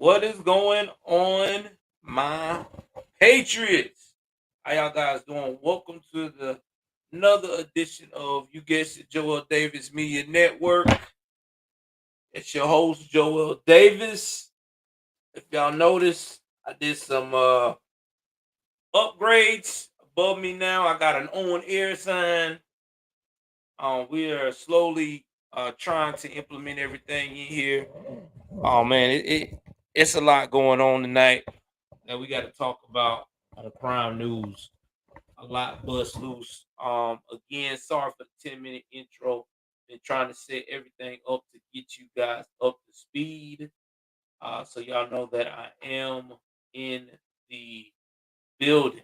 What is going on, my Patriots? How y'all guys doing? Welcome to the another edition of you guessed it, Joel Davis Media Network. It's your host Joel Davis. If y'all notice, I did some upgrades above me now. I got an on air sign. We are slowly trying to implement everything in here. Oh man, it's a lot going on tonight that we got to talk about on Prime News. A lot bust loose. Again, sorry for the 10-minute intro. Been trying to set everything up to get you guys up to speed. So y'all know that I am in the building.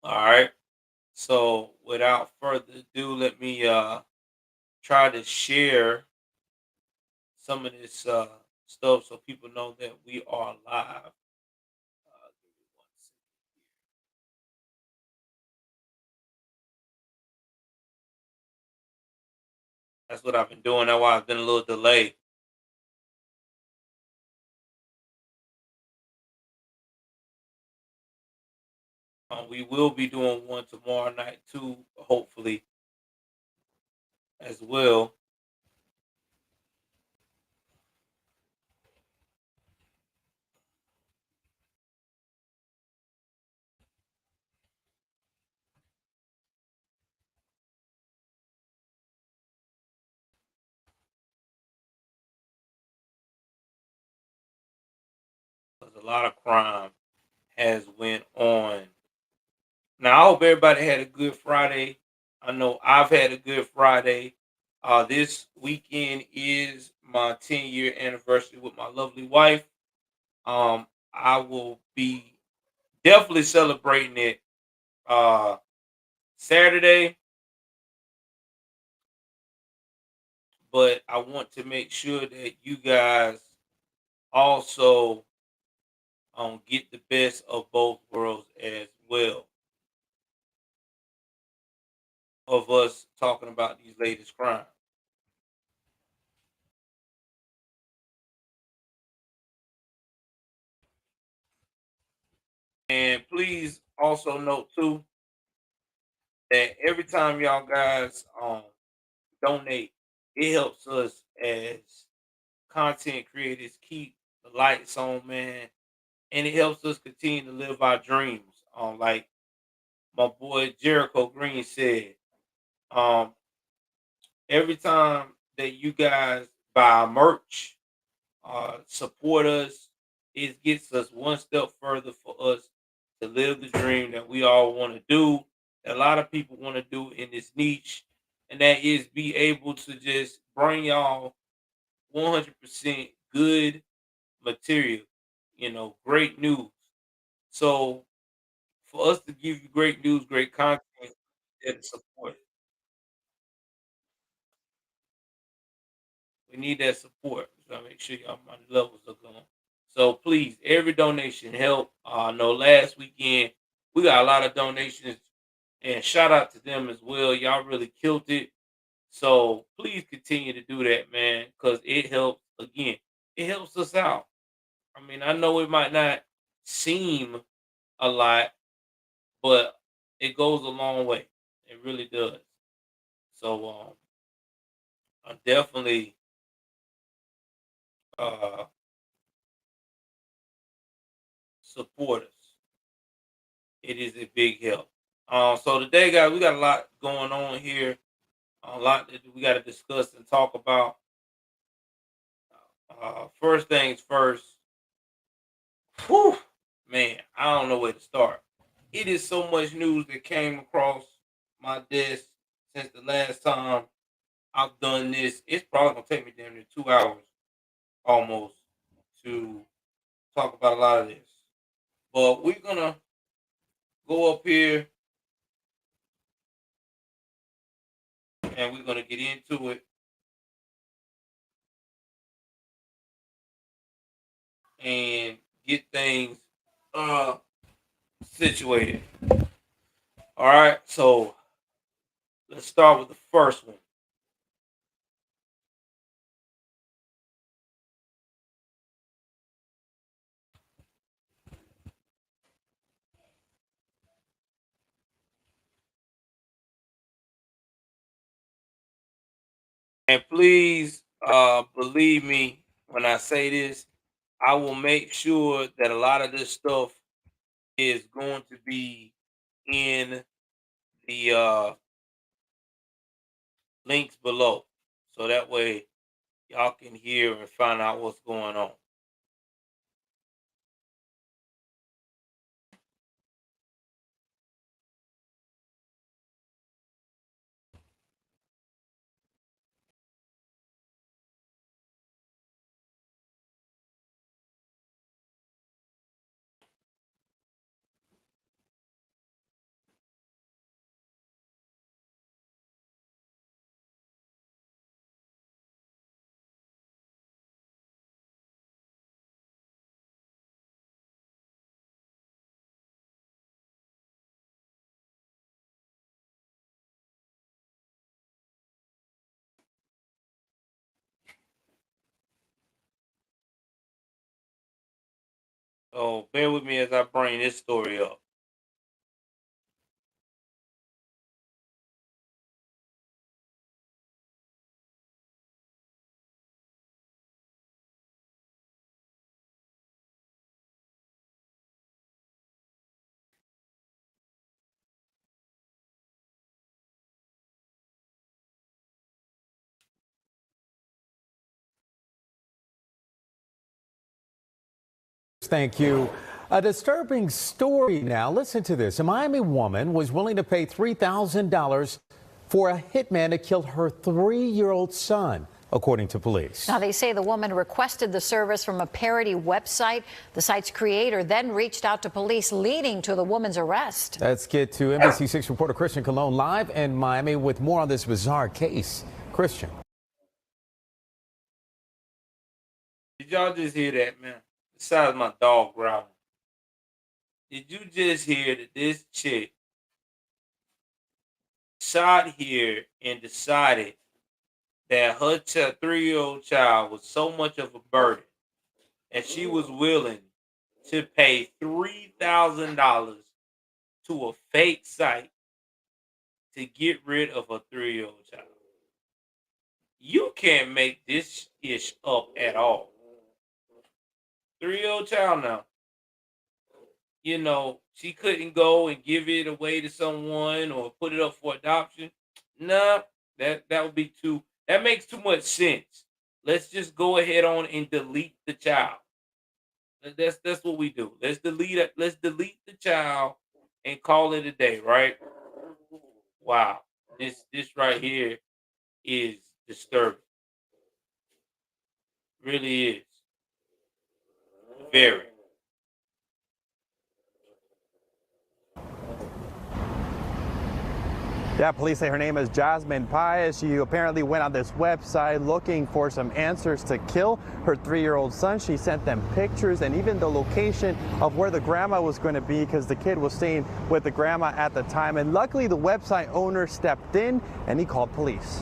All right. So without further ado, let me try to share some of this stuff so people know that we are live. Give me 1 second. That's what I've been doing. That's why I've been a little delayed. We will be doing one tomorrow night too, hopefully as well. Because a lot of crime has went on. Now I hope everybody had a good Friday. I know I've had a good Friday. This weekend is my 10-year anniversary with my lovely wife. I will be definitely celebrating it Saturday, but I want to make sure that you guys also get the best of both worlds as well of us talking about these latest crimes. And please also note too that every time y'all guys donate, it helps us as content creators keep the lights on, man, and it helps us continue to live our dreams. Like my boy Jericho Green said, um, every time that you guys buy merch, support us, it gets us one step further for us to live the dream that we all want to do, that a lot of people want to do in this niche, and that is be able to just bring y'all 100% good material, great news. So for us to give you great news, great content, that support. We need that support. So make sure y'all money levels are going. So please, every donation help. I know last weekend we got a lot of donations, and shout out to them as well. Y'all really killed it. So please continue to do that, man, because it helps. Again, it helps us out. I mean, I know it might not seem a lot, but it goes a long way. It really does. So I definitely uh, support us. It is a big help. So today, guys, we got a lot going on here. A lot that we got to discuss and talk about. First things first. Whew, man, I don't know where to start. It is so much news that came across my desk since the last time I've done this. It's probably gonna take me damn near 2 hours almost to talk about a lot of this. But we're gonna go up here and we're gonna get into it and get things uh situated. All right, so let's start with the first one. And please believe me when I say this, I will make sure that a lot of this stuff is going to be in the links below. So that way y'all can hear and find out what's going on. So bear with me as I bring this story up. Thank you. A disturbing story now. Listen to this. A Miami woman was willing to pay $3,000 for a hitman to kill her 3-year-old son, according to police. Now, they say the woman requested the service from a parody website. The site's creator then reached out to police, leading to the woman's arrest. Let's get to NBC6 reporter Christian Colon live in Miami with more on this bizarre case. Christian. Did y'all just hear that, man? Besides my dog growling. Did you just hear that this chick shot here and decided that her 3-year-old child was so much of a burden and she was willing to pay $3,000 to a fake site to get rid of a 3-year-old child? You can't make this ish up at all. 3-year-old child now. You know, she couldn't go and give it away to someone or put it up for adoption. Nah, that would be too. That makes too much sense. Let's just go ahead on and delete the child. That's what we do. Let's delete it. Let's delete the child and call it a day. Right? Wow. This right here is disturbing. Really is. Very. Yeah, police say her name is Jasmine Pius. She apparently went on this website looking for some answers to kill her 3-year-old son. She sent them pictures and even the location of where the grandma was going to be because the kid was staying with the grandma at the time. And luckily, the website owner stepped in and he called police.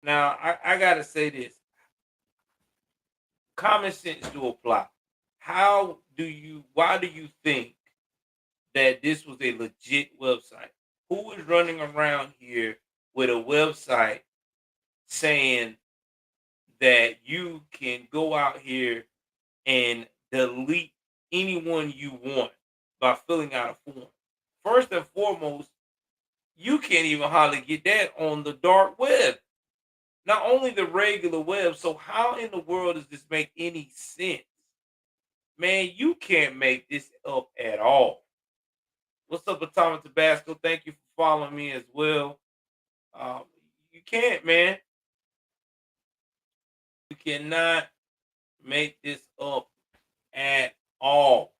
Now I gotta say this. Common sense do apply. Why do you think that this was a legit website? Who is running around here with a website saying that you can go out here and delete anyone you want by filling out a form? First and foremost, you can't even hardly get that on the dark web. Not only the regular web. So how in the world does this make any sense? Man, you can't make this up at all. What's up, Atomic Tabasco? Thank you for following me as well. Um, you can't, man. You cannot make this up at all.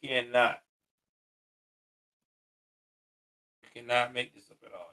cannot. You cannot make this up at all, y'all.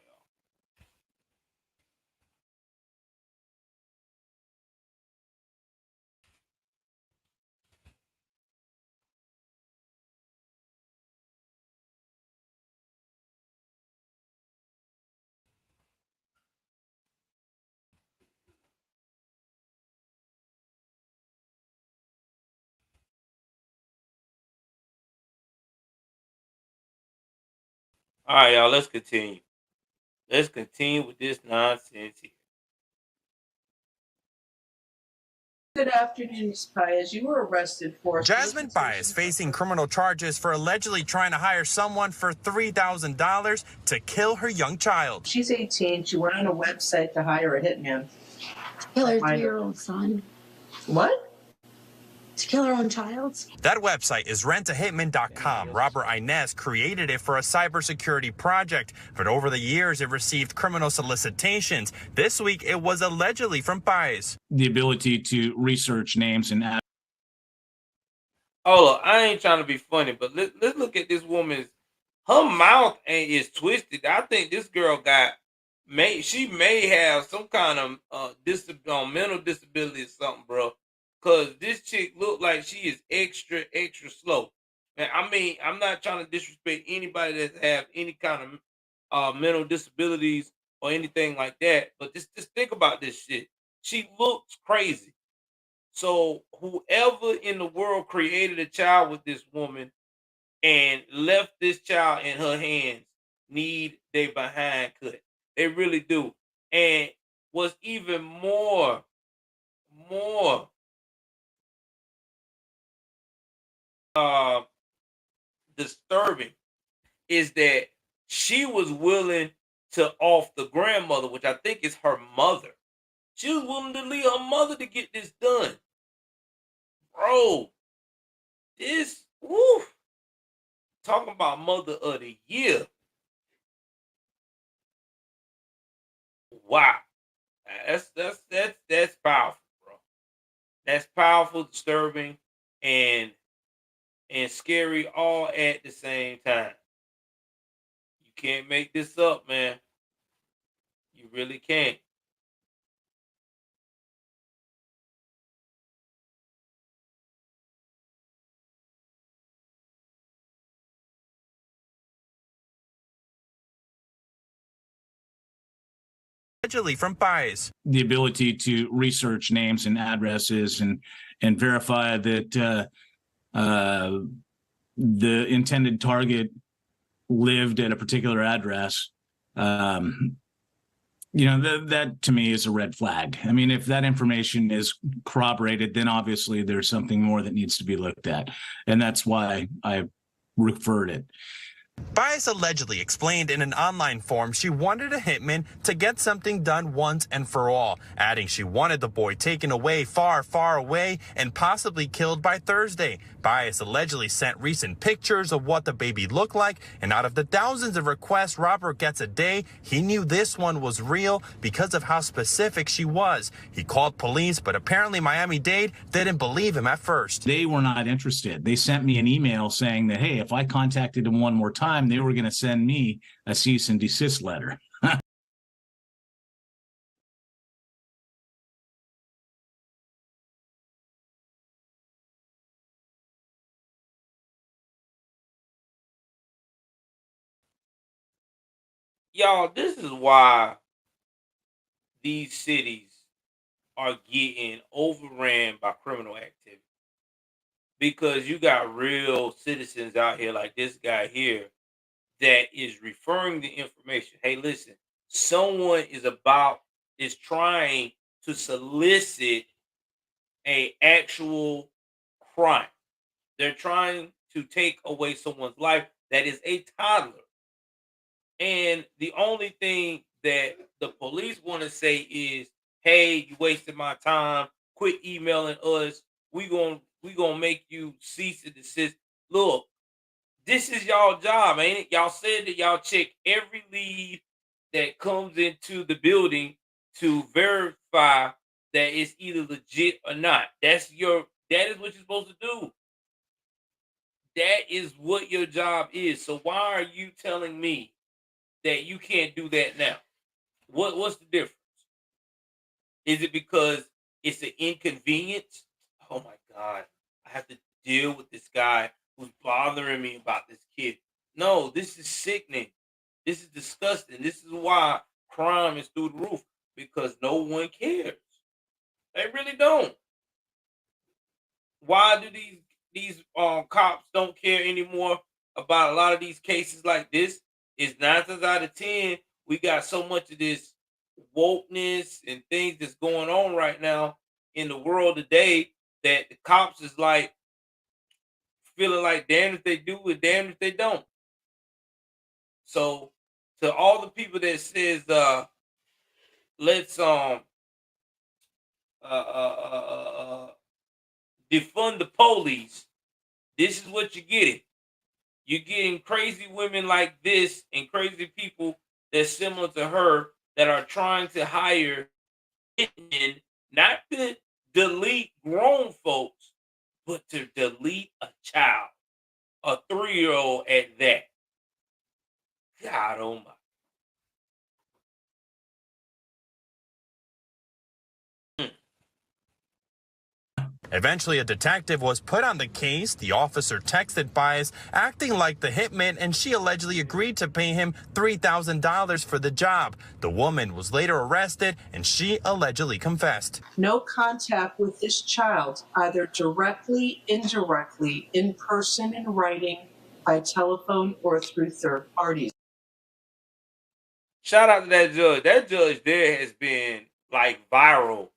All right, y'all. Let's continue. Let's continue with this nonsense here. Good afternoon, Ms. Paez. You were arrested for Jasmine Paez facing criminal charges for allegedly trying to hire someone for $3,000 to kill her young child. She's 18. She went on a website to hire a hitman. To kill her 3-year-old son. What? To kill her own child. That website is rentahitman.com. Robert Inez created it for a cybersecurity project, but over the years it received criminal solicitations. This week it was allegedly from Paez. The ability to research names and Hold up, I ain't trying to be funny, but let's look at this woman's. Her mouth is twisted. I think this girl she may have some kind of mental disability or something, bro. Cause this chick look like she is extra slow. And I mean, I'm not trying to disrespect anybody that have any kind of mental disabilities or anything like that. But just think about this shit. She looks crazy. So whoever in the world created a child with this woman and left this child in her hands need they behind cut. They really do. And what's even more disturbing is that she was willing to off the grandmother, which I think is her mother. She was willing to leave her mother to get this done. Bro, this, woo, talking about mother of the year. Wow. That's powerful, bro. That's powerful, disturbing, and scary all at the same time. You can't make this up, man. You really can't. Allegedly from Paez. the ability to research names and addresses and verify that the intended target lived at a particular address. That to me is a red flag. I mean, if that information is corroborated, then obviously there's something more that needs to be looked at. And that's why I referred it. Paez allegedly explained in an online forum she wanted a hitman to get something done once and for all, adding she wanted the boy taken away far, far away and possibly killed by Thursday. Paez allegedly sent recent pictures of what the baby looked like, and out of the thousands of requests Robert gets a day, he knew this one was real because of how specific she was. He called police, but apparently Miami-Dade didn't believe him at first. They were not interested. They sent me an email saying that, hey, if I contacted them one more time, they were going to send me a cease and desist letter. Y'all, this is why these cities are getting overran by criminal activity. Because you got real citizens out here like this guy here that is referring the information. Hey, listen, someone is trying to solicit a actual crime. They're trying to take away someone's life that is a toddler. And the only thing that the police want to say is, hey, you wasted my time. Quit emailing us. We gonna make you cease and desist. Look, this is y'all job, ain't it? Y'all said that y'all check every lead that comes into the building to verify that it's either legit or not. That is what you're supposed to do. That is what your job is. So why are you telling me that you can't do that now? What's the difference? Is it because it's an inconvenience? Oh my God, I have to deal with this guy who's bothering me about this kid. No, this is sickening. This is disgusting. This is why crime is through the roof because no one cares. They really don't. Why do these cops don't care anymore about a lot of these cases like this? Is 9 times out of 10 we got so much of this wokeness and things that's going on right now in the world today that the cops is like feeling like damn if they do and damn if they don't. So to all the people that says let's defund the police, this is what you're getting. You're getting crazy women like this and crazy people that's similar to her that are trying to hire hitmen, not to delete grown folks, but to delete a child, a 3-year-old at that. God oh my. Eventually, a detective was put on the case. The officer texted Baez, acting like the hitman, and she allegedly agreed to pay him $3,000 for the job. The woman was later arrested, and she allegedly confessed. No contact with this child, either directly, indirectly, in person, in writing, by telephone, or through third parties. Shout out to that judge. That judge there has been like viral.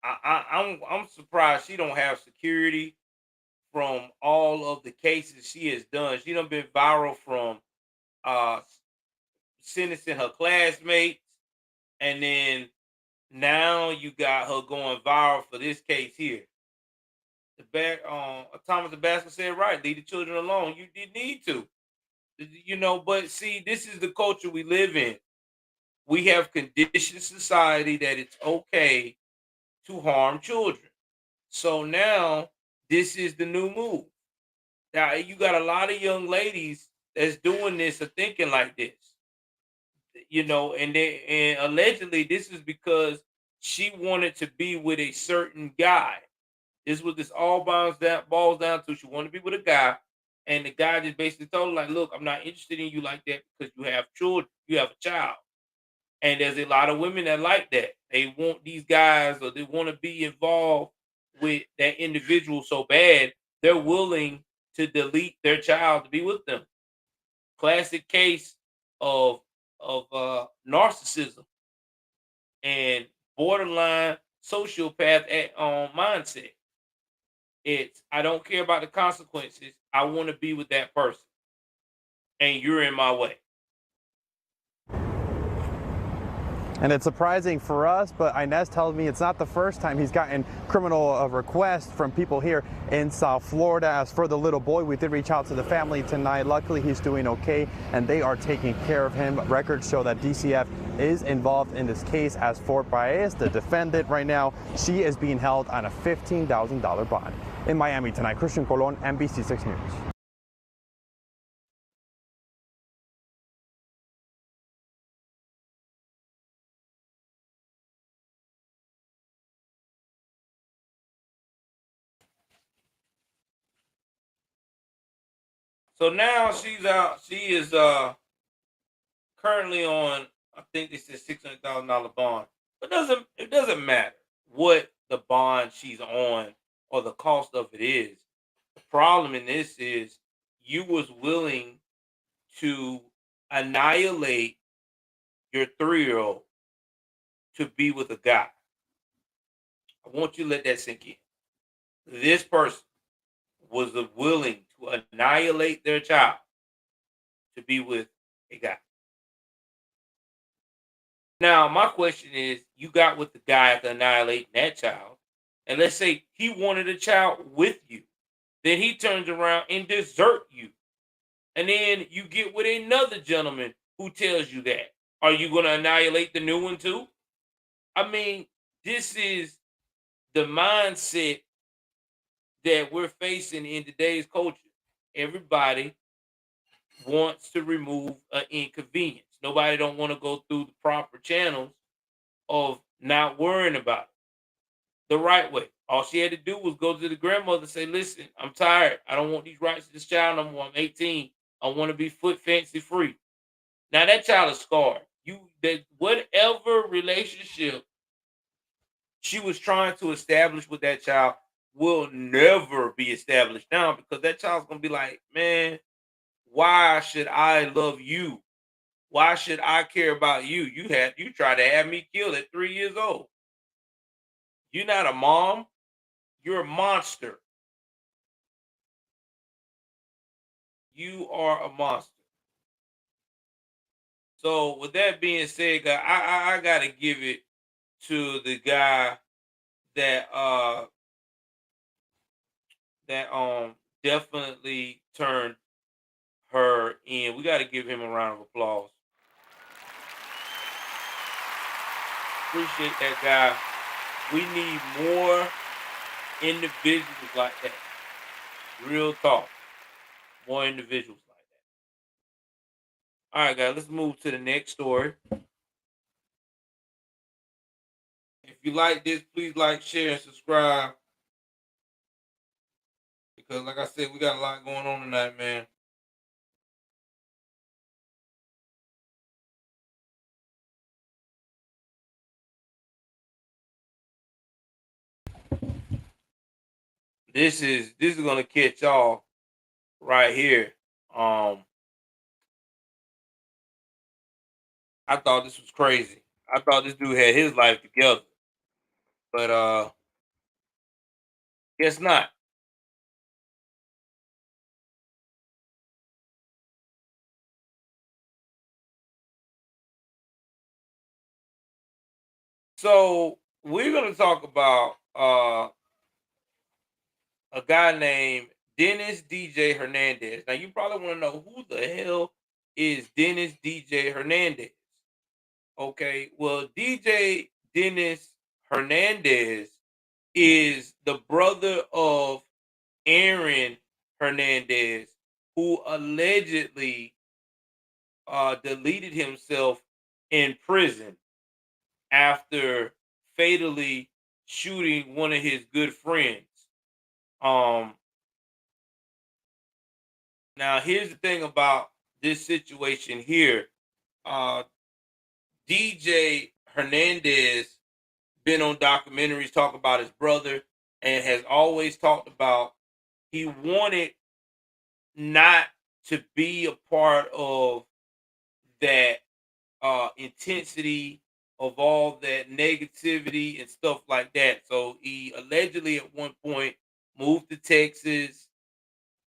I'm surprised she don't have security from all of the cases she has done. She done been viral from uh sentencing her classmates, and then now you got her going viral for this case here. The back Thomas the Basket said right, leave the children alone. You did need to. But see, this is the culture we live in. We have conditioned society that it's okay to harm children. So now this is the new move. Now you got a lot of young ladies that's doing this or thinking like this. And allegedly this is because she wanted to be with a certain guy. This is what this all balls down to. She wanted to be with a guy, and the guy just basically told her, like, look, I'm not interested in you like that because you have children, you have a child. And there's a lot of women that like that. They want these guys or they want to be involved with that individual so bad, they're willing to delete their child to be with them. Classic case of narcissism and borderline sociopath mindset. It's I don't care about the consequences. I want to be with that person, and you're in my way. And it's surprising for us, but Inez tells me it's not the first time he's gotten criminal requests from people here in South Florida. As for the little boy, we did reach out to the family tonight. Luckily, he's doing okay, and they are taking care of him. Records show that DCF is involved in this case. As for Baez, the defendant right now, she is being held on a $15,000 bond. In Miami tonight, Christian Colon, NBC6 News. So now she's out. She is currently on, I think they said $600,000 bond. But it doesn't matter what the bond she's on or the cost of it is. The problem in this is you was willing to annihilate your 3-year-old to be with a guy. I want you to let that sink in. This person was willing to annihilate their child to be with a guy. Now, my question is, you got with the guy after annihilating that child, and let's say he wanted a child with you. Then he turns around and desert you. And then you get with another gentleman who tells you that. Are you going to annihilate the new one too? I mean, this is the mindset that we're facing in today's culture. everybody wants to remove an inconvenience. Nobody don't want to go through the proper channels of not worrying about it the right way. All she had to do was go to the grandmother and say, listen, I'm tired. I don't want these rights to this child no more. I'm 18. I want to be foot fancy free. Now that child is scarred. That whatever relationship she was trying to establish with that child will never be established now, because that child's gonna be like, man, why should I love you? Why should I care about you? You tried to have me killed at 3 years old. You're not a mom. You're a monster. You are a monster. So with that being said, guy, I gotta give it to the guy that definitely turned her in. We gotta give him a round of applause. Appreciate that guy. We need more individuals like that. Real talk. More individuals like that. All right, guys, let's move to the next story. If you like this, please like, share, and subscribe. Because, like I said, we got a lot going on tonight, man. This is gonna catch y'all right here. I thought this was crazy. I thought this dude had his life together, but guess not. So we're gonna talk about a guy named Dennis DJ Hernandez. Now you probably want to know who the hell is Dennis DJ Hernandez. Okay, well DJ Dennis Hernandez is the brother of Aaron Hernandez, who allegedly deleted himself in prison after fatally shooting one of his good friends. Um, Now here's the thing about this situation here. Uh, DJ Hernandez been on documentaries talking about his brother, and has always talked about he wanted not to be a part of that intensity of all that negativity and stuff like that. So he allegedly at one point moved to Texas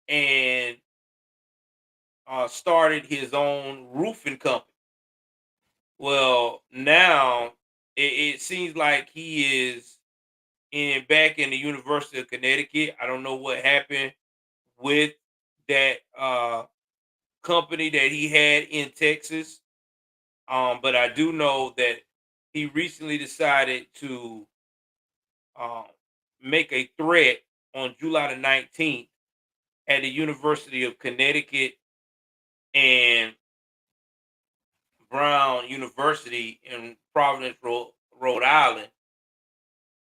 and started his own roofing company. Well, now it seems like he is back in the University of Connecticut. I don't know what happened with that company that he had in Texas. But I do know that he recently decided to um, make a threat on July the 19th at the University of Connecticut and Brown University in Providence, Rhode Island,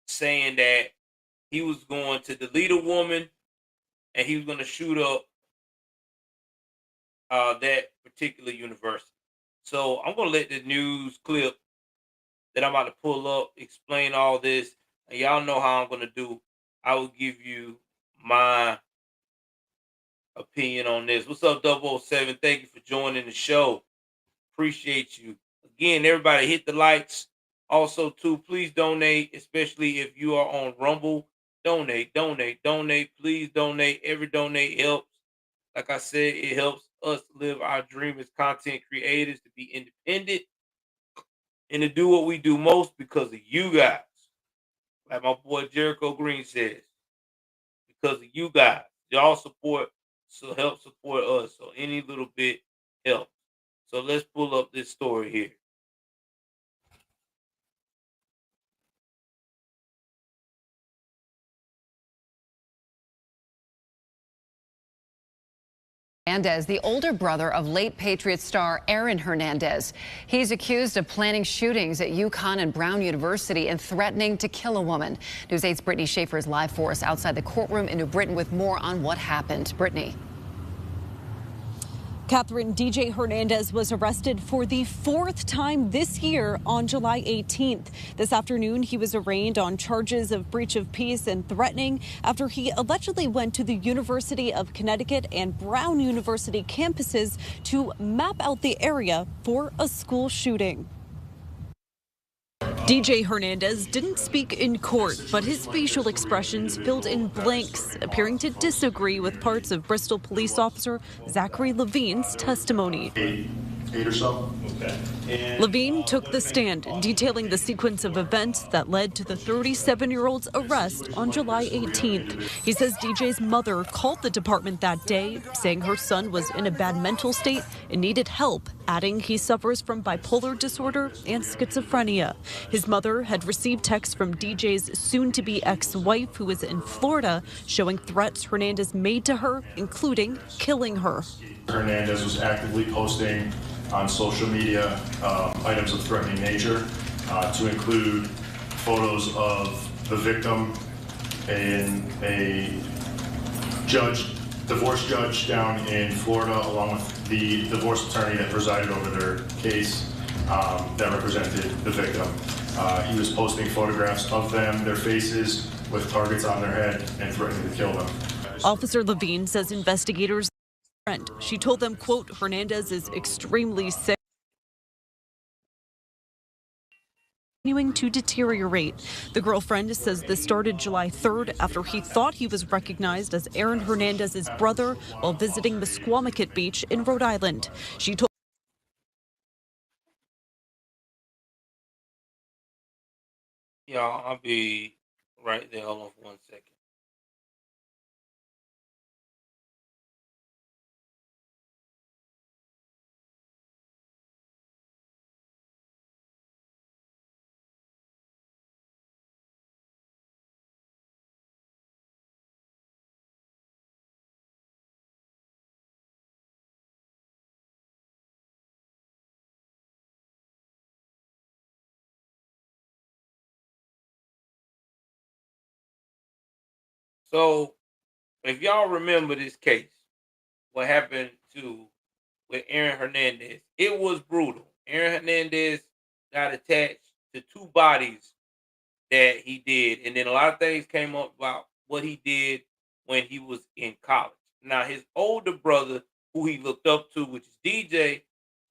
saying that he was going to delete a woman and he was going to shoot up that particular university. So I'm going to let the news clip that I'm about to pull up explain all this. And y'all know how I'm going to do. I will give you my opinion on this. What's up, 007? Thank you for joining the show. Appreciate you. Again, everybody hit the likes. Also, too, please donate, especially if you are on Rumble. Donate, donate, donate. Please donate. Every donate helps. Like I said, it helps us live our dream as content creators, to be independent and to do what we do most because of you guys. Like my boy Jericho Green says, because of you guys. Y'all support, so help support us. So any little bit helps. So let's pull up this story here. Hernandez, the older brother of late Patriots star Aaron Hernandez. He's accused of planning shootings at UConn and Brown University and threatening to kill a woman. News 8's Brittany Schaefer is live for us outside the courtroom in New Britain with more on what happened. Brittany. Catherine, DJ Hernandez was arrested for the 4th time this year on July 18th. This afternoon, he was arraigned on charges of breach of peace and threatening after he allegedly went to the University of Connecticut and Brown University campuses to map out the area for a school shooting. DJ Hernandez didn't speak in court, but his facial expressions filled in blanks, appearing to disagree with parts of Bristol police officer Zachary Levine's testimony. Eight or so. Okay. Levine took the stand, detailing the sequence of events that led to the 37-year-old's arrest on July 18th. He says DJ's mother called the department that day, saying her son was in a bad mental state and needed help, adding he suffers from bipolar disorder and schizophrenia. His mother had received texts from DJ's soon-to-be ex-wife, who is in Florida, showing threats Hernandez made to her, including killing her. Hernandez was actively posting on social media items of threatening nature, to include photos of the victim and a divorce judge down in Florida, along with the divorce attorney that presided over their case that represented the victim. He was posting photographs of them, their faces, with targets on their head and threatening to kill them. Officer Levine says investigators she told them, quote, Hernandez is extremely sick, continuing to deteriorate. The girlfriend says this started July 3rd after he thought he was recognized as Aaron Hernandez's brother while visiting Mesquamacut Beach in Rhode Island. She told Y'all, I'll be right there. Hold on for 1 second. So, if y'all remember this case, what happened with Aaron Hernandez, it was brutal. Aaron Hernandez got attached to 2 bodies that he did, and then a lot of things came up about what he did when he was in college. Now, his older brother, who he looked up to, which is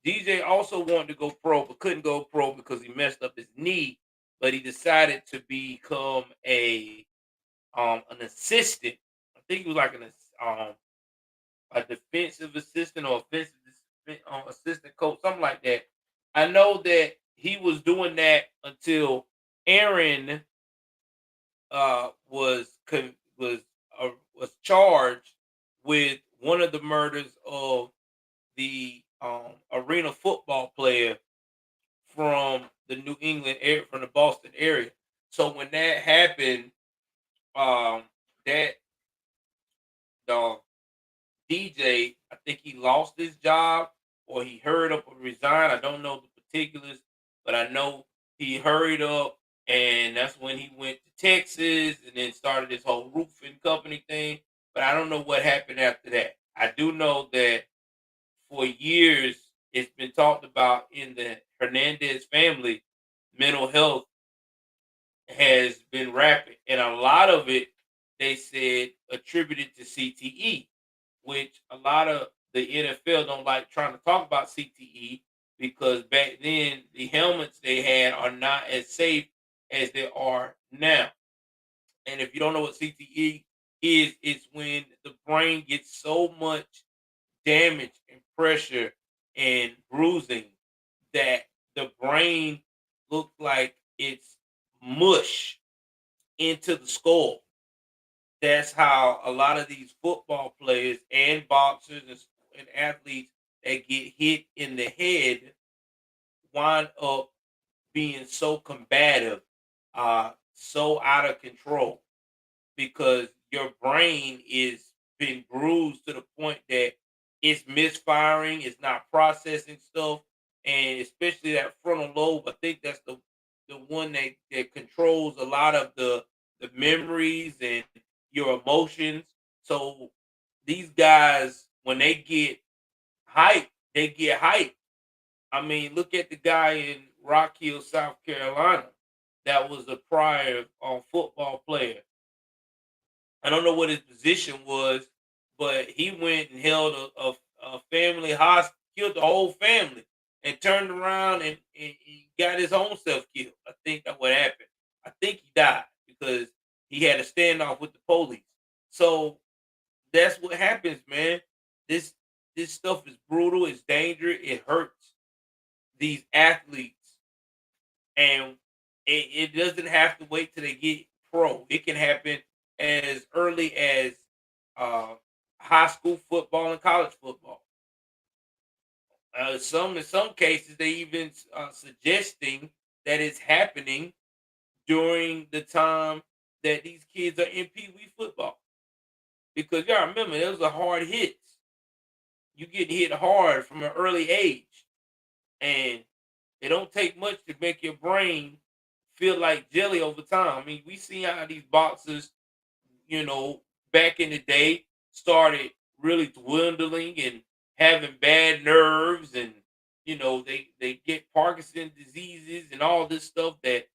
DJ also wanted to go pro, but couldn't go pro because he messed up his knee. But he decided to become an assistant. I think he was like a defensive assistant or offensive assistant coach, something like that. I know that he was doing that until Aaron was charged with one of the murders of the arena football player from the New England area, from the Boston area. So when that happened, that the DJ, I think he lost his job or he hurried up and resigned. I don't know the particulars, but I know he hurried up, and that's when he went to Texas and then started this whole roofing company thing. But I don't know what happened after that. I do know that for years it's been talked about in the Hernandez family, mental health has been rapid, and a lot of it, they said, attributed to CTE, which a lot of the NFL don't like trying to talk about CTE because back then the helmets they had are not as safe as they are now. And if you don't know what CTE is, it's when the brain gets so much damage and pressure and bruising that the brain looks like it's mush into the skull. That's how a lot of these football players and boxers and athletes that get hit in the head wind up being so combative, so out of control, because your brain is been bruised to the point that it's misfiring, it's not processing stuff, and especially that frontal lobe. I think that's the one that controls a lot of the memories and your emotions. So these guys, when they get hyped. I mean, look at the guy in Rock Hill, South Carolina, that was a prior football player. I don't know what his position was, but he went and held a family hostage, killed the whole family, and turned around and he got his own self killed. I think that's what happened. I think he died because he had a standoff with the police. So that's what happens, man. This this stuff is brutal. It's dangerous. It hurts these athletes, and it doesn't have to wait till they get pro. It can happen as early as uh, high school football and college football. Some in some cases they even suggesting that it's happening during the time that these kids are in Pee Wee football. Because y'all remember, those are hard hits. You get hit hard from an early age, and it don't take much to make your brain feel like jelly over time. I mean, we see how these boxers, you know, back in the day started really dwindling and having bad nerves, and they get Parkinson's diseases and all this stuff that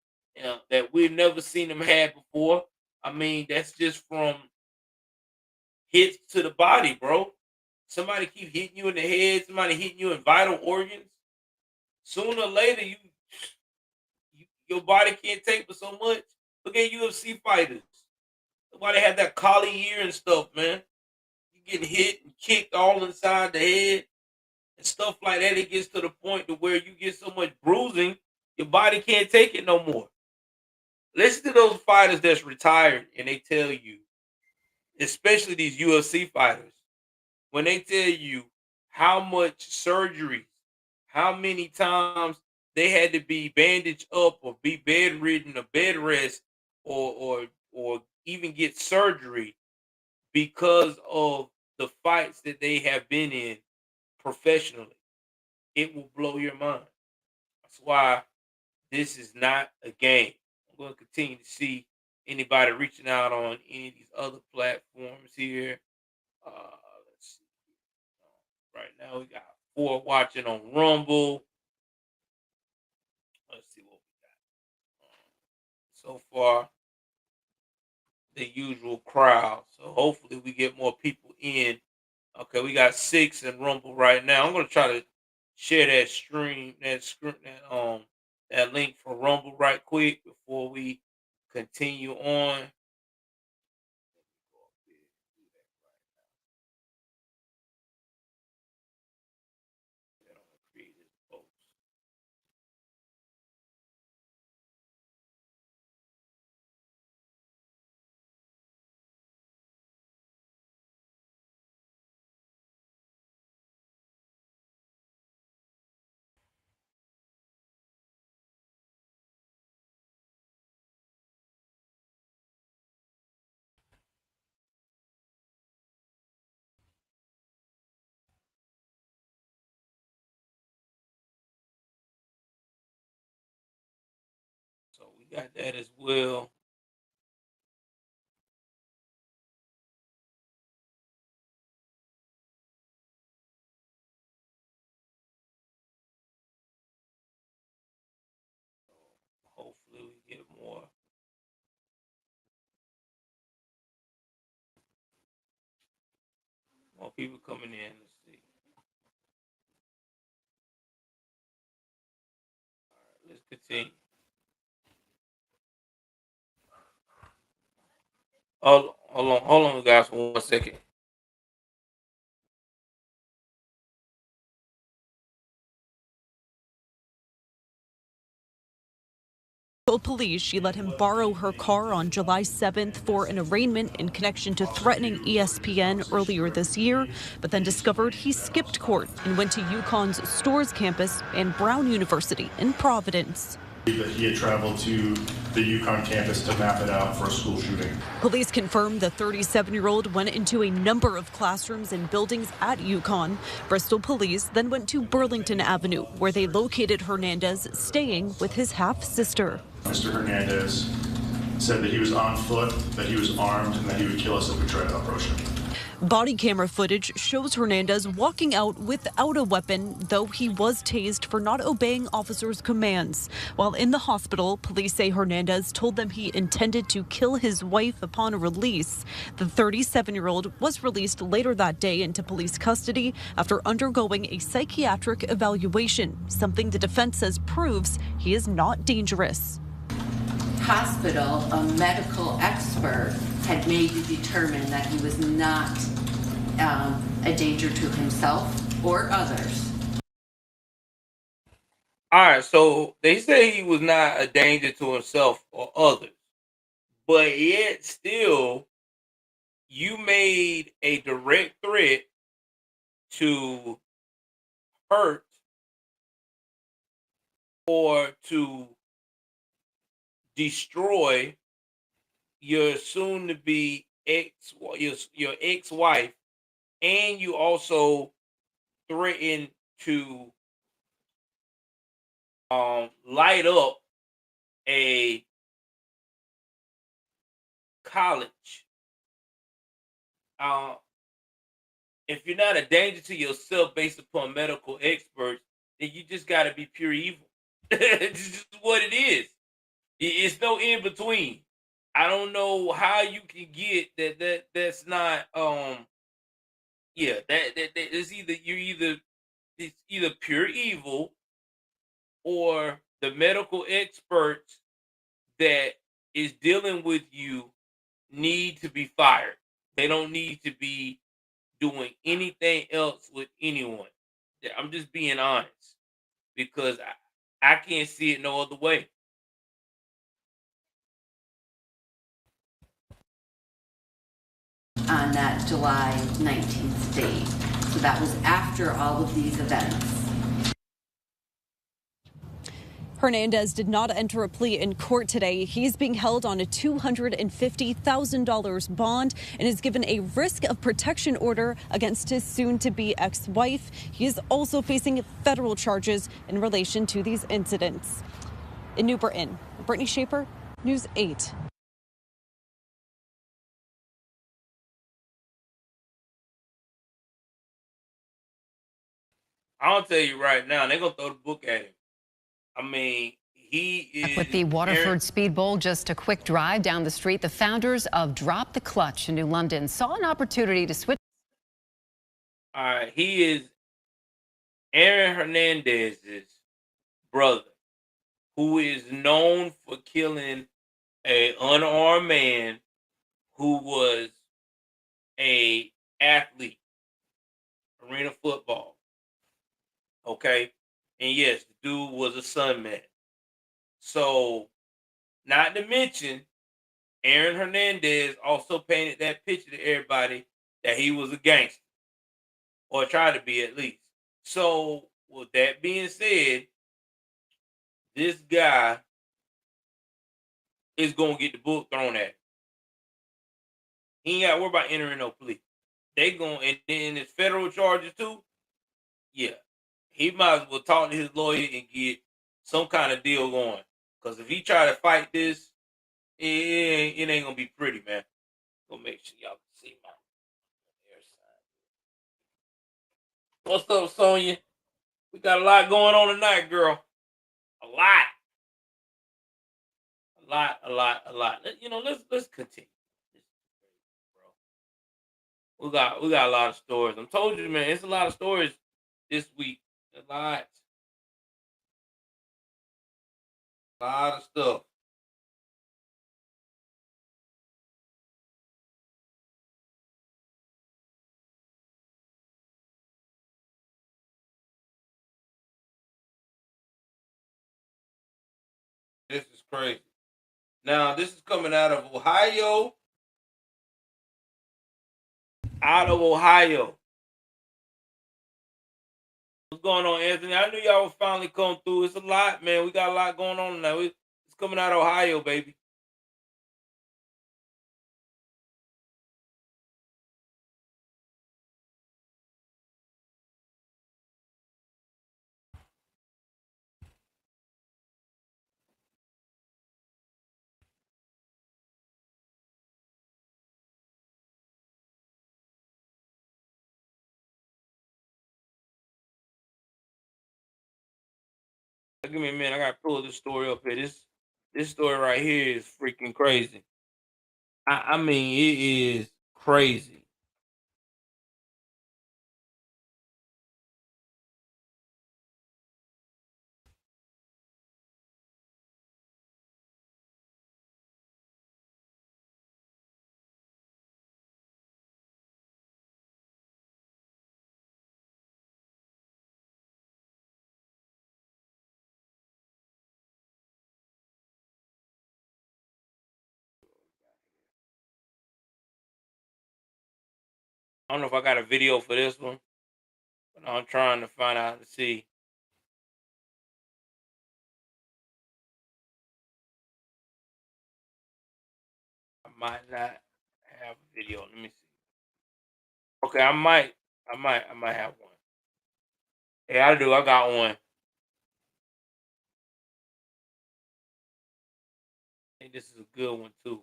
we've never seen them have before. I mean, that's just from hits to the body, bro. Somebody keep hitting you in the head, somebody hitting you in vital organs. Sooner or later, your body can't take but so much. Look at UFC fighters. Nobody had that collie ear and stuff, man. You get hit and kicked all inside the head and stuff like that. It gets to the point to where you get so much bruising, your body can't take it no more. Listen to those fighters that's retired, and they tell you, especially these UFC fighters, when they tell you how much surgery, how many times they had to be bandaged up or be bedridden or bed rest or even get surgery because of the fights that they have been in professionally. It will blow your mind. That's why this is not a game. I'm going to continue to see anybody reaching out on any of these other platforms here. Let's see. Right now, we got 4 watching on Rumble. Let's see what we got. So far, the usual crowd. So hopefully we get more people in. Okay, we got 6 in Rumble right now. I'm gonna try to share that stream, that link for Rumble right quick before we continue on. So we got that as well. Hopefully we get more people coming in. Let's see. All right, let's continue. Hold on, guys, for 1 second. Told police she let him borrow her car on July 7th for an arraignment in connection to threatening ESPN earlier this year, but then discovered he skipped court and went to UConn's Storrs campus and Brown University in Providence. that he had traveled to the Yukon campus to map it out for a school shooting. Police confirmed the 37-year-old went into a number of classrooms and buildings at Yukon. Bristol police then went to Burlington Avenue, where they located Hernandez staying with his half-sister. Mr. Hernandez said that he was on foot, that he was armed, and that he would kill us if we tried to approach him. Body camera footage shows Hernandez walking out without a weapon, though he was tased for not obeying officers' commands. While in the hospital, police say Hernandez told them he intended to kill his wife upon release. The 37-year-old was released later that day into police custody after undergoing a psychiatric evaluation, something the defense says proves he is not dangerous. Hospital, a medical expert had made to determine that he was not a danger to himself or others. All right, so they say he was not a danger to himself or others, but yet still, you made a direct threat to hurt or to destroy your soon-to-be your ex-wife, and you also threatened to light up a college. If you're not a danger to yourself based upon medical experts, then you just got to be pure evil. It's just what it is. It's no in between. I don't know how you can get that. That's not yeah. That is it's either pure evil or the medical experts that is dealing with you need to be fired. They don't need to be doing anything else with anyone. I'm just being honest because I can't see it no other way. On that July 19th date. So that was after all of these events. Hernandez did not enter a plea in court today. He's being held on a $250,000 bond and is given a risk of protection order against his soon-to-be ex-wife. He is also facing federal charges in relation to these incidents. In New Britain, Brittany Schaefer, News 8. I'll tell you right now, they're gonna throw the book at him. I mean, he is with the Waterford Speed Bowl, just a quick drive down the street. The founders of Drop the Clutch in New London saw an opportunity to switch. All right, he is Aaron Hernandez's brother, who is known for killing an unarmed man who was a athlete, arena football. Okay, and yes, the dude was a Sun man. So, not to mention, Aaron Hernandez also painted that picture to everybody that he was a gangster, or tried to be at least. So, with that being said, this guy is gonna get the book thrown at him. He ain't got to worry about entering no plea. They going, and then it's federal charges too. Yeah, he might as well talk to his lawyer and get some kind of deal going. Because if he try to fight this, it ain't gonna be pretty, man. Gonna make sure y'all can see my air sign. What's up, Sonya? We got a lot going on tonight, girl. A lot. You know, let's continue. We got a lot of stories. I'm told you, man, it's a lot of stories this week. A lot of stuff. This is crazy. Now, this is coming out of Ohio. What's going on, Anthony? I knew y'all would finally come through. It's a lot, man. We got a lot going on now. It's coming out of Ohio, baby. Give me a minute. I gotta pull this story up here. This story right here is freaking crazy. I mean, it is crazy. I don't know if I got a video for this one, but I'm trying to find out to see. I might not have a video. Let me see. Okay, I might have one. Yeah, I do. I got one. I think this is a good one too.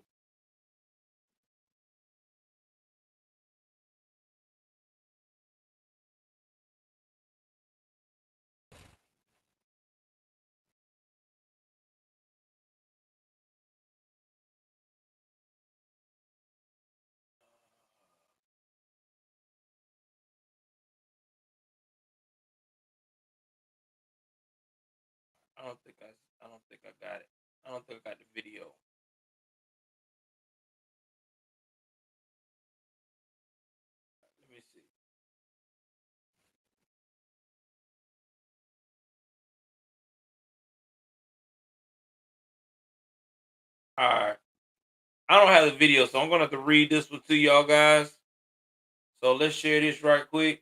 I don't think I got it. I don't think I got the video. Let me see. All right. I don't have the video, so I'm gonna have to read this one to y'all guys. So let's share this right quick.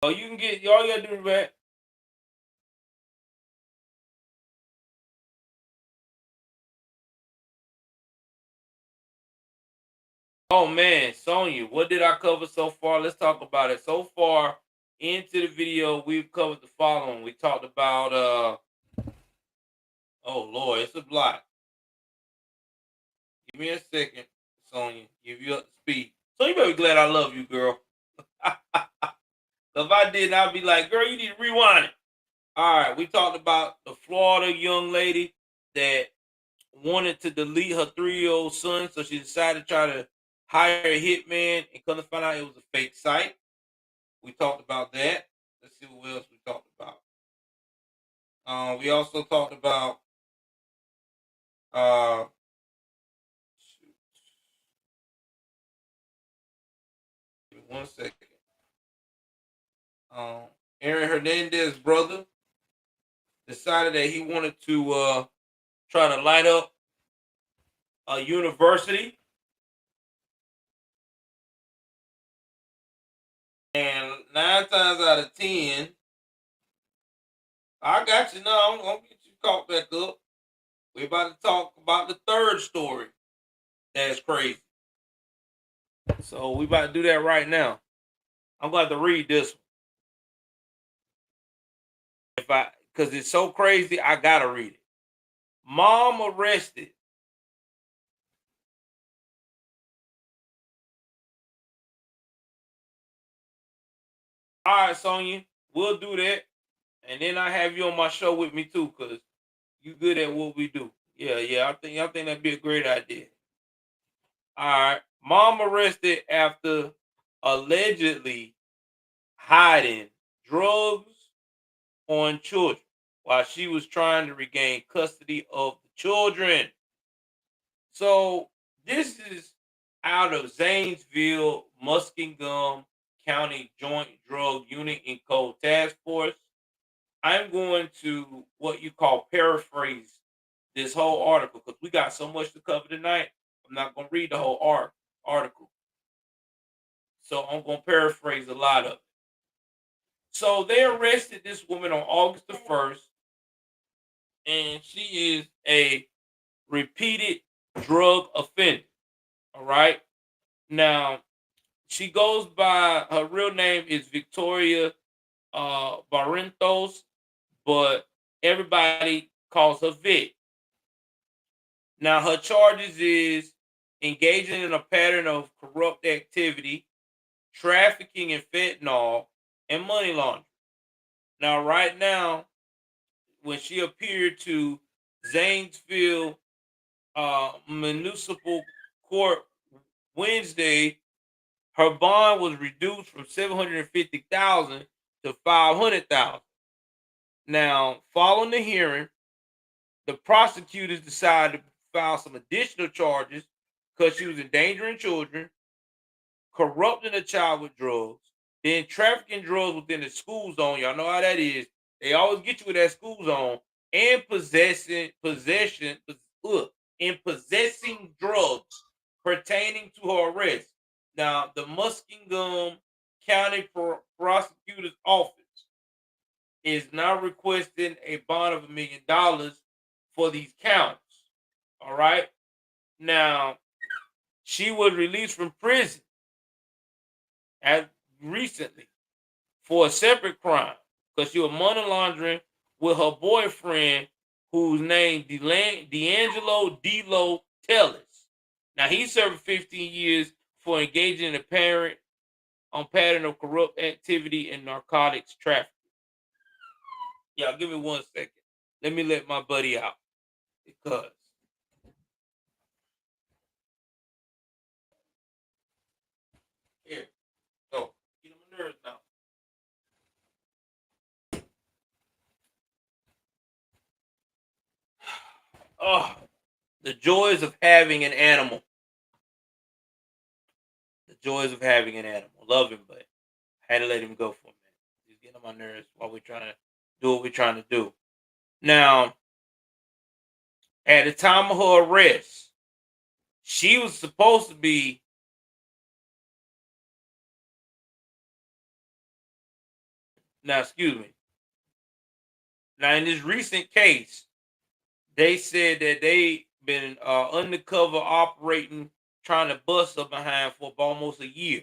Oh, you can get all you gotta do is that. Oh man, Sonya, what did I cover so far? Let's talk about it. So far into the video, we've covered the following. We talked about oh Lord, it's a lot. Give me a second, Sonya. Give you up to speed. So you better be glad I love you, girl. If I didn't, I'd be like, girl, you need to rewind it. All right, we talked about the Florida young lady that wanted to delete her 3-year-old son, so she decided to try to hire a hitman and come to find out it was a fake site. We talked about that. Let's see what else we talked about. We also talked about give me 1 second. Aaron Hernandez's brother decided that he wanted to try to light up a university. And 9 times out of 10, I got you now. I'm gonna get you caught back up. We're about to talk about the third story. That's crazy. So we about to do that right now. I'm going to have to read this one. Because it's so crazy, I gotta read it. Mom arrested. All right, Sonya, we'll do that. And then I have you on my show with me too, because you good at what we do. Yeah. I think that'd be a great idea. All right. Mom arrested after allegedly hiding drugs on children while she was trying to regain custody of the children. So this is out of Zanesville, Muskingum County Joint Drug Unit and Code Task Force. I'm going to what you call paraphrase this whole article because we got so much to cover tonight. I'm not going to read the whole article. So I'm gonna paraphrase a lot of it. So they arrested this woman on August the 1st, and she is a repeated drug offender. All right. Now she goes by her real name is Victoria Barrentos, but everybody calls her Vic. Now her charges is engaging in a pattern of corrupt activity, trafficking in fentanyl, and money laundering. Now, right now, when she appeared to Zanesville Municipal Court Wednesday, her bond was reduced from 750,000 to 500,000. Now, following the hearing, the prosecutors decided to file some additional charges because she was endangering children, corrupting a child with drugs, then trafficking drugs within the school zone. Y'all know how that is. They always get you with that school zone and possessing drugs pertaining to her arrest. Now, the Muskingum County Prosecutor's Office is now requesting a bond of $1 million for these counts. All right. Now, she was released from prison as recently for a separate crime because she was money laundering with her boyfriend, whose name D'Angelo Delo Tellis. Now he served 15 years for engaging in a pattern of corrupt activity and narcotics trafficking. Y'all, give me 1 second. Let me let my buddy out because here, go. Get on my nerves now. Oh, the joys of having an animal. The joys of having an animal. Love him, but I had to let him go for a minute. He's getting on my nerves while we're trying to do what we're trying to do. Now, at the time of her arrest, she was supposed to be now, excuse me. Now, in this recent case, they said that they been undercover operating, trying to bust her behind for almost a year.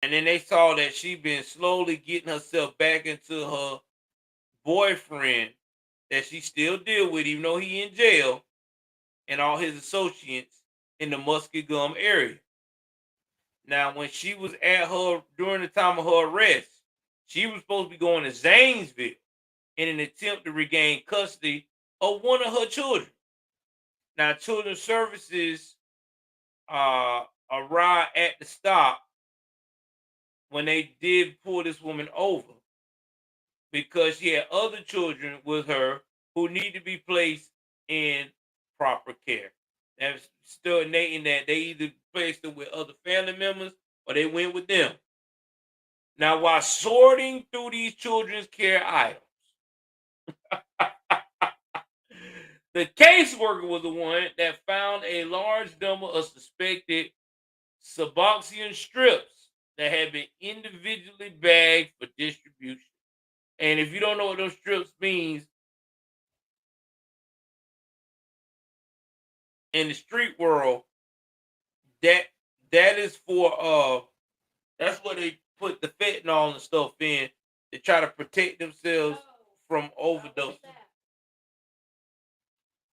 And then they saw that she been slowly getting herself back into her boyfriend that she still deal with, even though he in jail, and all his associates in the Muskingum area. Now, when she was at her during the time of her arrest, she was supposed to be going to Zanesville in an attempt to regain custody of one of her children. Now, Children's Services arrived at the stop when they did pull this woman over because she had other children with her who need to be placed in proper care. That's still stating that they either placed them with other family members or they went with them. Now, while sorting through these children's care items, the caseworker was the one that found a large number of suspected Suboxone strips that had been individually bagged for distribution. And if you don't know what those strips means, in the street world, that is for that's where they put the fentanyl and stuff in to try to protect themselves from overdosing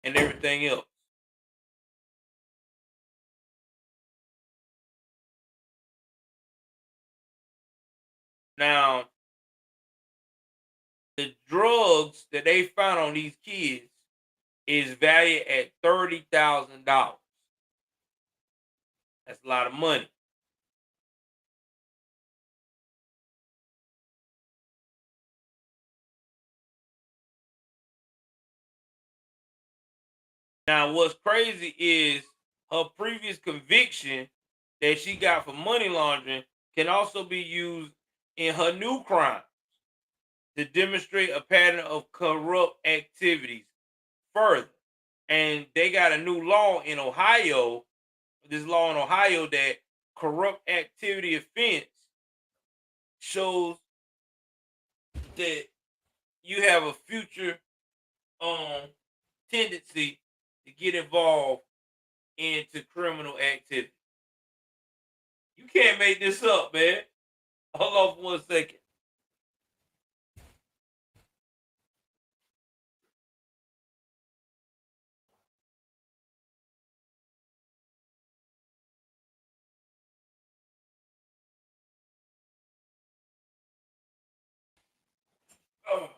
and everything else. Now, the drugs that they found on these kids is valued at $30,000. That's a lot of money. Now, what's crazy is her previous conviction that she got for money laundering can also be used in her new crime to demonstrate a pattern of corrupt activities further. And they got a new law in Ohio this law in Ohio that corrupt activity offense shows that you have a future tendency to get involved into criminal activity. You can't make this up, man. Hold on for 1 second. Oh.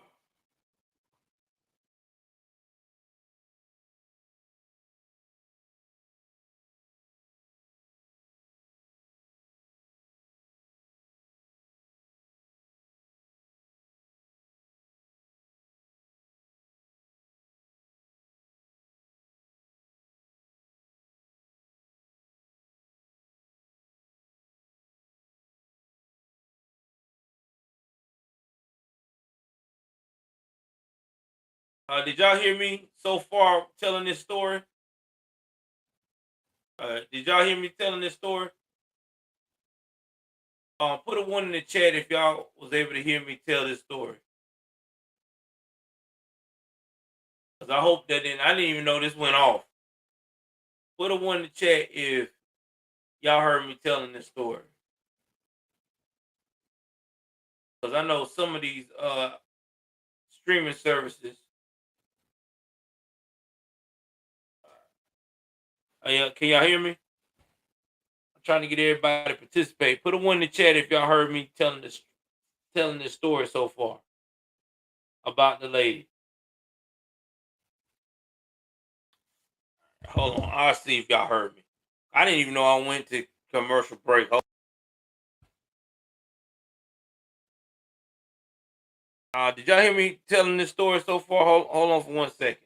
Did y'all hear me so far telling this story? Did y'all hear me telling this story? Put a 1 in the chat if y'all was able to hear me tell this story. Cause I hope that I didn't even know this went off. Put a 1 in the chat if y'all heard me telling this story. Cause I know some of these streaming services. Yeah, can y'all hear me? I'm trying to get everybody to participate. Put a 1 in the chat if y'all heard me telling this story so far about the lady. Hold on, I'll see if y'all heard me. I didn't even know I went to commercial break. Did y'all hear me telling this story so far? Hold on for 1 second.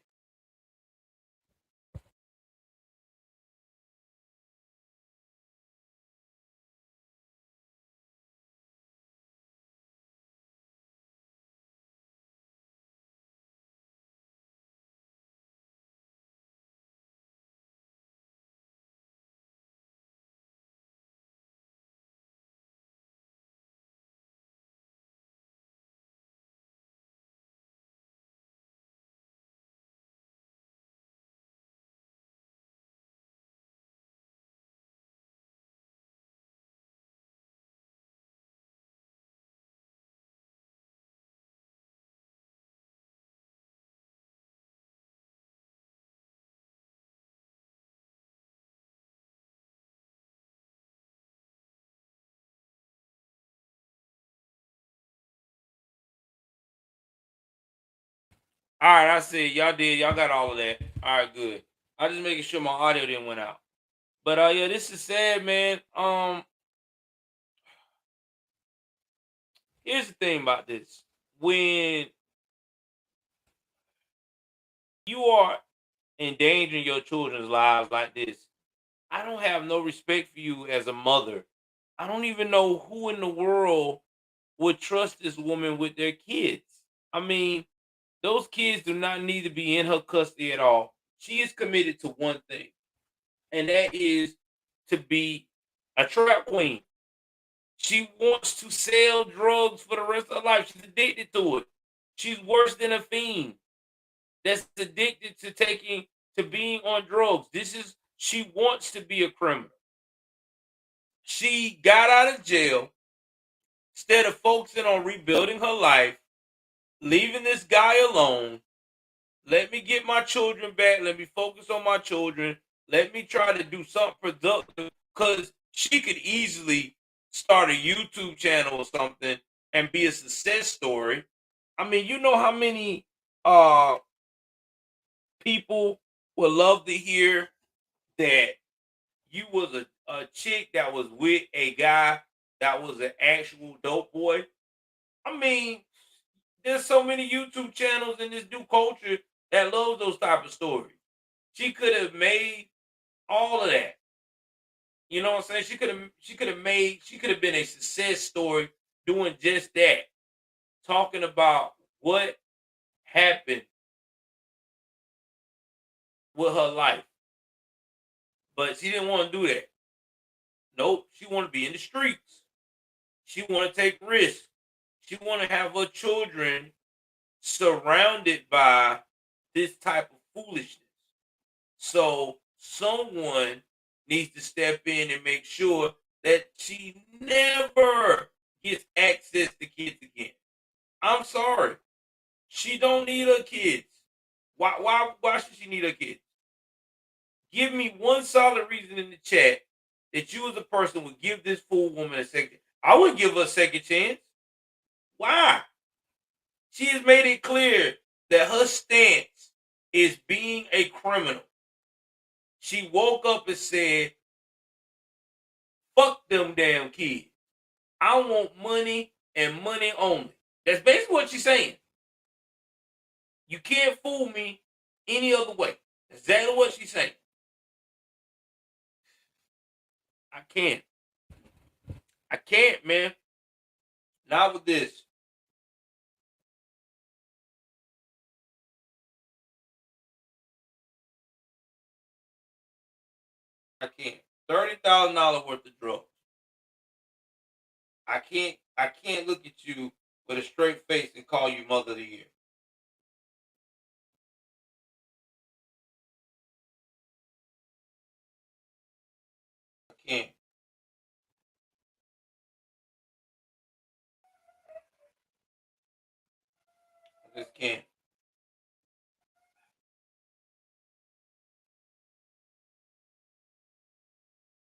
All right, I see. Y'all did. Y'all got all of that. All right, good. I just making sure my audio didn't went out. But yeah, this is sad, man. Here's the thing about this. When you are endangering your children's lives like this, I don't have no respect for you as a mother. I don't even know who in the world would trust this woman with their kids. I mean, those kids do not need to be in her custody at all. She is committed to one thing, and that is to be a trap queen. She wants to sell drugs for the rest of her life. She's addicted to it. She's worse than a fiend that's addicted to being on drugs. She wants to be a criminal. She got out of jail instead of focusing on rebuilding her life, leaving this guy alone. Let me get my children back. Let me focus on my children. Let me try to do something productive, because she could easily start a YouTube channel or something and be a success story. I mean, you know how many people would love to hear that you was a chick that was with a guy that was an actual dope boy. I mean, there's so many YouTube channels in this new culture that love those type of stories. She could have made all of that. You know what I'm saying? She could have been a success story doing just that. Talking about what happened with her life. But she didn't want to do that. Nope. She wanted to be in the streets. She want to take risks. She want to have her children surrounded by this type of foolishness. So someone needs to step in and make sure that she never gets access to kids again. I'm sorry. She don't need her kids. Why should she need her kids? Give me one solid reason in the chat that you as a person would give this fool woman a second. I would give her a second chance. Why? She has made it clear that her stance is being a criminal. She woke up and said, fuck them damn kids. I want money and money only. That's basically what she's saying. You can't fool me any other way. That's exactly what she's saying. I can't. I can't, man. Not with this. I can't. $30,000 worth of drugs. I can't look at you with a straight face and call you mother of the year. I can't. I just can't.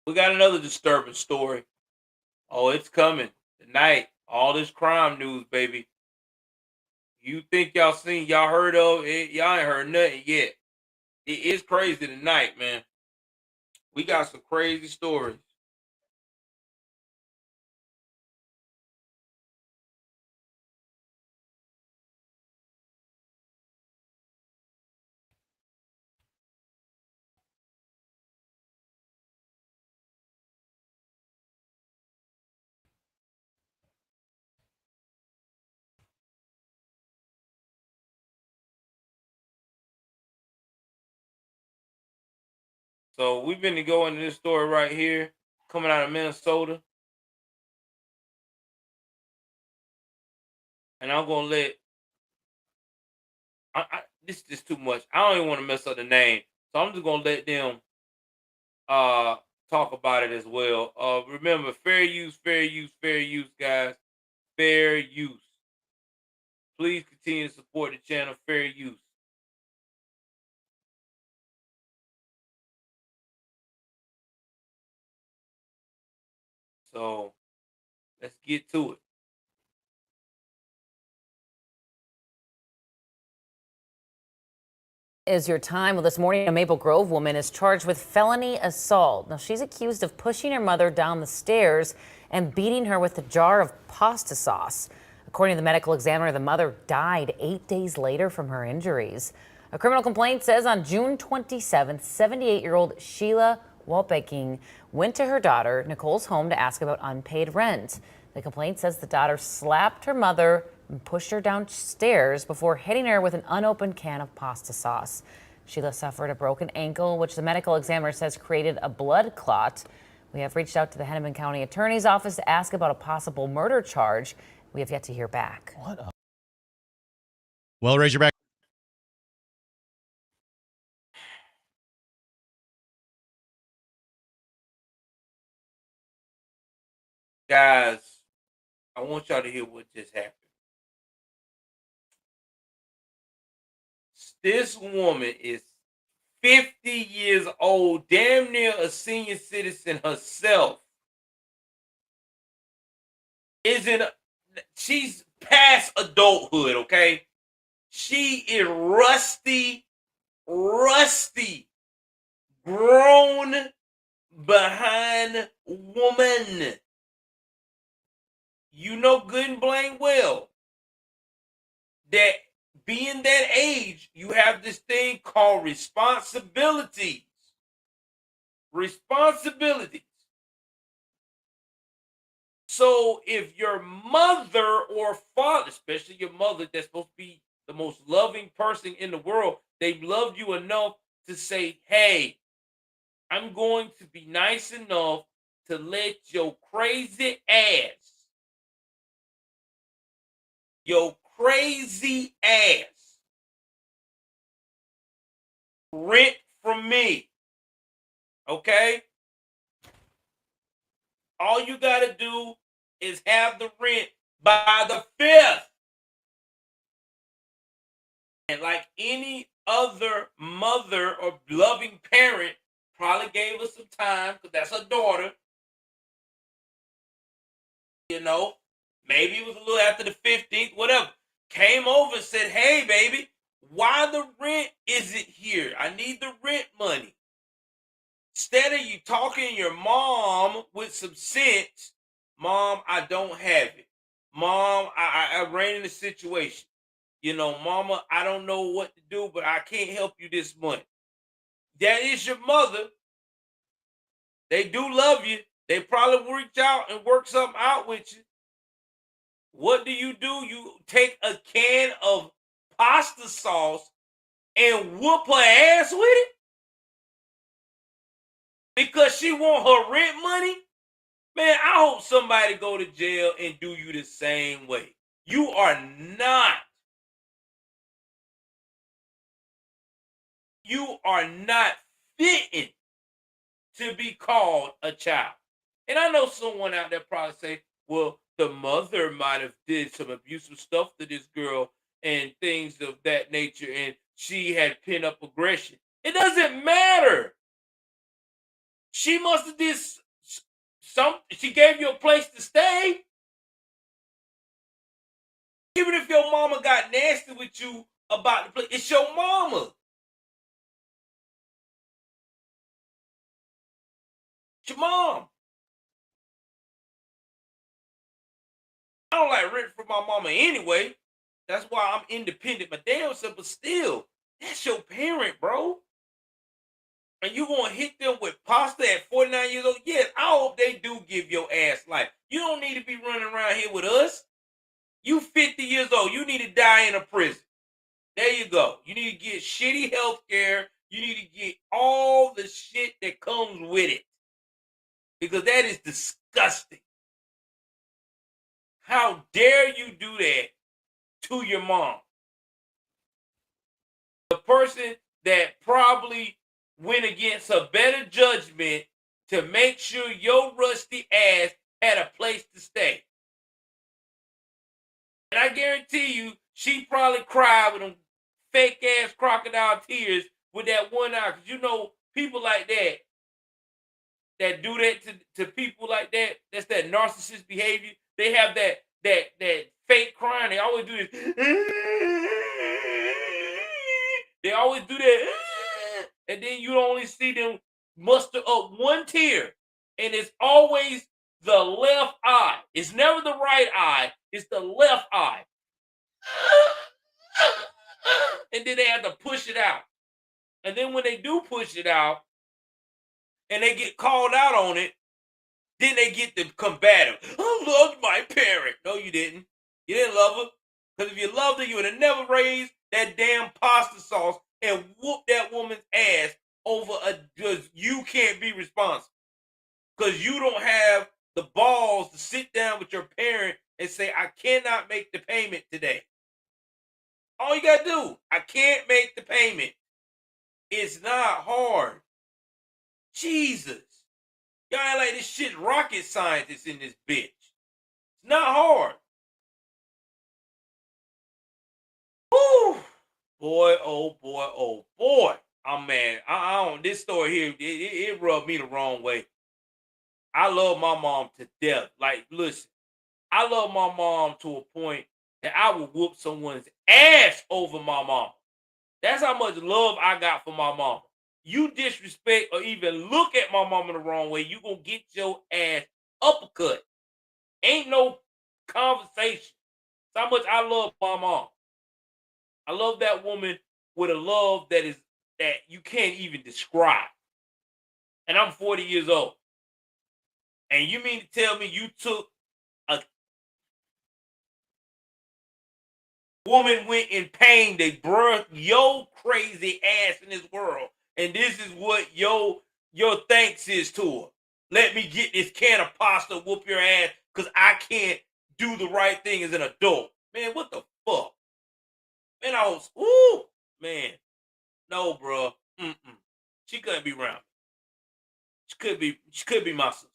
We got another disturbing story. Oh, it's coming tonight. All this crime news, baby. You think y'all heard of it? Y'all ain't heard nothing yet. It is crazy tonight, man. We got some crazy stories. So we've been to go into this story right here, coming out of Minnesota. And I'm gonna let this is too much. I don't even want to mess up the name. So I'm just gonna let them talk about it as well. Remember, fair use, guys. Fair use. Please continue to support the channel, fair use. So let's get to it. Is your time. Well, this morning, a Maple Grove woman is charged with felony assault. Now, she's accused of pushing her mother down the stairs and beating her with a jar of pasta sauce. According to the medical examiner, the mother died 8 days later from her injuries. A criminal complaint says on June 27th, 78-year-old Sheila Walpeking went to her daughter Nicole's home to ask about unpaid rent. The complaint says the daughter slapped her mother and pushed her downstairs before hitting her with an unopened can of pasta sauce. Sheila suffered a broken ankle, which the medical examiner says created a blood clot. We have reached out to the Hennepin County Attorney's Office to ask about a possible murder charge. We have yet to hear back. Well, Razorback. Guys, I want y'all to hear what just happened. This woman is 50 years old, damn near a senior citizen herself. She's past adulthood, okay? She is rusty, grown behind woman. You know good and plain well that being that age, you have this thing called responsibilities. So if your mother or father, especially your mother, that's supposed to be the most loving person in the world, they've loved you enough to say, hey, I'm going to be nice enough to let your crazy ass rent from me. Okay? All you got to do is have the rent by the 5th. And like any other mother or loving parent, probably gave us some time because that's her daughter. You know, maybe it was a little after the 15th, whatever. Came over and said, hey, baby, why the rent isn't here? I need the rent money. Instead of you talking your mom with some sense, Mom, I don't have it. Mom, I ran in the situation. You know, Mama, I don't know what to do, but I can't help you this month. That is your mother. They do love you. They probably will reach out and work something out with you. What do? You take a can of pasta sauce and whoop her ass with it? Because she want her rent money? Man, I hope somebody go to jail and do you the same way. You are not fitting to be called a child. And I know someone out there probably say, well, the mother might have did some abusive stuff to this girl and things of that nature, and she had pent up aggression. It doesn't matter. She must have did she gave you a place to stay. Even if your mama got nasty with you about the place, it's your mama. It's your mom. I don't like rent from my mama anyway. That's why I'm independent my damn self, but still, that's your parent, bro. And you gonna hit them with pasta at 49 years old? Yes, I hope they do give your ass life. You don't need to be running around here with us. You 50 years old. You need to die in a prison. There you go. You need to get shitty health care. You need to get all the shit that comes with it. Because that is disgusting. How dare you do that to your mom? The person that probably went against a better judgment to make sure your rusty ass had a place to stay. And I guarantee you, she probably cried with them fake ass crocodile tears with that one eye. Because you know, people like that do that to people like that, that's that narcissist behavior. They have that fake crying. They always do this. They always do that. And then you only see them muster up one tear. And it's always the left eye. It's never the right eye. It's the left eye. And then they have to push it out. And then when they do push it out and they get called out on it, then they get the combative. I loved my parent. No, you didn't. You didn't love her. Because if you loved her, you would have never raised that damn pasta sauce and whooped that woman's ass over because you can't be responsible. Because you don't have the balls to sit down with your parent and say, I cannot make the payment today. All you got to do, I can't make the payment. It's not hard. Jesus. Y'all act like this shit rocket scientists in this bitch. It's not hard. Woo! Boy, oh boy, oh boy. Oh man, I don't, this story here, it rubbed me the wrong way. I love my mom to death. Like, listen, I love my mom to a point that I would whoop someone's ass over my mom. That's how much love I got for my mom. You disrespect or even look at my mama the wrong way, you gonna get your ass uppercut. Ain't no conversation. That's how much I love my mom. I love that woman with a love that you can't even describe. And I'm 40 years old. And you mean to tell me you took a woman went in pain, they birthed your crazy ass in this world, and this is what your your thanks is to her. Let me get this can of pasta, whoop your ass, because I can't do the right thing as an adult. Man, what the fuck? Man, I was, ooh, man. No, bro. Mm-mm. She couldn't be around me. She could be my sister.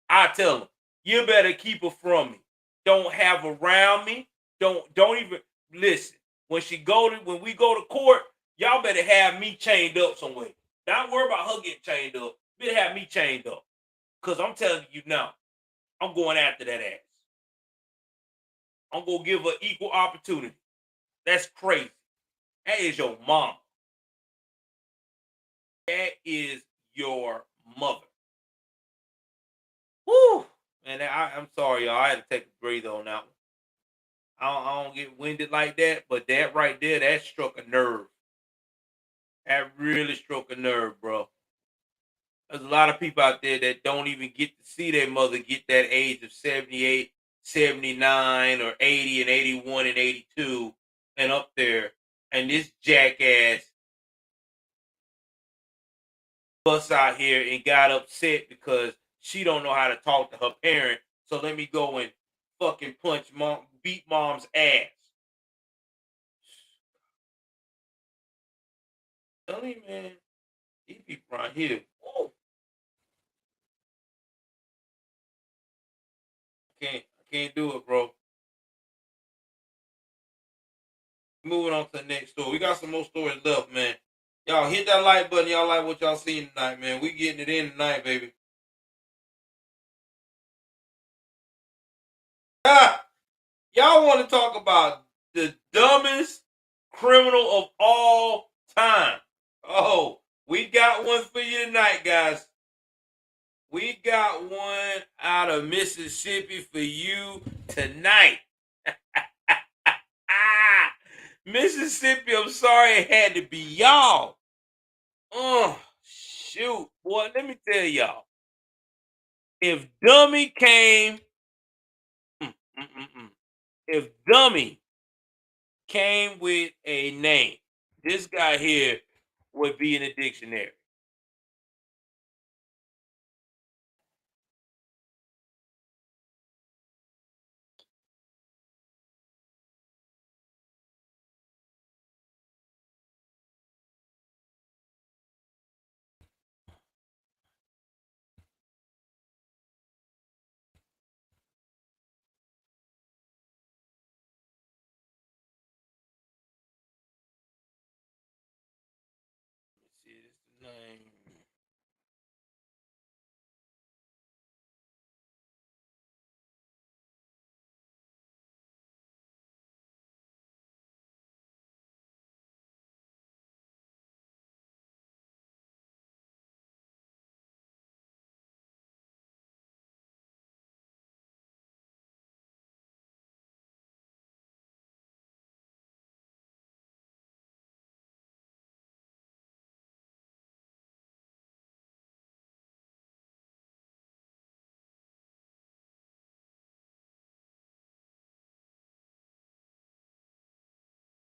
I tell them, you better keep her from me. Don't have her around me. Don't even listen. When we go to court, y'all better have me chained up somewhere. Don't worry about her getting chained up. Better have me chained up. Cause I'm telling you now, I'm going after that ass. I'm gonna give her equal opportunity. That's crazy. That is your mom. That is your mother. Woo! And I'm sorry, y'all. I had to take a breather on that one. I don't get winded like that, but that right there, that struck a nerve. That really struck a nerve, bro. There's a lot of people out there that don't even get to see their mother get that age of 78, 79, or 80 and 81 and 82 and up there. And this jackass busts out here and got upset because she don't know how to talk to her parent. So let me go and fucking beat mom's ass. Tell me, man, these people around here. Whoa. I can't do it, bro. Moving on to the next story. We got some more stories left, man. Y'all hit that like button. Y'all like what y'all seen tonight, man. We getting it in tonight, baby. Ah, y'all want to talk about the dumbest criminal of all time? Oh, we got one for you tonight, guys. We got one out of Mississippi for you tonight. Mississippi, I'm sorry it had to be y'all. Oh, shoot. Boy, let me tell y'all. If Dummy came, mm, mm, mm, mm. If Dummy came with a name, this guy here would be in the dictionary. Let's see this name.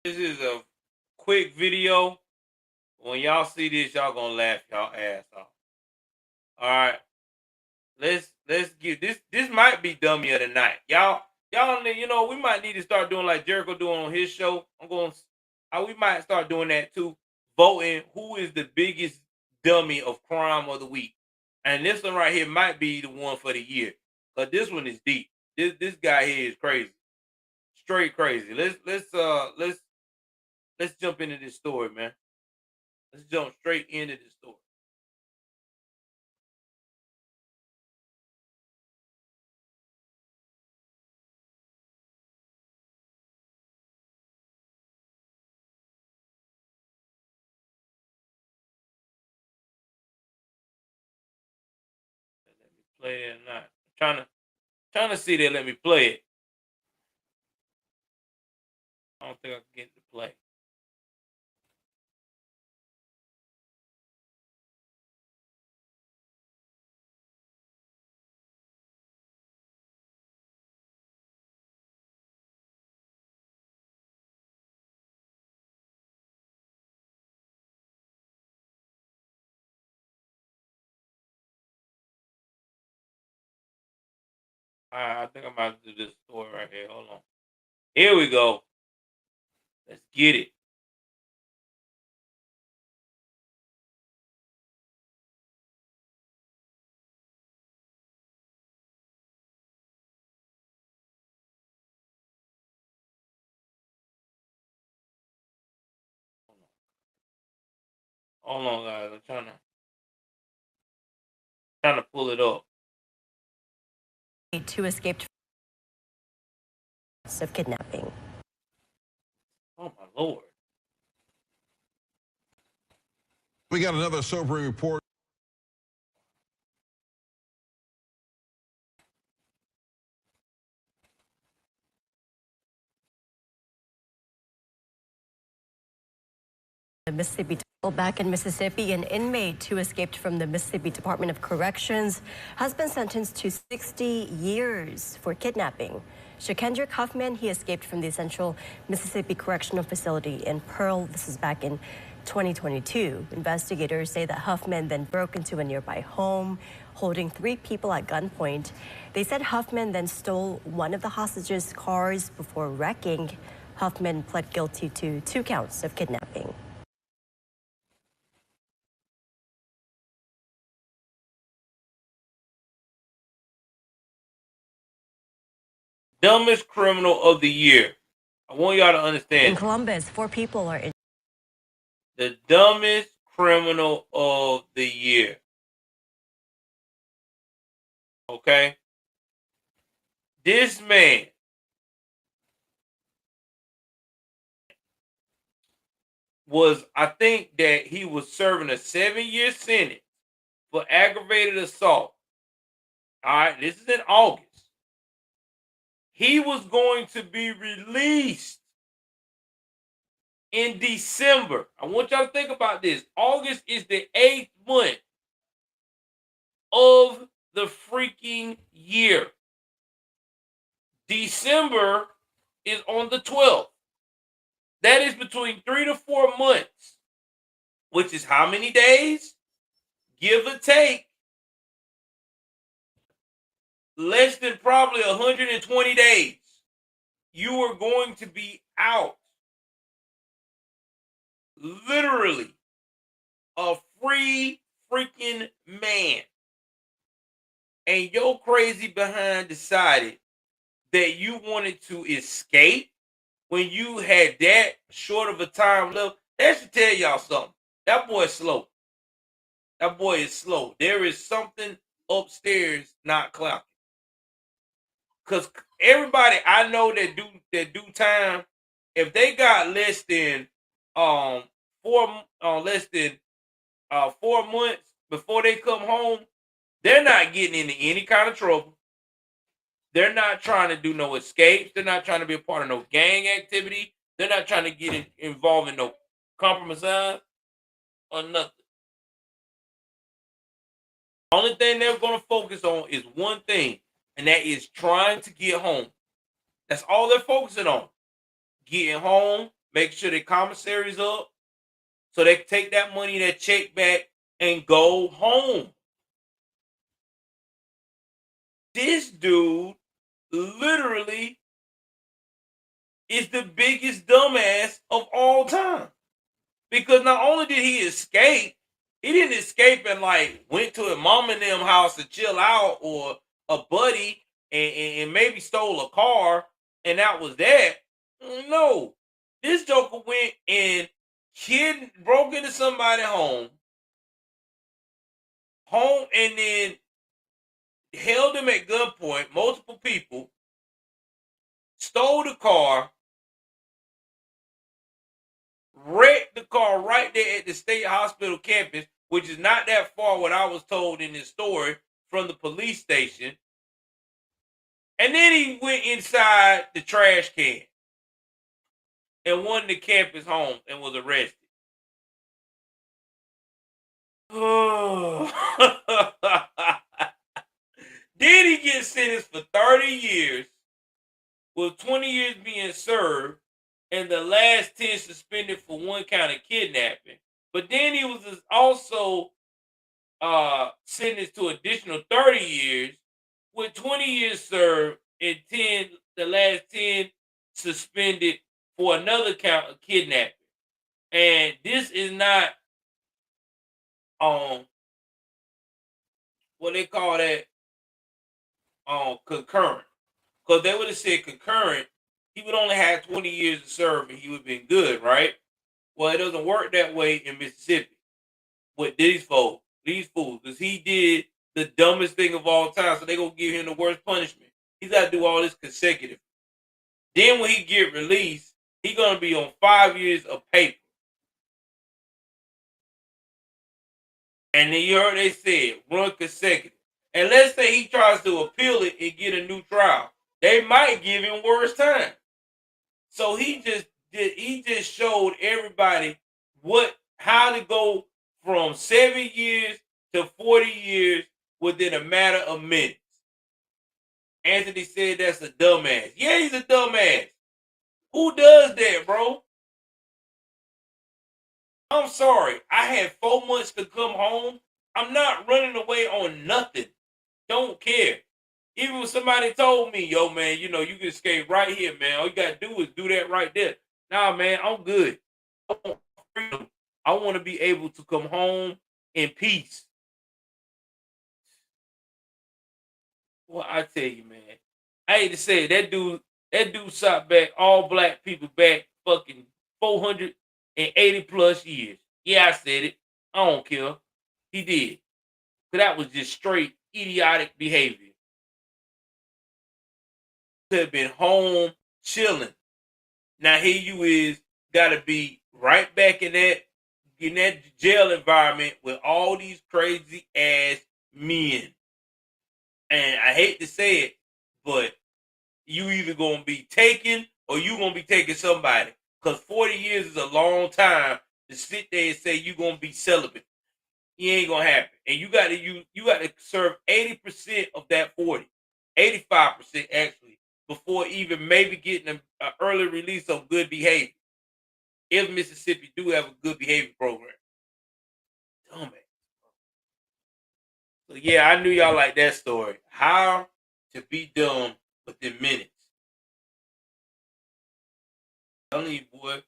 This is a quick video. When y'all see this, y'all gonna laugh y'all ass off. All right, let's get this. This might be dummy of the night, y'all. We might need to start doing like Jericho doing on his show. We might start doing that too. Voting who is the biggest dummy of crime of the week, and this one right here might be the one for the year. But this one is deep. This guy here is crazy, straight crazy. Let's jump into this story, man. Let's jump straight into this story. Let me play it or not. Trying to see that. Let me play it. I don't think I can get it to play. I think I'm about to do this story right here. Hold on. Here we go. Let's get it. Hold on, guys. I'm trying to pull it up. Two escaped of kidnapping. Oh my lord. We got another sobering report. Mississippi. Back in Mississippi, an inmate who escaped from the Mississippi Department of Corrections has been sentenced to 60 years for kidnapping. Shakendrick Huffman, he escaped from the Central Mississippi Correctional Facility in Pearl. This is back in 2022. Investigators say that Huffman then broke into a nearby home, holding 3 people at gunpoint. They said Huffman then stole one of the hostages' cars before wrecking. Huffman pled guilty to 2 counts of kidnapping. Dumbest criminal of the year. I want y'all to understand. In Columbus, 4 people are in. The dumbest criminal of the year. Okay? This man was, I think that he was serving a 7-year sentence for aggravated assault. All right, this is in August. He was going to be released in December. I want y'all to think about this. August is the 8th month of the freaking year. December is on the 12th. That is between 3 to 4 months, which is how many days? Give or take. Less than probably 120 days. You are going to be out. Literally a free freaking man. And your crazy behind decided that you wanted to escape when you had that short of a time left. That should tell y'all something. That boy is slow. That boy is slow. There is something upstairs not clapping. Because everybody I know that do time, if they got less than 4 months before they come home, they're not getting into any kind of trouble. They're not trying to do no escapes. They're not trying to be a part of no gang activity. They're not trying to get involved in no compromise or nothing. Only thing they're going to focus on is one thing, and that is trying to get home. That's all they're focusing on. Getting home, make sure their commissary's up, so they can take that money, that check back, and go home. This dude literally is the biggest dumbass of all time. Because not only did he escape, he didn't escape and like went to a mom and them house to chill out, or a buddy and maybe stole a car and that was that. No. This joker went and broke into somebody's home and then held him at gunpoint, multiple people, stole the car, wrecked the car right there at the state hospital campus, which is not that far, what I was told in this story, from the police station. And then he went inside the trash can and won the campus home and was arrested. Then he gets sentenced for 30 years, with 20 years being served, and the last 10 suspended for 1 count of kidnapping. But then he was also sentenced to additional 30 years with 20 years served and 10, the last 10 suspended for another count of kidnapping. And this is not what they call that concurrent. Because they would have said concurrent, he would only have 20 years to serve and he would have been good, right? Well, it doesn't work that way in Mississippi with these folks, these fools, because he did the dumbest thing of all time. So they gonna give him the worst punishment. He's got to do all this consecutive. Then when he get released, he gonna be on 5 years of paper. And then you heard they said run consecutive. And let's say he tries to appeal it and get a new trial, they might give him worse time. So he just showed everybody how to go from 7 years to 40 years within a matter of minutes. Anthony said that's a dumbass. Yeah, he's a dumbass. Who does that, bro? I'm sorry. I had 4 months to come home. I'm not running away on nothing. Don't care. Even when somebody told me, yo, man, you can escape right here, man. All you got to do is do that right there. Nah, man, I'm good. I want freedom. I want to be able to come home in peace. Well, I tell you, man, I hate to say it, that dude shot back all black people back fucking 480 plus years. Yeah, I said it. I don't care. He did. Because that was just straight idiotic behavior. Could have been home chilling. Now here you is, gotta be right back in that jail environment with all these crazy ass men. And I hate to say it, but you either gonna be taken or you gonna be taking somebody. Because 40 years is a long time to sit there and say you gonna be celibate. It ain't gonna happen. And you gotta serve 80% of that 40. 85% actually, before even maybe getting an early release on good behavior. If Mississippi do have a good behavior program. Dumb it. So yeah, I knew y'all like that story. How to be dumb within minutes. I'm telling you, boy,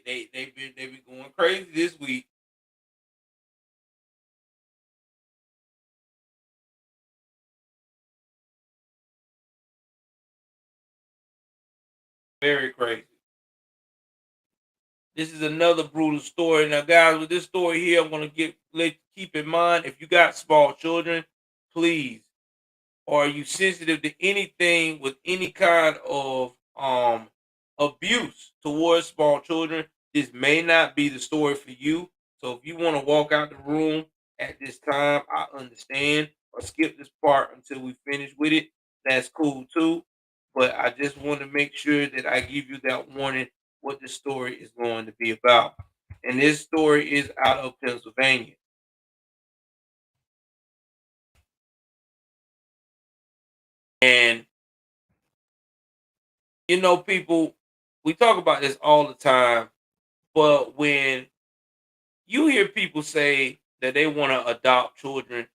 they been going crazy this week. Very crazy. This is another brutal story. Now, guys, with this story here, I'm gonna keep in mind if you got small children, please, or are you sensitive to anything with any kind of abuse towards small children, this may not be the story for you. So if you want to walk out the room at this time, I understand, or skip this part until we finish with it. That's cool too. But I just want to make sure that I give you that warning what the story is going to be about. And this story is out of Pennsylvania. And people, we talk about this all the time, but when you hear people say that they want to adopt children,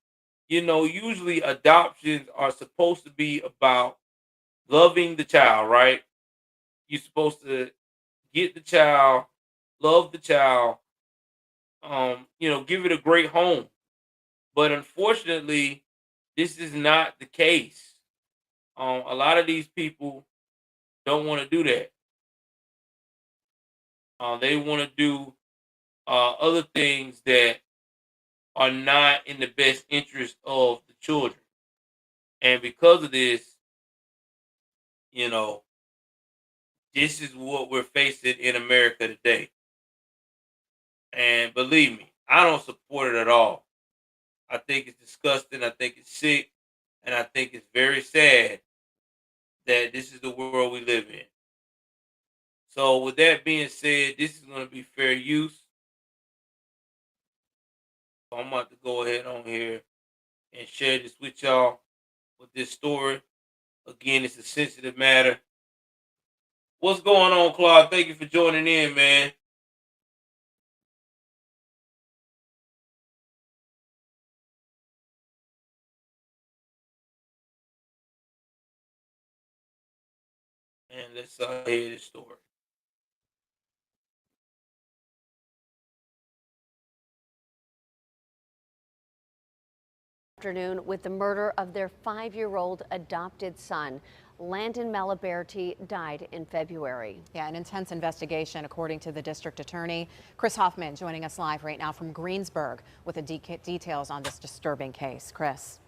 usually adoptions are supposed to be about loving the child, right? You're supposed to get the child, love the child, give it a great home. But unfortunately, this is not the case. A lot of these people don't want to do that. They want to do other things that are not in the best interest of the children. And because of this, you know, this is what we're facing in America today. And believe me, I don't support it at all. I think it's disgusting. I think it's sick. And I think it's very sad that this is the world we live in. So, with that being said, this is going to be fair use. So I'm about to go ahead on here and share this with y'all with this story. Again, it's a sensitive matter. What's going on, Claude? Thank you for joining in, man. And let's hear this story. Afternoon with the murder of their 5-year-old adopted son. Landon Malaberti died in February. Yeah, an intense investigation, according to the district attorney. Chris Hoffman joining us live right now from Greensburg with the details on this disturbing case. Chris.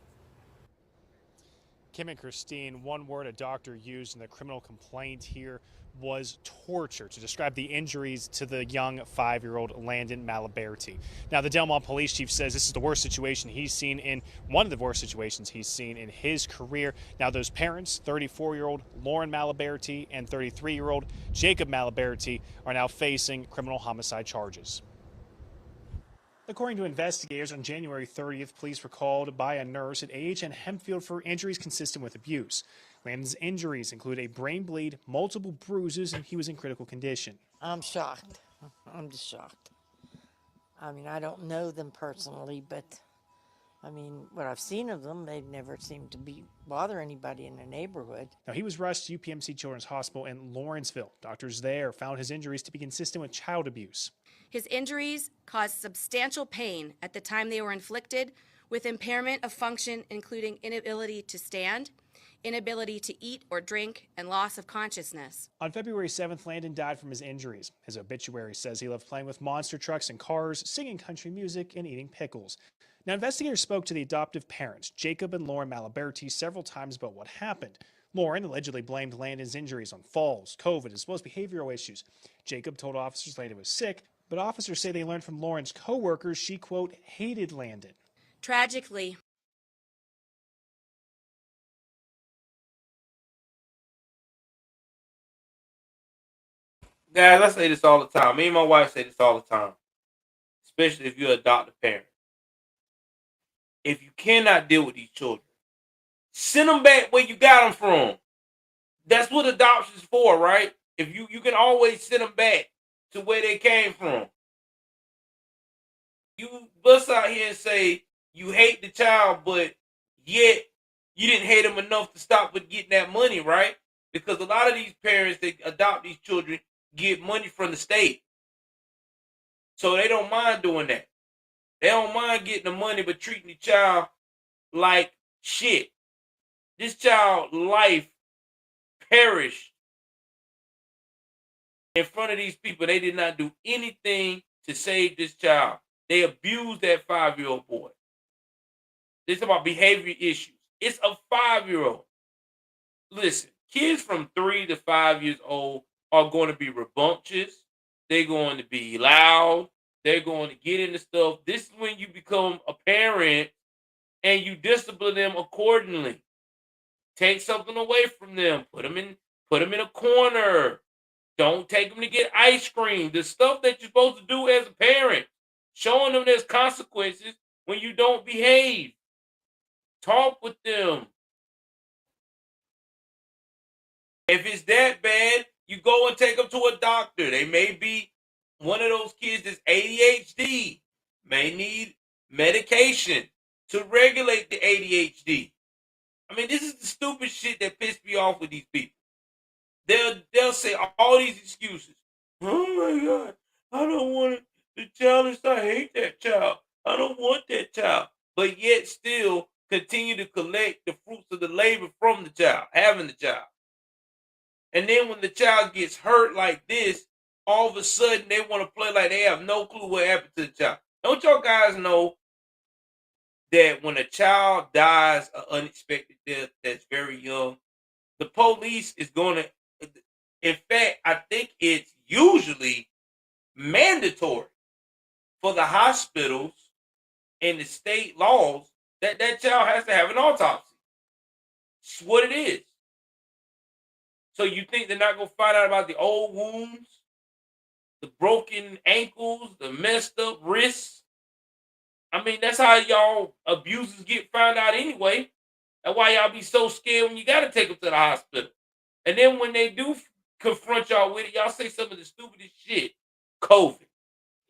Kim and Christine, one word a doctor used in the criminal complaint here was torture to describe the injuries to the young 5-year-old Landon Malaberti. Now, the Del Mar police chief says this is the worst situation he's seen in one of the worst situations he's seen in his career. Now, those parents, 34-year-old Lauren Malaberti and 33-year-old Jacob Malaberti, are now facing criminal homicide charges. According to investigators, on January 30th, police were called by a nurse at AHN Hempfield for injuries consistent with abuse. Landon's injuries include a brain bleed, multiple bruises, and he was in critical condition. I'm shocked. I'm just shocked. I mean, I don't know them personally, but I mean, what I've seen of them, they never seem to bother anybody in the neighborhood. Now, he was rushed to UPMC Children's Hospital in Lawrenceville. Doctors there found his injuries to be consistent with child abuse. His injuries caused substantial pain at the time they were inflicted, with impairment of function including inability to stand, inability to eat or drink, and loss of consciousness. On February 7th, Landon died from his injuries. His obituary says he loved playing with monster trucks and cars, singing country music, and eating pickles. Now, investigators spoke to the adoptive parents, Jacob and Lauren Malaberti, several times about what happened. Lauren allegedly blamed Landon's injuries on falls, COVID, as well as behavioral issues. Jacob told officers Landon was sick, but officers say they learned from Lauren's co-workers she, quote, hated Landon. Tragically, Guys, I say this all the time. Me and my wife say this all the time, especially if you're a adoptive parent. If you cannot deal with these children, send them back where you got them from. That's what adoption is for, right? If you can always send them back to where they came from. You bust out here and say you hate the child, but yet you didn't hate them enough to stop with getting that money, right? Because a lot of these parents that adopt these children get money from the state. So they don't mind doing that. They don't mind getting the money, but treating the child like shit. This child's life perished in front of these people. They did not do anything to save this child. They abused that 5-year-old boy. This is about behavior issues. It's a 5-year-old. Listen, kids from 3 to 5 years old are going to be rambunctious. They're going to be loud. They're going to get into stuff. This is when you become a parent and you discipline them accordingly. Take something away from them. Put them in a corner. Don't take them to get ice cream. The stuff that you're supposed to do as a parent. Showing them there's consequences when you don't behave. Talk with them. If it's that bad, you go and take them to a doctor. They may be one of those kids that's ADHD, may need medication to regulate the ADHD. I mean, this is the stupid shit that pissed me off with these people. They'll say all these excuses. Oh my God, I don't want it. The child is, I hate that child. I don't want that child. But yet still continue to collect the fruits of the labor from the child, having the child. And then when the child gets hurt like this, all of a sudden they want to play like they have no clue what happened to the child. Don't y'all guys know that when a child dies an unexpected death that's very young, the police is going to, in fact, I think it's usually mandatory for the hospitals and the state laws that that child has to have an autopsy. It's what it is. So you think they're not going to find out about the old wounds, the broken ankles, the messed up wrists? I mean, that's how y'all abusers get found out anyway. That's why y'all be so scared when you got to take them to the hospital. And then when they do confront y'all with it, y'all say some of the stupidest shit. COVID.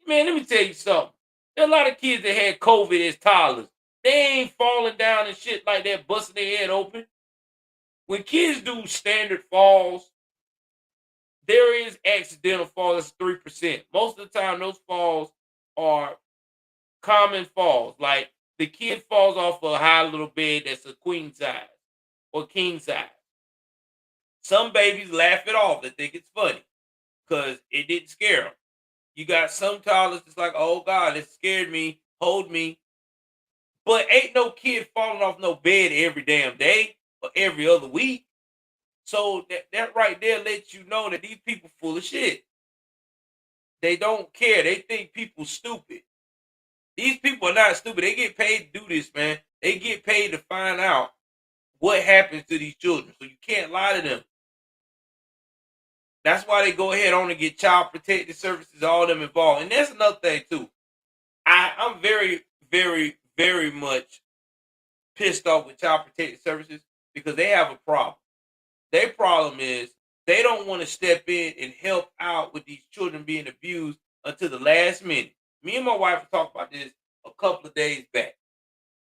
Man, let me tell you something. There are a lot of kids that had COVID as toddlers. They ain't falling down and shit like that, busting their head open. When kids do standard falls, there is accidental falls. That's 3%. Most of the time, those falls are common falls. Like the kid falls off a high little bed that's a queen size or king size. Some babies laugh it off. They think it's funny because it didn't scare them. You got some toddlers that's like, oh God, it scared me. Hold me. But ain't no kid falling off no bed every damn day or every other week. So that right there lets you know that these people full of shit. They don't care. They think people stupid. These people are not stupid. They get paid to do this, man. They get paid to find out what happens to these children. So you can't lie to them. That's why they go ahead on and get child protective services, all of them involved. And that's another thing too. I'm very, very, very much pissed off with child protective services because they have a problem. Their problem is they don't want to step in and help out with these children being abused until the last minute. Me and my wife talked about this a couple of days back.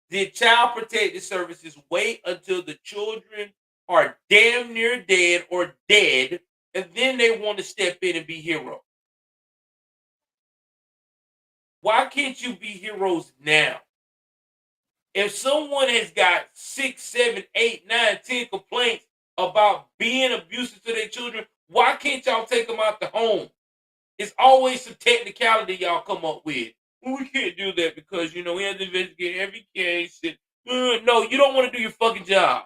Did child protective services wait until the children are damn near dead or dead, and then they want to step in and be heroes? Why can't you be heroes now? If someone has got 6, 7, 8, 9, 10 complaints about being abusive to their children, why can't y'all take them out the home? It's always some technicality y'all come up with. Well, we can't do that because, we have to investigate every case. No, you don't want to do your fucking job.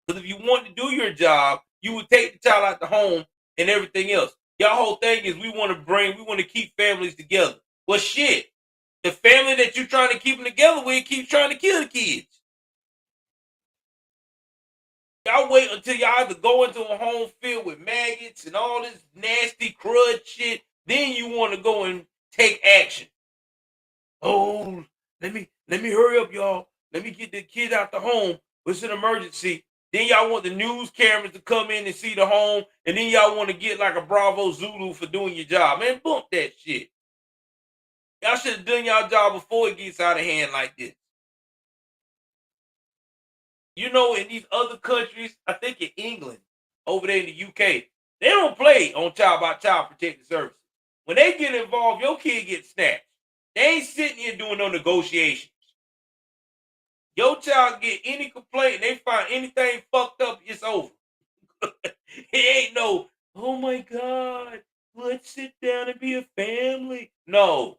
Because if you want to do your job, you would take the child out the home and everything else. Y'all whole thing is we want to keep families together. Well, shit. The family that you're trying to keep them together with keeps trying to kill the kids. Y'all wait until y'all have to go into a home filled with maggots and all this nasty crud shit. Then you want to go and take action. Oh, let me hurry up, y'all. Let me get the kid out the home. It's an emergency. Then y'all want the news cameras to come in and see the home. And then y'all want to get like a Bravo Zulu for doing your job. Man, bump that shit. Y'all should have done y'all job before it gets out of hand like this. In these other countries, I think in England, over there in the UK, they don't play on child protective services. When they get involved, your kid gets snatched. They ain't sitting here doing no negotiations. Your child get any complaint, they find anything fucked up, it's over. It ain't no, oh my God, let's sit down and be a family. No.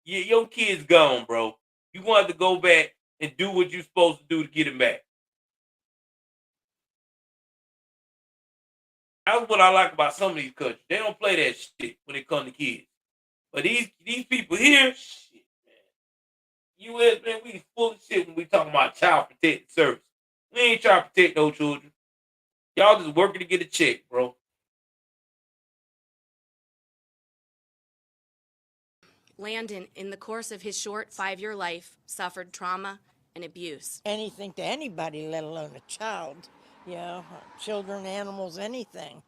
Your kid's gone, bro. You want to go back and do what you're supposed to do to get him back. That's what I like about some of these countries. They don't play that shit when it comes to kids. But these people here, shit, man. US, man, we full of shit when we talking about child protective service. We ain't trying to protect no children. Y'all just working to get a check, bro. Landon, in the course of his short 5-year life, suffered trauma and abuse. Anything to anybody, let alone a child. Children, animals, anything.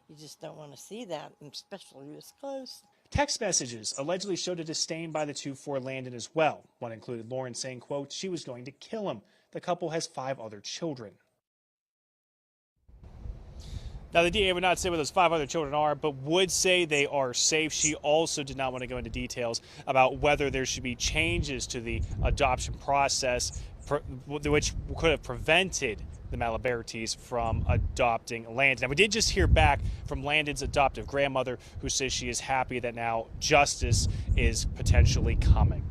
You just don't want to see that, especially this close. Text messages allegedly showed a disdain by the two for Landon as well. One included Lauren saying, quote, she was going to kill him. The couple has 5 other children. Now, the DA would not say what those 5 other children are, but would say they are safe. She also did not want to go into details about whether there should be changes to the adoption process, which could have prevented the Malabertis from adopting Landon. Now, we did just hear back from Landon's adoptive grandmother, who says she is happy that now justice is potentially coming.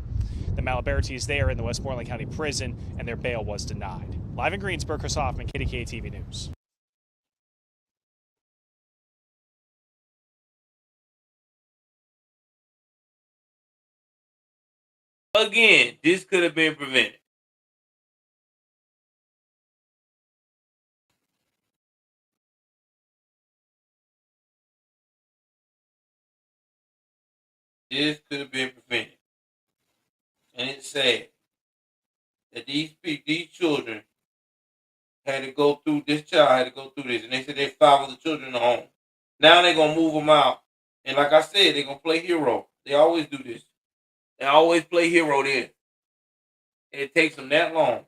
The Malabertis there in the Westmoreland County Prison, and their bail was denied. Live in Greensburg, Chris Hoffman, KDKA TV News. Again, this could have been prevented. This could have been prevented. And it's sad that these children had to go through, this child had to go through this. And they said they 5 other children in the home. Now they're going to move them out. And like I said, they're going to play hero. They always do this. They always play hero then. And it takes them that long.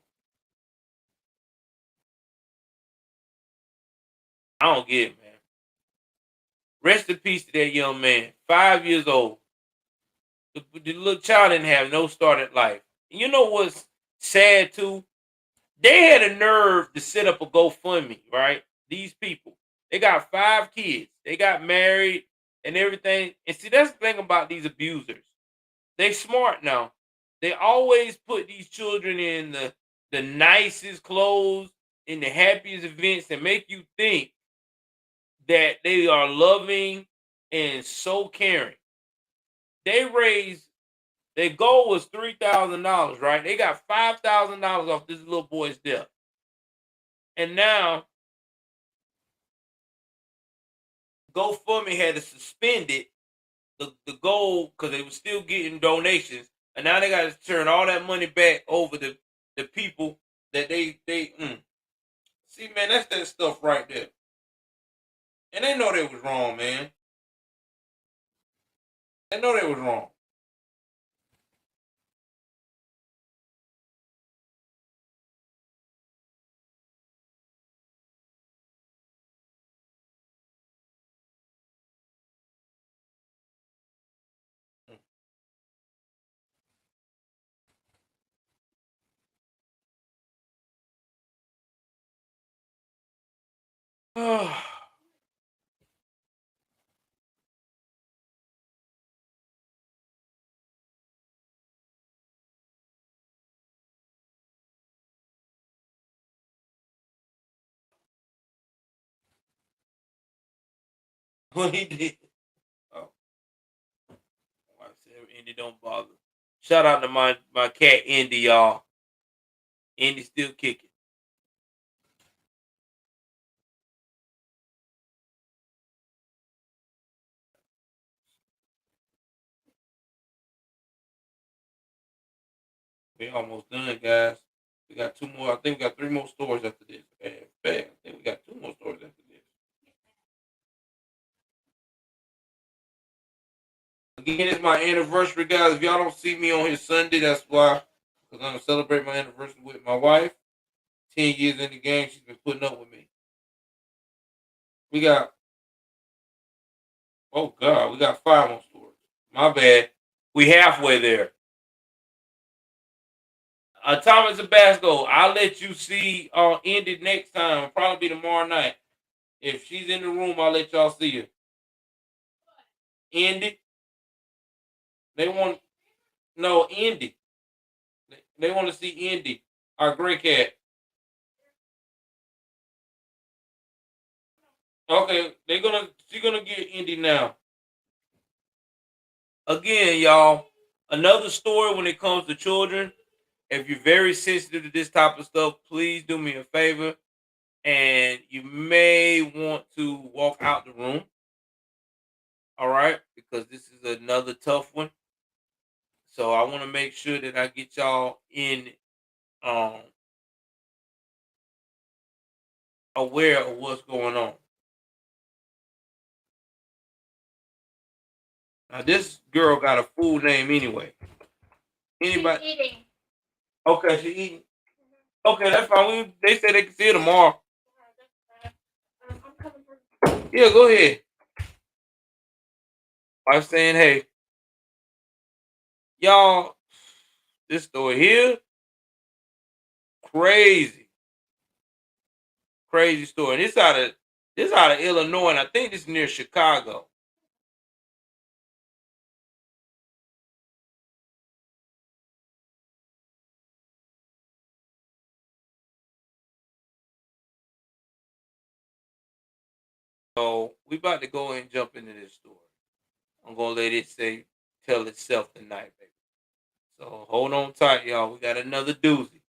I don't get it, man. Rest in peace to that young man. 5 years old. The little child didn't have no start at life. You know what's sad too? They had a nerve to set up a GoFundMe, right? These people. They got 5 kids. They got married and everything. And see, that's the thing about these abusers. They smart now. They always put these children in the nicest clothes, in the happiest events, and make you think that they are loving and so caring. They raised, their goal was $3,000, right? They got $5,000 off this little boy's death. And now GoFundMe had to suspend it, the goal, because they were still getting donations. And now they got to turn all that money back over to the people that they see, man, that's that stuff right there. And they know they was wrong, man. They know they was wrong. What he did. Oh, I said Indy don't bother. Shout out to my cat Indy, y'all. Indy still kicking. We almost done, guys. We got 2 more. I think we got 3 more stories after this. Bad. I think we got 2 more stories after this. Again, it's my anniversary, guys. If y'all don't see me on here Sunday, that's why. Because I'm going to celebrate my anniversary with my wife. 10 years in the game, she's been putting up with me. We got, oh God, we got 5 more stories. My bad. We halfway there. Thomas Tabasco, I'll let you see Indy next time. It'll probably be tomorrow night. If she's in the room, I'll let y'all see her. Indy. They want, no, Indy. They want to see Indy, our gray cat. Okay, she's gonna get Indy now. Again, y'all, another story when it comes to children. If you're very sensitive to this type of stuff, please do me a favor. And you may want to walk out the room. All right, because this is another tough one. So I want to make sure that I get y'all in aware of what's going on. Now this girl got a full name anyway. Anybody? She's eating. Okay, she eating. Okay, that's fine. They say they can see her tomorrow. Yeah, go ahead. I'm saying, hey, y'all, this story here, crazy story. This out of Illinois, and I think this is near Chicago. So we about to go and jump into this story. I'm gonna let it tell itself tonight, baby. So hold on tight, y'all. We got another doozy.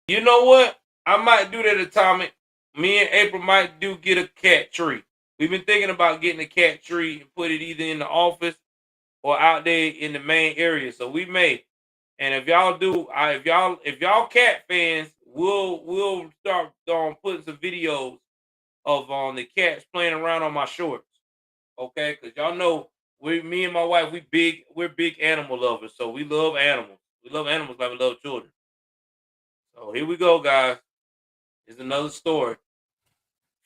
You know what? I might do that, Atomic. Me and April might get a cat tree. We've been thinking about getting a cat tree and put it either in the office or out there in the main area. So we may. And if y'all do, if y'all cat fans, we'll start putting some videos of the cats playing around on my shorts. Okay, because y'all know me and my wife, we're big animal lovers. So we love animals. We love animals like we love children. So here we go, guys. Here's another story.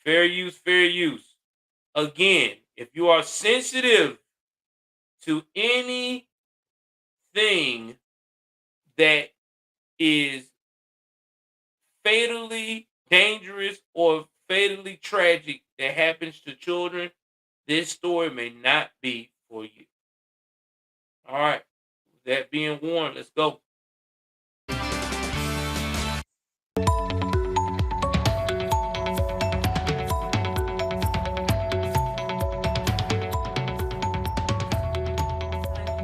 Fair use, fair use. Again, if you are sensitive to anything that is fatally dangerous or fatally tragic that happens to children, this story may not be for you. All right. With that being warned, let's go.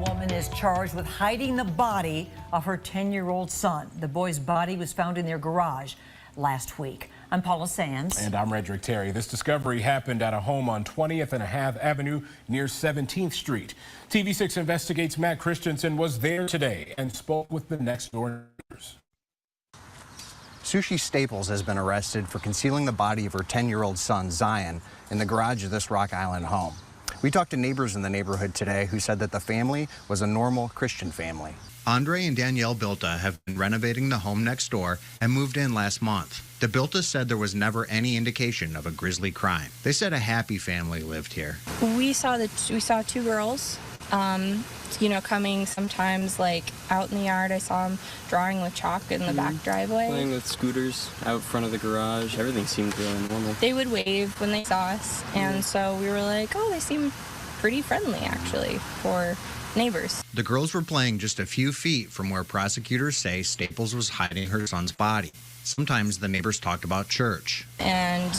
Woman is charged with hiding the body of her 10-year-old son. The boy's body was found in their garage last week. I'm Paula Sands. And I'm Redrick Terry. This discovery happened at a home on 20th and a half Avenue near 17th Street. TV6 Investigates Matt Christensen was there today and spoke with the next door neighbors. Sushi Staples has been arrested for concealing the body of her 10-year-old son, Zion, in the garage of this Rock Island home. We talked to neighbors in the neighborhood today who said that the family was a normal Christian family. Andre and Danielle Bilta have been renovating the home next door and moved in last month. The Biltas said there was never any indication of a grisly crime. They said a happy family lived here. We saw two girls, coming sometimes like out in the yard. I saw them drawing with chalk in the back driveway. Playing with scooters out front of the garage. Everything seemed really normal. They would wave when they saw us, and so we were like, oh, they seem pretty friendly actually for neighbors. The girls were playing just a few feet from where prosecutors say Staples was hiding her son's body. Sometimes the neighbors talked about church. And,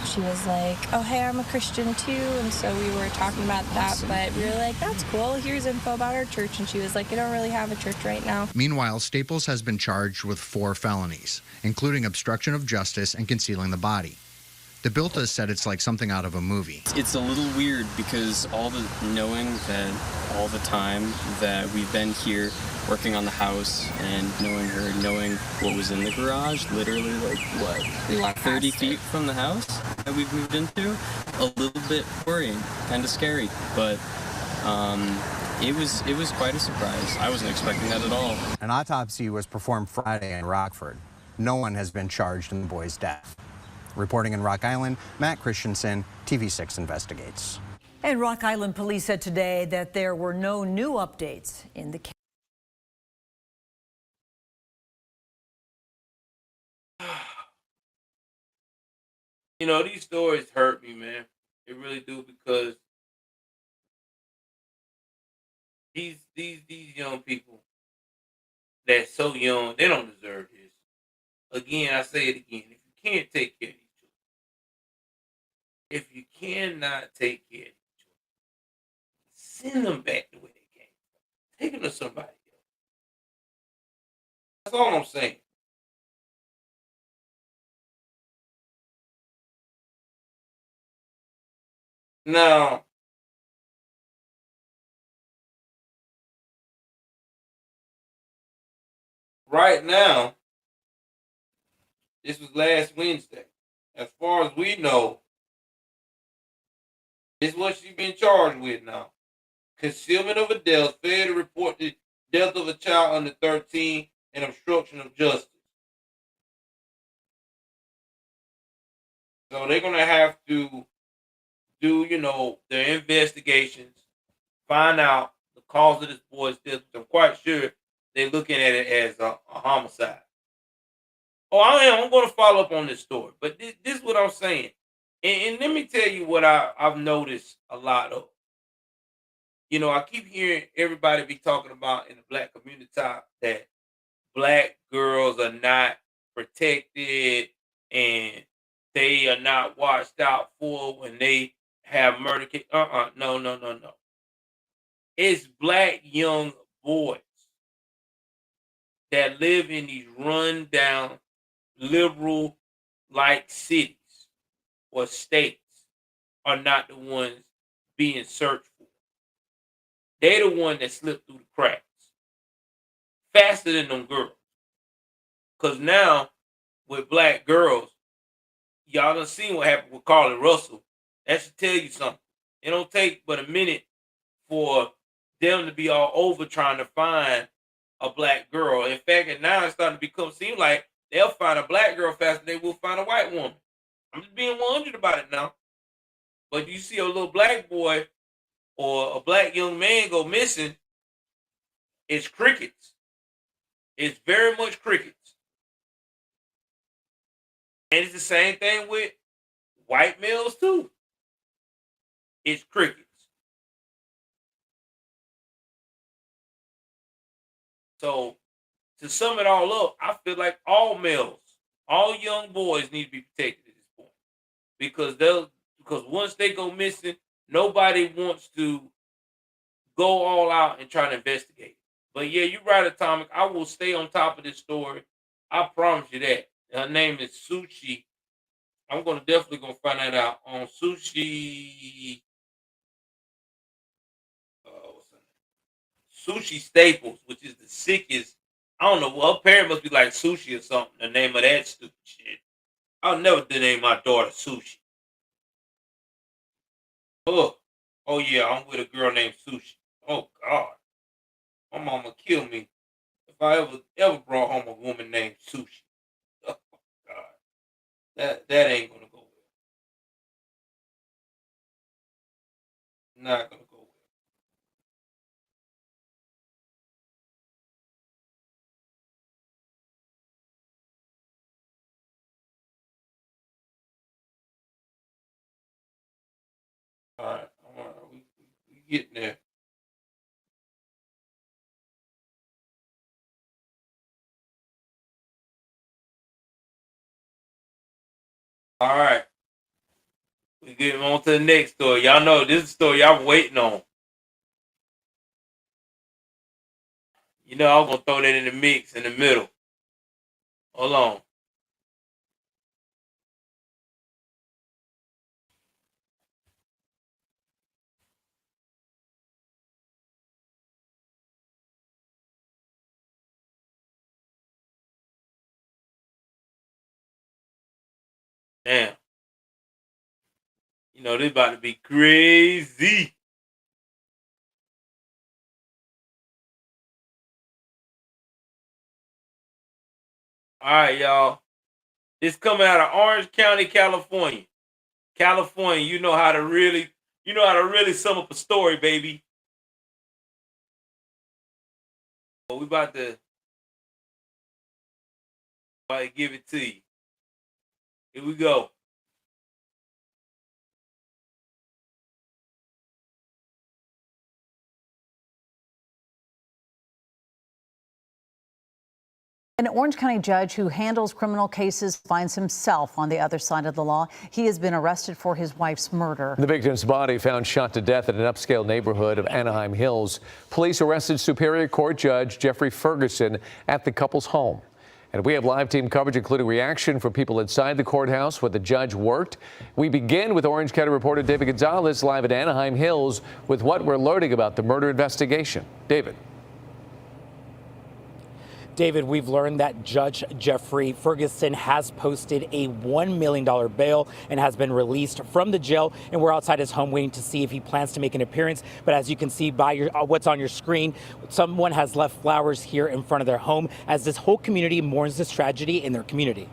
she was like, oh, hey, I'm a Christian too. And so we were talking about that, but we were like, that's cool. Here's info about our church. And she was like, I don't really have a church right now. Meanwhile, Staples has been charged with 4 felonies, including obstruction of justice and concealing the body. The Biltas said it's like something out of a movie. It's a little weird because knowing that all the time that we've been here working on the house and knowing what was in the garage, literally we walked 30 feet from the house that we've moved into, a little bit worrying, kind of scary, but it was quite a surprise. I wasn't expecting that at all. An autopsy was performed Friday in Rockford. No one has been charged in the boy's death. Reporting in Rock Island, Matt Christensen, TV6 Investigates. And Rock Island police said today that there were no new updates in the case. These stories hurt me, man. They really do, because these young people that's so young, they don't deserve this. Again, I say it again. If you can't take care of these children, if you cannot take care of these children, send them back the way they came. Take them to somebody else. That's all I'm saying. Now, right now, this was last Wednesday. As far as we know, this is what she's been charged with now. Concealment of a death, failure to report the death of a child under 13, and obstruction of justice. So they're going to have to do, their investigations, find out the cause of this boy's death. I'm quite sure they're looking at it as a homicide. Oh, I'm going to follow up on this story, but this is what I'm saying. And let me tell you what I've noticed a lot of. I keep hearing everybody be talking about in the black community that black girls are not protected and they are not watched out for when they have murder cases. No. It's black young boys that live in these run down liberal like cities or states are not the ones being searched for. They're the one that slipped through the cracks faster than them girls. Because now with black girls, y'all done seen what happened with Carly Russell. That should tell you something. It don't take but a minute for them to be all over trying to find a black girl. In fact, now it's starting to seem like they'll find a black girl faster than they will find a white woman. I'm just being 100 about it now. But you see a little black boy or a black young man go missing, it's crickets. It's very much crickets. And it's the same thing with white males too. It's crickets. So to sum it all up, I feel like all males, all young boys need to be protected at this point. Because once they go missing, nobody wants to go all out and try to investigate. But yeah, you're right, Atomic. I will stay on top of this story. I promise you that. Her name is Sushi. I'm definitely gonna find that out on Sushi. What's her name? Sushi Staples, which is the sickest. I don't know. Well, her parent must be like Sushi or something. The name of that stupid shit. I'll never name my daughter Sushi. Oh yeah, I'm with a girl named Sushi. Oh God, my mama kill me if I ever brought home a woman named Sushi. Oh God, that ain't gonna go well. Not gonna go well. All right, we getting there. All right, we getting on to the next story. Y'all know this is the story y'all waiting on. You know I'm gonna throw that in the mix in the middle. Hold on. Damn. You know this about to be crazy. All right, y'all. It's coming out of Orange County, California. California, you know how to really sum up a story, baby. We about to give it to you. Here we go. An Orange County judge who handles criminal cases finds himself on the other side of the law. He has been arrested for his wife's murder. The victim's body found shot to death in an upscale neighborhood of Anaheim Hills. Police arrested Superior Court Judge Jeffrey Ferguson at the couple's home. And we have live team coverage, including reaction from people inside the courthouse where the judge worked. We begin with Orange County reporter David Gonzalez live at Anaheim Hills with what we're learning about the murder investigation. David. David, we've learned that Judge Jeffrey Ferguson has posted a $1 million bail and has been released from the jail. And we're outside his home waiting to see if he plans to make an appearance. But as you can see by what's on your screen, someone has left flowers here in front of their home as this whole community mourns this tragedy in their community.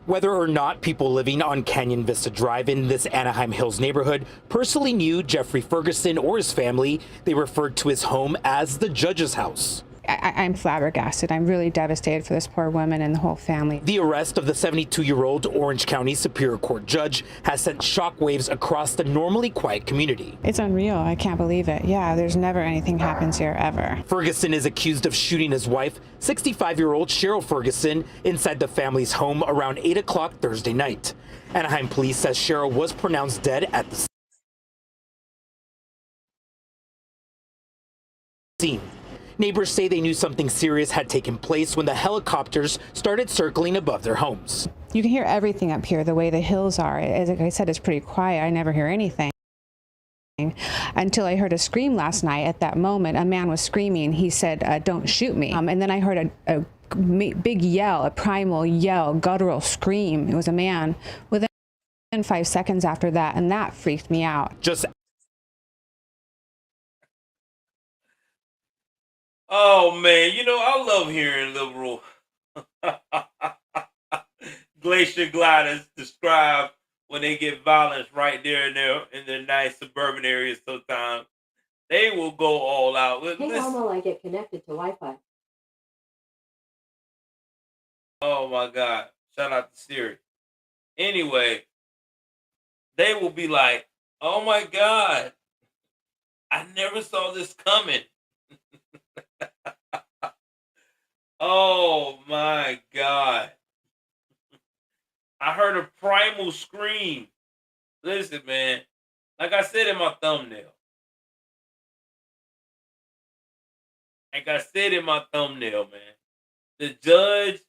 Whether or not people living on Canyon Vista Drive in this Anaheim Hills neighborhood personally knew Jeffrey Ferguson or his family, they referred to his home as the judge's house. I'm flabbergasted. I'm really devastated for this poor woman and the whole family. The arrest of the 72-year-old Orange County Superior Court judge has sent shockwaves across the normally quiet community. It's unreal. I can't believe it. Yeah, there's never anything happens here ever. Ferguson is accused of shooting his wife, 65-year-old Cheryl Ferguson, inside the family's home around 8 o'clock Thursday night. Anaheim police says Cheryl was pronounced dead at the scene. Neighbors say they knew something serious had taken place when the helicopters started circling above their homes. You can hear everything up here, the way the hills are. As I said, it's pretty quiet. I never hear anything. Until I heard a scream last night. At that moment, a man was screaming. He said, "Don't shoot me." And then I heard a big yell, a primal yell, guttural scream. It was a man. Within 5 seconds after that, and that freaked me out. Oh man, I love hearing liberal glacier gliders describe when they get violence right there in their nice suburban areas sometimes, they will go all out. Hang on while I get connected to Wi-Fi. Oh my God. Shout out to Siri. Anyway, they will be like, oh my God, I never saw this coming. Oh my God. I heard a primal scream. Listen, man, like I said in my thumbnail. Man, the judge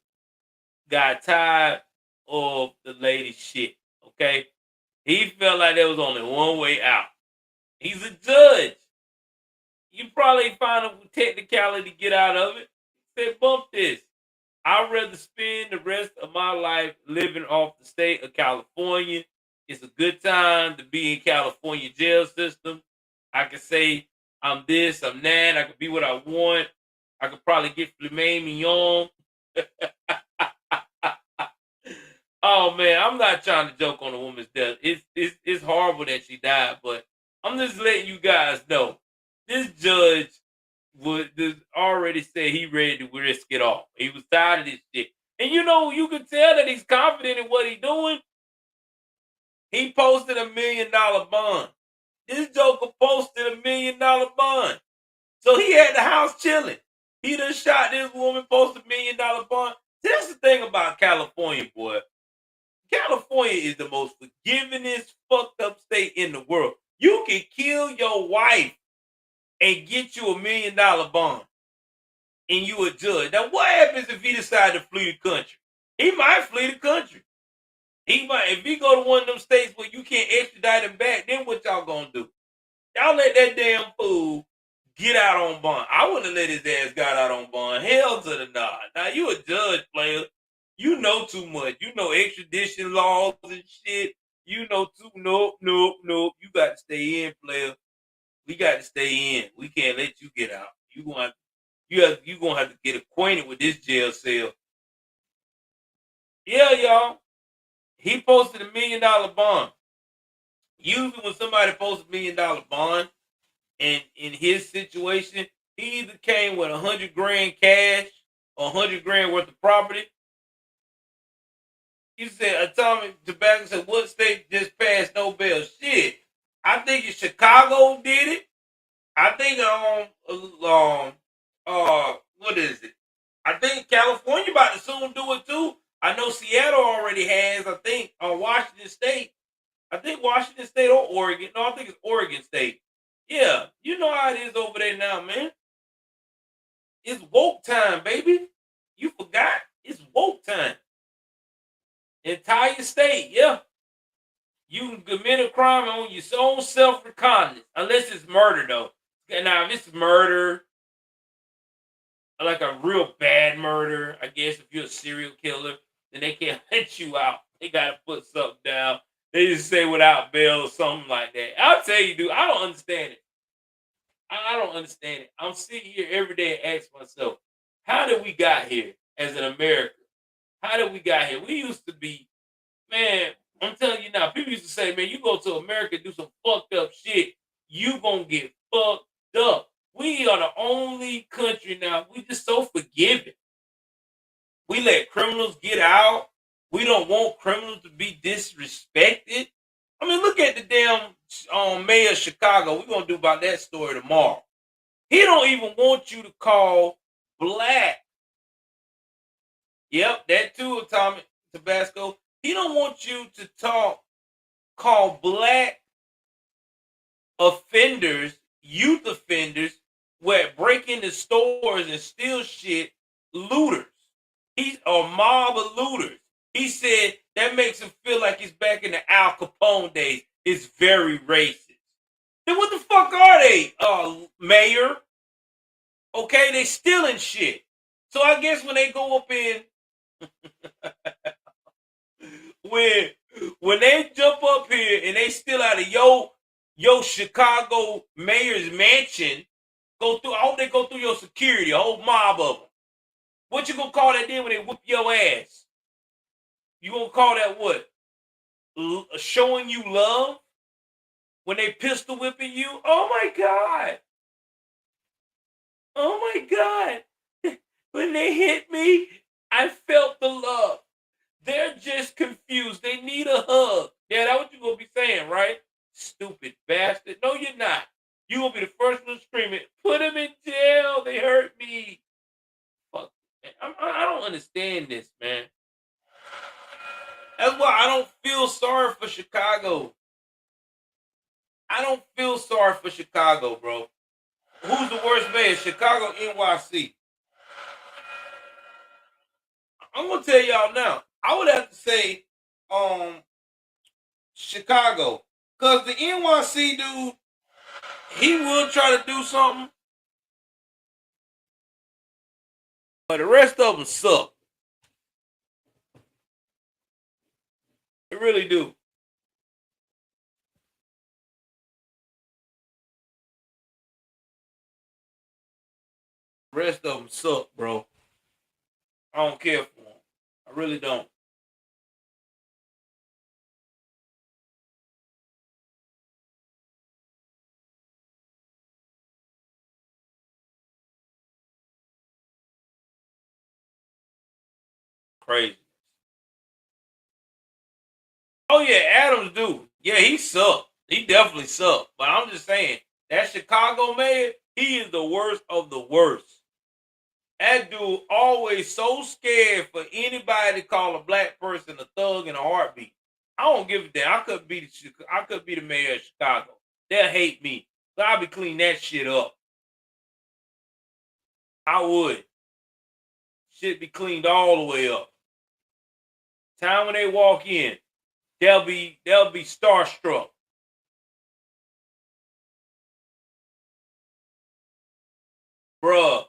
got tired of the lady's shit. Okay, he felt like there was only one way out. He's a judge. You probably find a technicality to get out of it. Say, bump this. I'd rather spend the rest of my life living off the state of California. It's a good time to be in California jail system. I can say I'm this, I'm that. I can be what I want. I could probably get filet mignon. Oh man, I'm not trying to joke on a woman's death. It's horrible that she died, but I'm just letting you guys know this judge would already say he ready to risk it all. He was tired of this shit, and you can tell that he's confident in what he's doing. He posted $1 million bond. This joker posted $1 million bond, so he had the house chilling. He done shot this woman, posted $1 million bond. See, that's the thing about California, boy. California is the most forgivingest, fucked up state in the world. You can kill your wife and get you $1 million bond, and you a judge. Now, what happens if he decide to flee the country? He might flee the country. He might. If he go to one of them states where you can't extradite him back, then what y'all gonna do? Y'all let that damn fool get out on bond. I wouldn't have let his ass got out on bond. Hell to the nod. Now, you a judge, player. You know too much. You know extradition laws and shit. You know too. Nope. You got to stay in, player. We got to stay in. We can't let you get out. You gonna have to get acquainted with this jail cell. Yeah, y'all. He posted $1 million bond. Usually, when somebody posts $1 million bond, and in his situation, he either came with 100 grand cash or 100 grand worth of property. You said Atomic Tobacco said, what state just passed no bail? Shit. I think Chicago did it. I think what is it? I think California about to soon do it too. I know Seattle already has, I think, Washington State. I think Washington State or Oregon. No, I think it's Oregon State. Yeah, you know how it is over there now, man. It's woke time, baby. You forgot? It's woke time. Entire state, yeah. You can commit a crime on your own self-recognizance, unless it's murder, though. Now, if it's murder, like a real bad murder, I guess if you're a serial killer, then they can't let you out. They got to put something down. They just say without bail or something like that. I'll tell you, dude, I don't understand it. I don't understand it. I'm sitting here every day and ask myself, how did we got here as an American? How did we got here? We used to be, man, I'm telling you now, people used to say, man, you go to America and do some fucked up shit, you gonna get fucked up. We are the only country now, we just so forgiving. We let criminals get out. We don't want criminals to be disrespected. I mean, look at the damn mayor of Chicago. We're going to do about that story tomorrow. He don't even want you to call black. Yep, that too, Atomic Tabasco. He don't want you to call black offenders, youth offenders, where break into stores and steal shit, looters. He's a mob of looters. He said that makes him feel like he's back in the Al Capone days. It's very racist. Then what the fuck are they, mayor? Okay, they stealing shit. So I guess when they go up in, when they jump up here and they steal out of your Chicago mayor's mansion, I hope they go through your security, a whole mob of them. What you gonna call that then when they whoop your ass? You gonna call that what? showing you love when they pistol whipping you. Oh my God. Oh my God. When they hit me, I felt the love. They're just confused. They need a hug. Yeah, that's what you're going to be saying, right? Stupid bastard. No, you're not. You're going to be the first one screaming, put him in jail. They hurt me. Fuck, man. I don't understand this, man. That's why I don't feel sorry for Chicago. I don't feel sorry for Chicago, bro. Who's the worst mayor? Chicago, NYC. I'm gonna tell y'all now. I would have to say, Chicago, cause the NYC dude, he will try to do something, but the rest of them suck. They really do. The rest of them suck, bro. I don't care for them. I really don't. Crazy. Oh yeah, Adams do. Yeah, he sucked. He definitely sucked. But I'm just saying, that Chicago mayor, he is the worst of the worst. That dude always so scared for anybody to call a black person a thug in a heartbeat. I don't give a damn. I could be the mayor of Chicago. They'll hate me. So I'll be cleaning that shit up. I would. Shit be cleaned all the way up. Time when they walk in, they'll be starstruck. Bruh,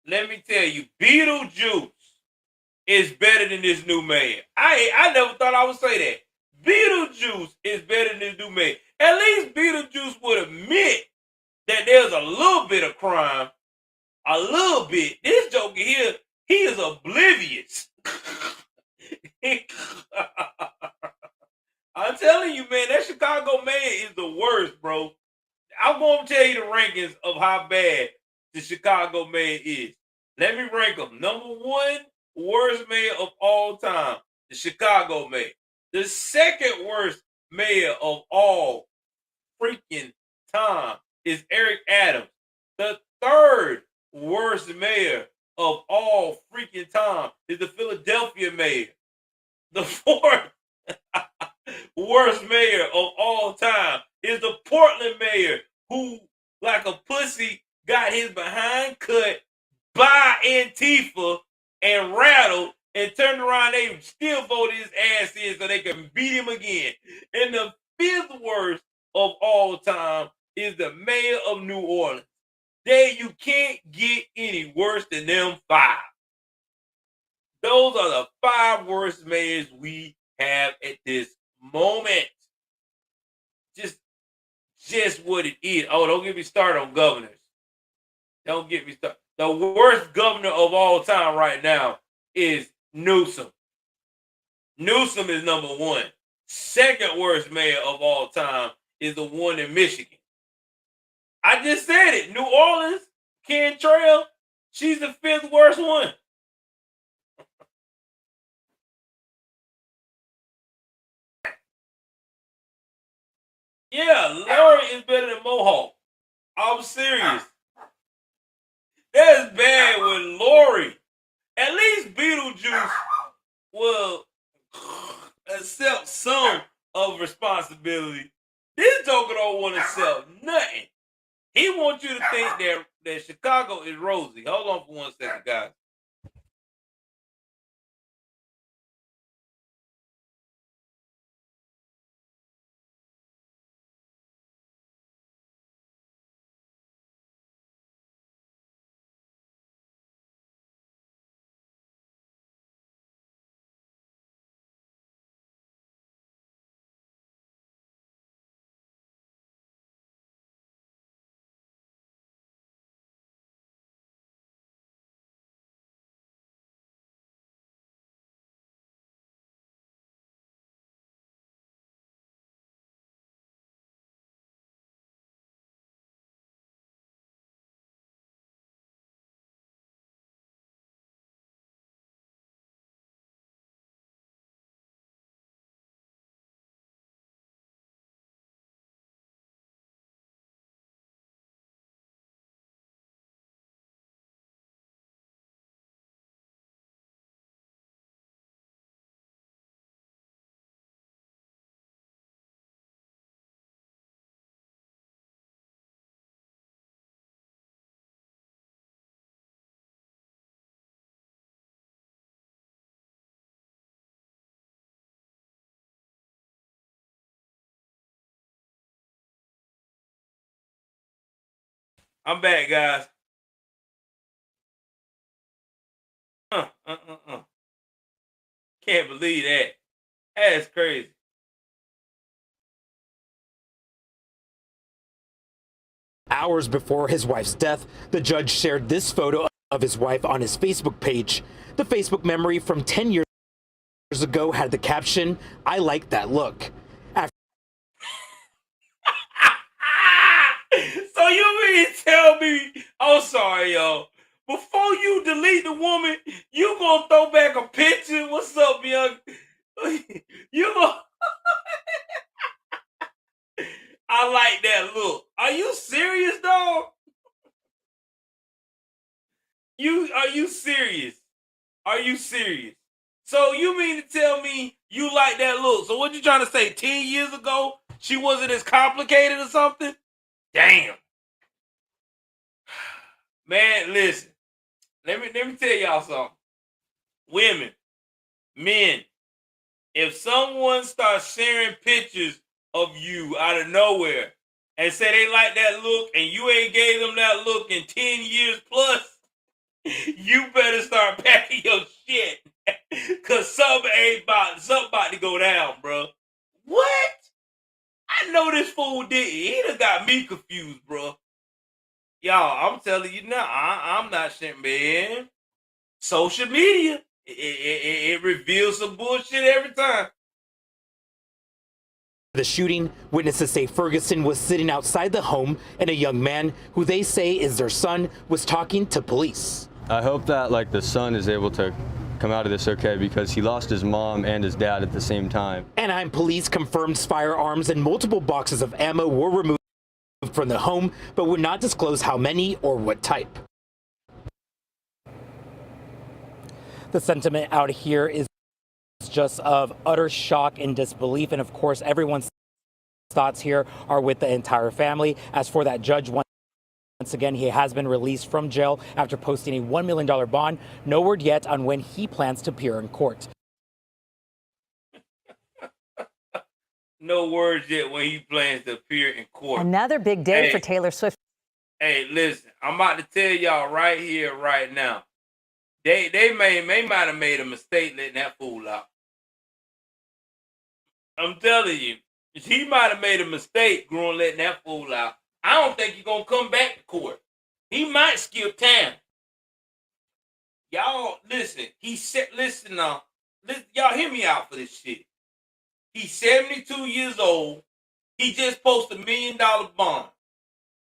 let me tell you, Beetlejuice is better than this new mayor. I never thought I would say that. Beetlejuice is better than this new mayor. At least Beetlejuice would admit that there's a little bit of crime. A little bit. This joker here, he is oblivious. I'm telling you, man, that Chicago mayor is the worst, bro. I'm going to tell you the rankings of how bad the Chicago mayor is. Let me rank them. Number one, worst mayor of all time, the Chicago mayor. The second worst mayor of all freaking time is Eric Adams. The third worst mayor of all freaking time is the Philadelphia mayor. The fourth worst mayor of all time is the Portland mayor who, like a pussy, got his behind cut by Antifa and rattled and turned around. They still voted his ass in so they can beat him again. And the fifth worst of all time is the mayor of New Orleans. You can't get any worse than them five. Those are the five worst mayors we have at this moment. Just what it is. Oh, don't get me started on governors. Don't get me started. The worst governor of all time right now is Newsom. Newsom is number one. Second worst mayor of all time is the one in Michigan. I just said it. New Orleans, Cantrell, she's the fifth worst one. Yeah, Lori is better than Mohawk. I'm serious. That's bad with Lori. At least Beetlejuice will accept some of responsibility. This joker don't want to accept nothing. He wants you to think that Chicago is rosy. Hold on for 1 second, guys. I'm back, guys. Can't believe that. That's crazy. Hours before his wife's death, the judge shared this photo of his wife on his Facebook page. The Facebook memory from 10 years ago had the caption, "I like that look." So you mean to tell me, I'm sorry, y'all. Before you delete the woman, you gonna throw back a picture? What's up, young? You gonna I like that look. Are you serious, dog? Are you serious? Are you serious? So you mean to tell me you like that look? So what you trying to say? 10 years ago, she wasn't as complicated or something? Damn. Man, listen. Let me tell y'all something. Women, men, if someone starts sharing pictures of you out of nowhere and say they like that look and you ain't gave them that look in 10 years plus, you better start packing your shit. Cause something about to go down, bro. What? I know this fool did. He done got me confused, bro. Y'all, I'm telling you now, I'm not shit, man. Social media, it reveals some bullshit every time. The shooting, witnesses say Ferguson was sitting outside the home and a young man, who they say is their son, was talking to police. I hope that the son is able to come out of this okay, because he lost his mom and his dad at the same time. Anaheim police confirmed firearms and multiple boxes of ammo were removed from the home, but would not disclose how many or what type. The sentiment out here is just of utter shock and disbelief, and of course everyone's thoughts here are with the entire family. As for that judge, once again, he has been released from jail after posting a $1 million bond. No word yet on when he plans to appear in court. No words yet when he plans to appear in court. Another big day for Taylor Swift. Hey, listen, I'm about to tell y'all right here, right now. They might have made a mistake letting that fool out. I'm telling you, he might have made a mistake growing letting that fool out. I don't think he's gonna come back to court. He might skip town. Y'all listen. He said, listen now. Listen, y'all hear me out for this shit. He's 72 years old. He just posted $1 million bond.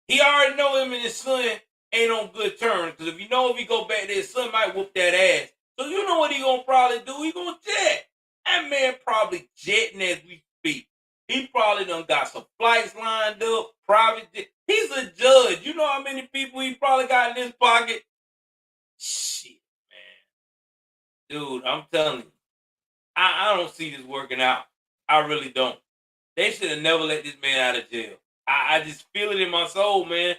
He already know him and his son ain't on good terms. Because if he go back there, his son might whoop that ass. So you know what he gonna probably do? He gonna jet. That man probably jetting as we speak. He probably done got some flights lined up, private jet. He's a judge. You know how many people he probably got in his pocket? Shit, man. Dude, I'm telling you. I don't see this working out. I really don't. They should have never let this man out of jail. I just feel it in my soul, man.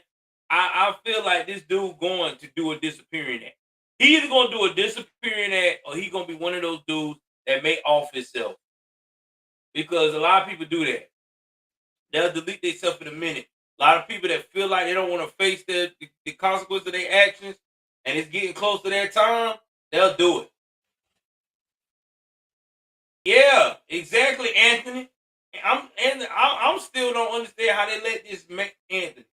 I feel like this dude going to do a disappearing act. He either going to do a disappearing act or he going to be one of those dudes that may off himself. Because a lot of people do that. They'll delete themselves in a minute. A lot of people that feel like they don't want to face the consequence of their actions and it's getting close to their time, they'll do it. Yeah, exactly, Anthony. I'm still don't understand how they let this make Anthony.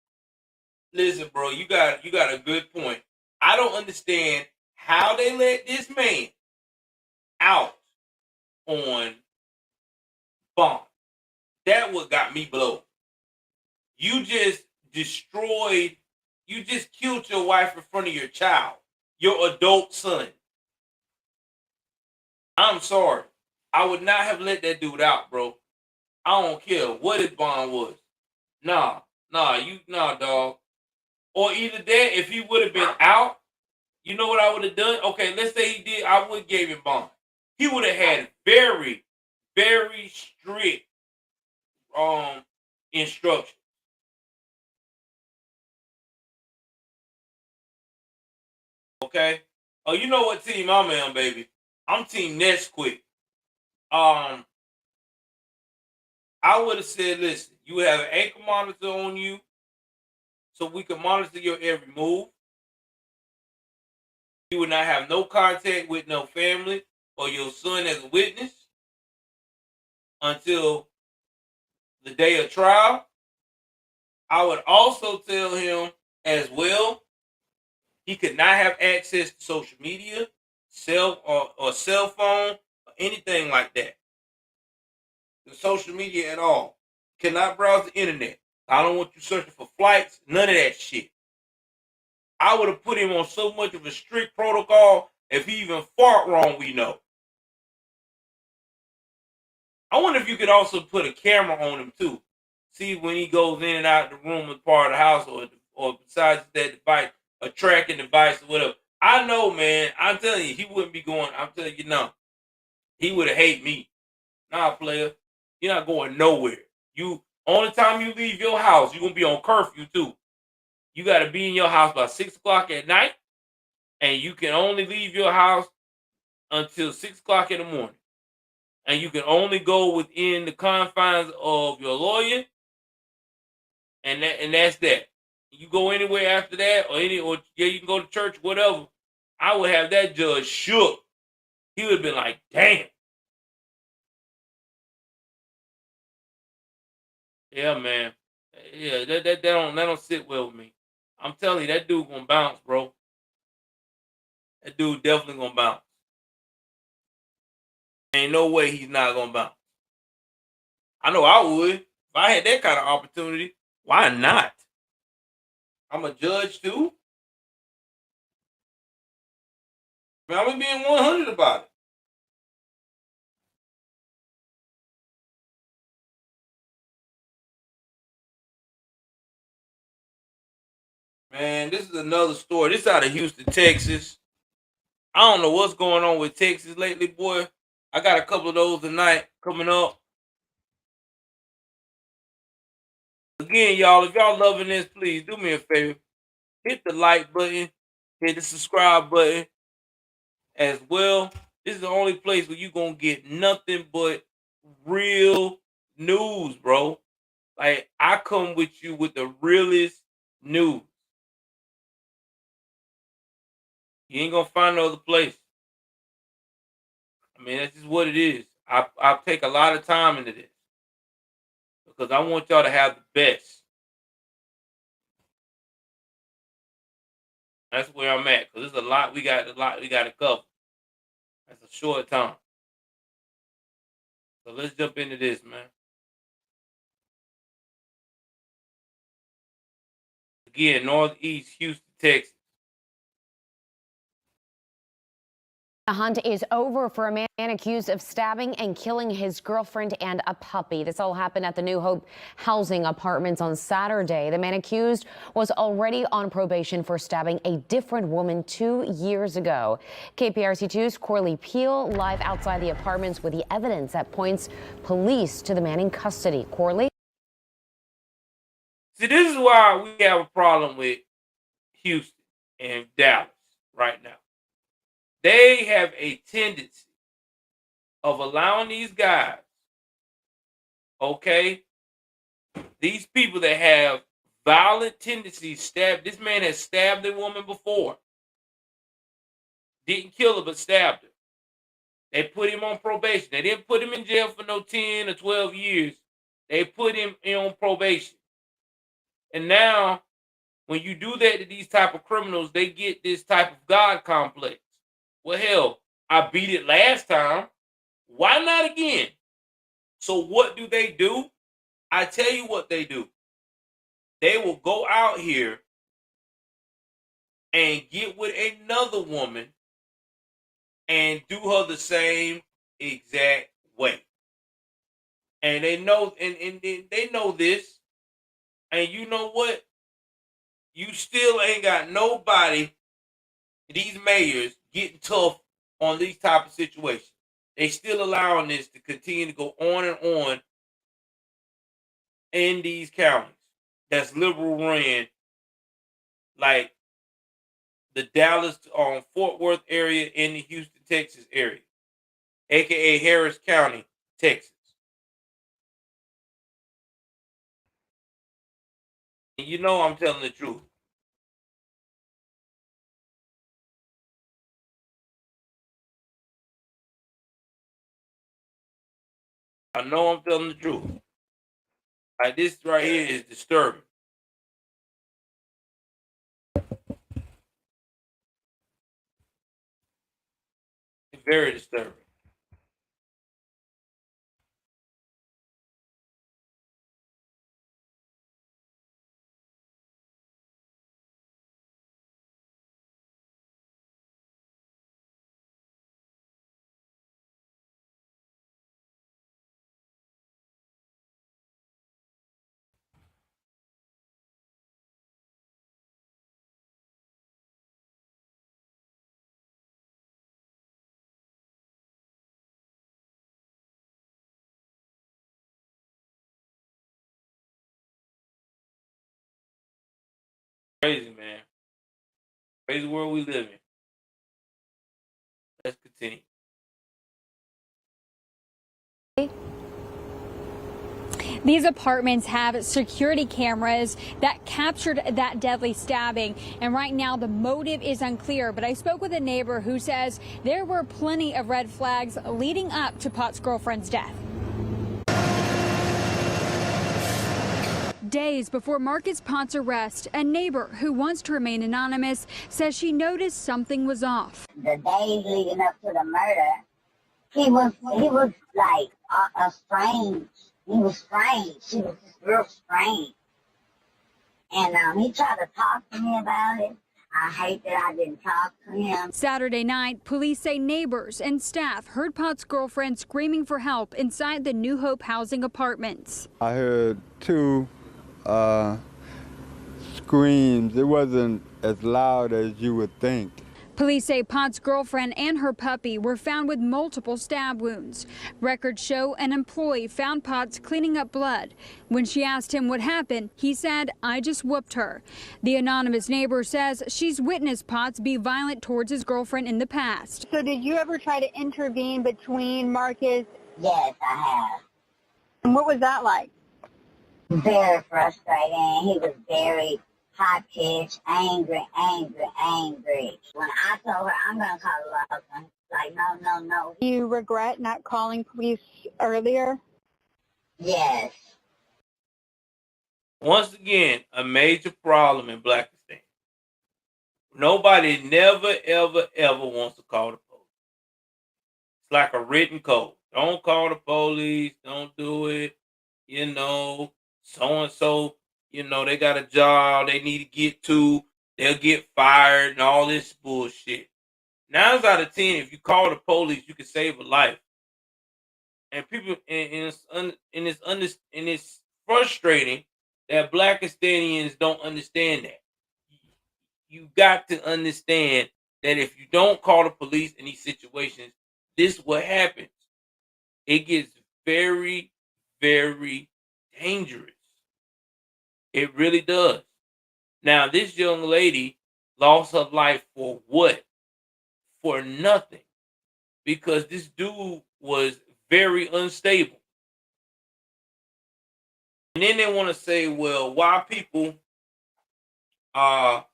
Listen, bro, you got a good point. I don't understand how they let this man out on bond. That what got me blown. You just destroyed, you just killed your wife in front of your child, your adult son. I'm sorry. I would not have let that dude out, bro. I don't care what his bond was. Nah, dog. Or either that, if he would have been out, you know what I would have done? Okay, let's say he did, I would give him bond. He would have had very, very strict instructions. Okay? Oh, you know what team I'm on, baby? I'm team Nesquik. I would have said, listen, you have an ankle monitor on you. so we can monitor your every move. You would not have no contact with no family or your son as a witness until the day of trial. I would also tell him as well, he could not have access to social media, or cell phone, or anything like that. The social media at all. Cannot browse the internet. I don't want you searching for flights, none of that shit. I would have put him on so much of a strict protocol, if he even fart wrong, we know. I wonder if you could also put a camera on him too. See when he goes in and out the room as part of the house, or besides that device, a tracking device or whatever. I know, man. I'm telling you, he wouldn't be going. I'm telling you now, he would have hate me. Nah, player, you're not going nowhere. You only time you leave your house, you're gonna be on curfew too. You got to be in your house by 6 o'clock at night, and you can only leave your house until 6 o'clock in the morning. And you can only go within the confines of your lawyer, and that's that. You go anywhere after that, or you can go to church, whatever. I would have that judge shook. He would have been like, "Damn, yeah, man, yeah, that don't sit well with me." I'm telling you, that dude gonna bounce, bro. That dude definitely gonna bounce. Ain't no way he's not gonna bounce. I know I would. If I had that kind of opportunity, why not? I'm a judge too. Man, I'm being 100 about it. Man, this is another story. This out of Houston, Texas. I don't know what's going on with Texas lately, boy. I got a couple of those tonight coming up. Again, y'all, if y'all loving this, please do me a favor. Hit the like button, hit the subscribe button as well. This is the only place where you're going to get nothing but real news, bro. Like, I come with you with the realest news. You ain't going to find no other place. I mean, that's just what it is. I take a lot of time into this because I want y'all to have the best. That's where I'm at, because there's a lot we got to cover. That's a short time. So let's jump into this, man. Again, Northeast Houston, Texas. The hunt is over for a man accused of stabbing and killing his girlfriend and a puppy. This all happened at the New Hope housing apartments on Saturday. The man accused was already on probation for stabbing a different woman 2 years ago. KPRC2's Corley Peel live outside the apartments with the evidence that points police to the man in custody. Corley? See, this is why we have a problem with Houston and Dallas right now. They have a tendency of allowing these guys, okay, these people that have violent tendencies, this man has stabbed a woman before. Didn't kill her, but stabbed her. They put him on probation. They didn't put him in jail for no 10 or 12 years. They put him on probation. And now, when you do that to these type of criminals, they get this type of God complex. Well, hell, I beat it last time. Why not again? So what do? I tell you what they do. They will go out here and get with another woman and do her the same exact way. And they know, and they know this. And you know what? You still ain't got nobody, these mayors, getting tough on these type of situations. They still allowing this to continue to go on and on in these counties that's liberal run, like the Dallas Fort Worth area in the Houston, Texas area, aka Harris County, Texas. And you know I'm telling the truth. I know I'm telling the truth. Like, this right here is disturbing. It's very disturbing. Crazy, man. Crazy world we live in. Let's continue. These apartments have security cameras that captured that deadly stabbing. And right now the motive is unclear. But I spoke with a neighbor who says there were plenty of red flags leading up to Potts' girlfriend's death. Days before Marcus Potts' arrest, a neighbor who wants to remain anonymous says she noticed something was off. The days leading up to the murder, he was like a strange. He was strange. She was just real strange. And he tried to talk to me about it. I hate that I didn't talk to him. Saturday night, police say neighbors and staff heard Potts' girlfriend screaming for help inside the New Hope housing apartments. I heard two screams. It wasn't as loud as you would think. Police say Potts' girlfriend and her puppy were found with multiple stab wounds. Records show an employee found Potts cleaning up blood. When she asked him what happened, he said, "I just whooped her." The anonymous neighbor says she's witnessed Potts be violent towards his girlfriend in the past. So did you ever try to intervene between Marcus? Yes, I have. And what was that like? Very frustrating. He was very high-pitched, angry. When I told her, I'm going to call the husband, like, no. Do you regret not calling police earlier? Yes. Once again, a major problem in Blackistan. Nobody never, ever wants to call the police. It's like a written code. Don't call the police. Don't do it. You know, so-and-so, you know, they got a job they need to get to. They'll get fired and all this bullshit. 9 out of 10, if you call the police, you can save a life. And people, and it's frustrating that Blackistanians don't understand that. You got to understand that if you don't call the police in these situations, this is what happens. It gets very, very dangerous. It really does. Now, this young lady lost her life for what? For nothing. Because this dude was very unstable. And then they want to say, well, why people didn't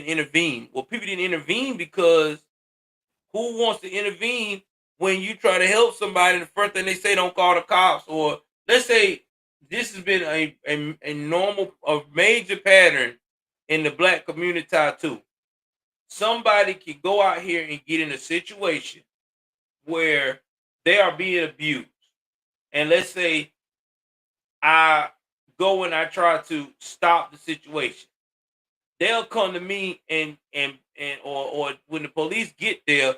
intervene? Well, people didn't intervene because who wants to intervene when you try to help somebody? The first thing they say, don't call the cops. Or let's say this has been a major pattern in the black community too. Somebody can go out here and get in a situation where they are being abused. And let's say I go and I try to stop the situation. They'll come to me or when the police get there,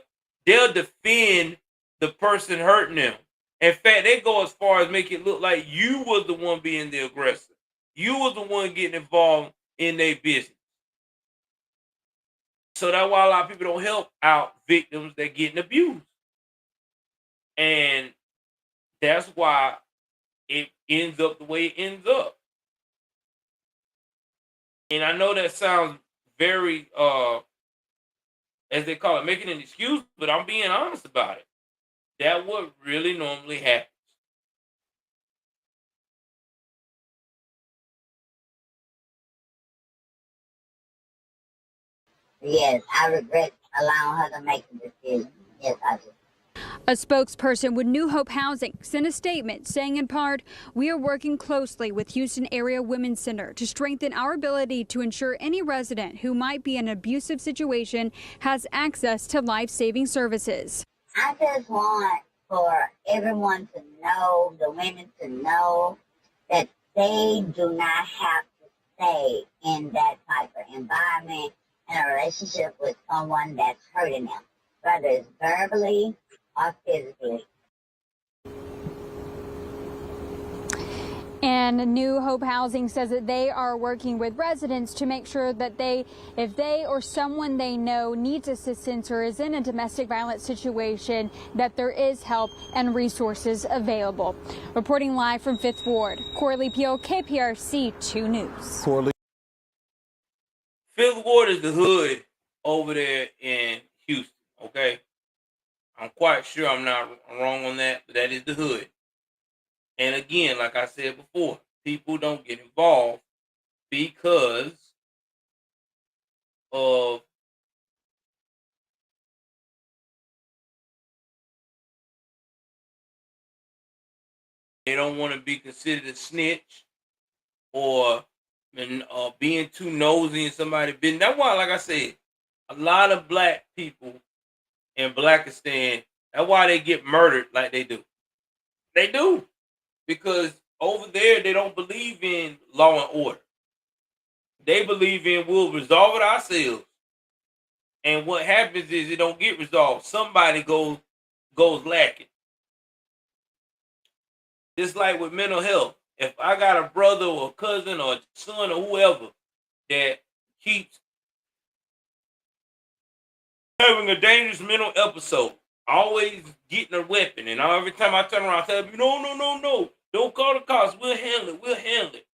they'll defend the person hurting them. In fact, they go as far as make it look like you was the one being the aggressor. You was the one getting involved in their business. So that's why a lot of people don't help out victims that getting abused. And that's why it ends up the way it ends up. And I know that sounds very, as they call it, making an excuse, but I'm being honest about it. That's what really normally happens. Yes, I regret allowing her to make the decision. Yes, I do. A spokesperson with New Hope Housing sent a statement saying in part, "We are working closely with Houston Area Women's Center to strengthen our ability to ensure any resident who might be in an abusive situation has access to life-saving services." I just want for everyone to know, the women to know, that they do not have to stay in that type of environment in a relationship with someone that's hurting them, whether it's verbally or physically. And New Hope Housing says that they are working with residents to make sure that if they or someone they know needs assistance or is in a domestic violence situation, that there is help and resources available. Reporting live from 5th Ward, Corley Peel, KPRC 2 News. Corley. 5th Ward is the hood over there in Houston, okay? I'm quite sure I'm not wrong on that, but that is the hood. And again, like I said before, people don't get involved because of they don't want to be considered a snitch or being too nosy in somebody's business. That's why, like I said, a lot of black people in Blackistan, that's why they get murdered like they do. They do. Because over there, they don't believe in law and order. They believe in we'll resolve it ourselves. And what happens is it don't get resolved. Somebody goes lacking. Just like with mental health. If I got a brother or a cousin or a son or whoever that keeps having a dangerous mental episode, always getting a weapon, and every time I turn around, I tell them, no, don't call the cops. We'll handle it.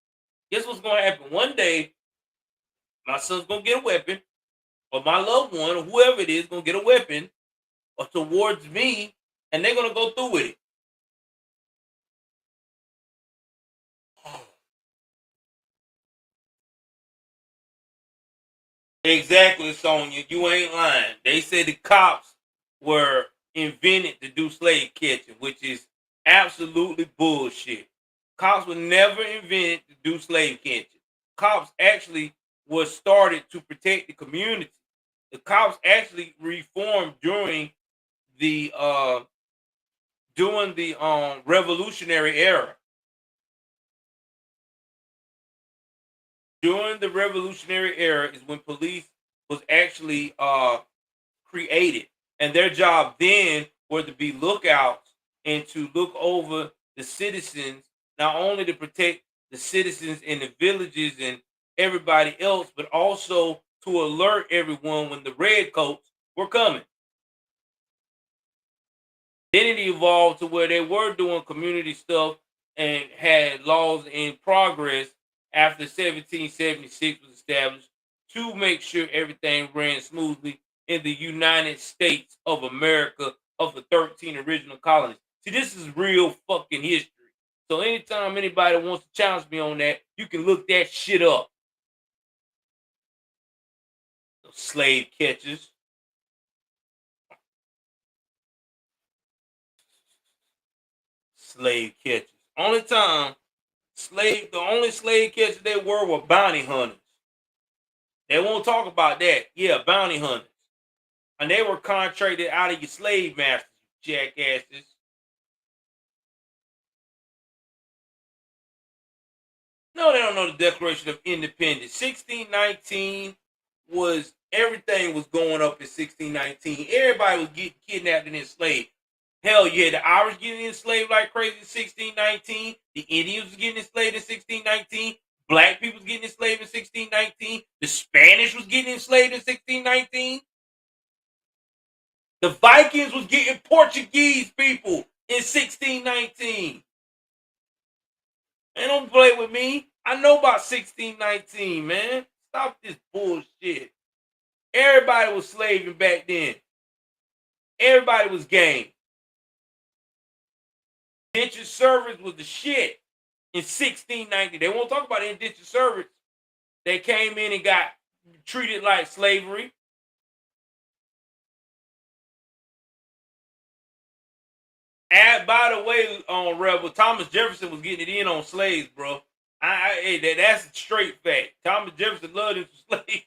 Guess what's going to happen? One day, my son's going to get a weapon, or my loved one, or whoever it is, going to get a weapon or towards me, and they're going to go through with it. Exactly, Sonya. You ain't lying. They say the cops were invented to do slave catching, which is absolutely bullshit. Cops were never invented to do slave catching. Cops actually were started to protect the community. The cops actually reformed during the Revolutionary era. During the Revolutionary era is when police was actually created, and their job then were to be lookouts and to look over the citizens, not only to protect the citizens in the villages and everybody else, but also to alert everyone when the redcoats were coming. Then it evolved to where they were doing community stuff and had laws in progress after 1776 was established to make sure everything ran smoothly in the United States of America of the 13 original colonies. See, this is real fucking history. So anytime anybody wants to challenge me on that, you can look that shit up. The slave catchers. Slave catchers. The only slave catchers they were bounty hunters. They won't talk about that. Yeah, bounty hunters. And they were contracted out of your slave masters, jackasses. No, they don't know the Declaration of Independence. 1619 was, everything was going up in 1619. Everybody was getting kidnapped and enslaved. Hell yeah, the Irish getting enslaved like crazy in 1619. The Indians was getting enslaved in 1619. Black people was getting enslaved in 1619. The Spanish was getting enslaved in 1619. The Vikings was getting Portuguese people in 1619. Man, don't play with me. I know about 1619, man. Stop this bullshit. Everybody was slaving back then. Everybody was game. Indentured servants was the shit in 1690. They won't talk about indentured servants. They came in and got treated like slavery. And by the way, on Rebel, Thomas Jefferson was getting it in on slaves, bro. That's a straight fact. Thomas Jefferson loved his slaves.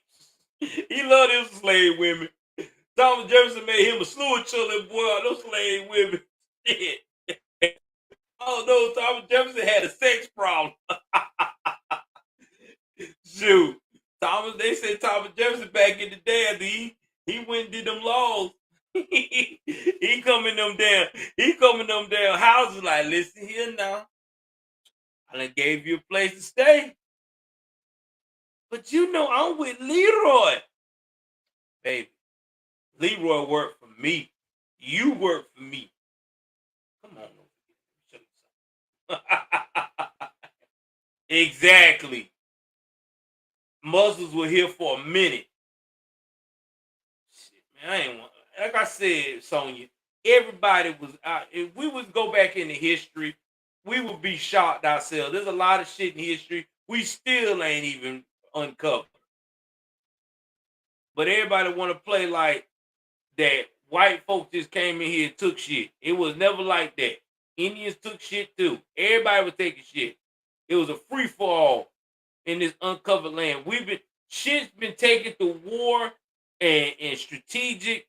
He loved his slave women. Thomas Jefferson made him a slew of children, boy. Those slave women. Shit. Oh no, Thomas Jefferson had a sex problem. Shoot. They said Thomas Jefferson back in the day, he went and did them laws. he come in them damn houses like, listen here now. I done gave you a place to stay. But you know I'm with Leroy. Baby, Leroy worked for me. You work for me. Come on. Exactly. Muslims were here for a minute. Shit, man, I ain't want. Like I said, Sonya, everybody was out. If we would go back into history, we would be shocked ourselves. There's a lot of shit in history we still ain't even uncovered. But everybody want to play like that white folks just came in here and took shit. It was never like that. Indians took shit too. Everybody was taking shit. It was a free for all in this uncovered land. Shit's been taken to war and strategic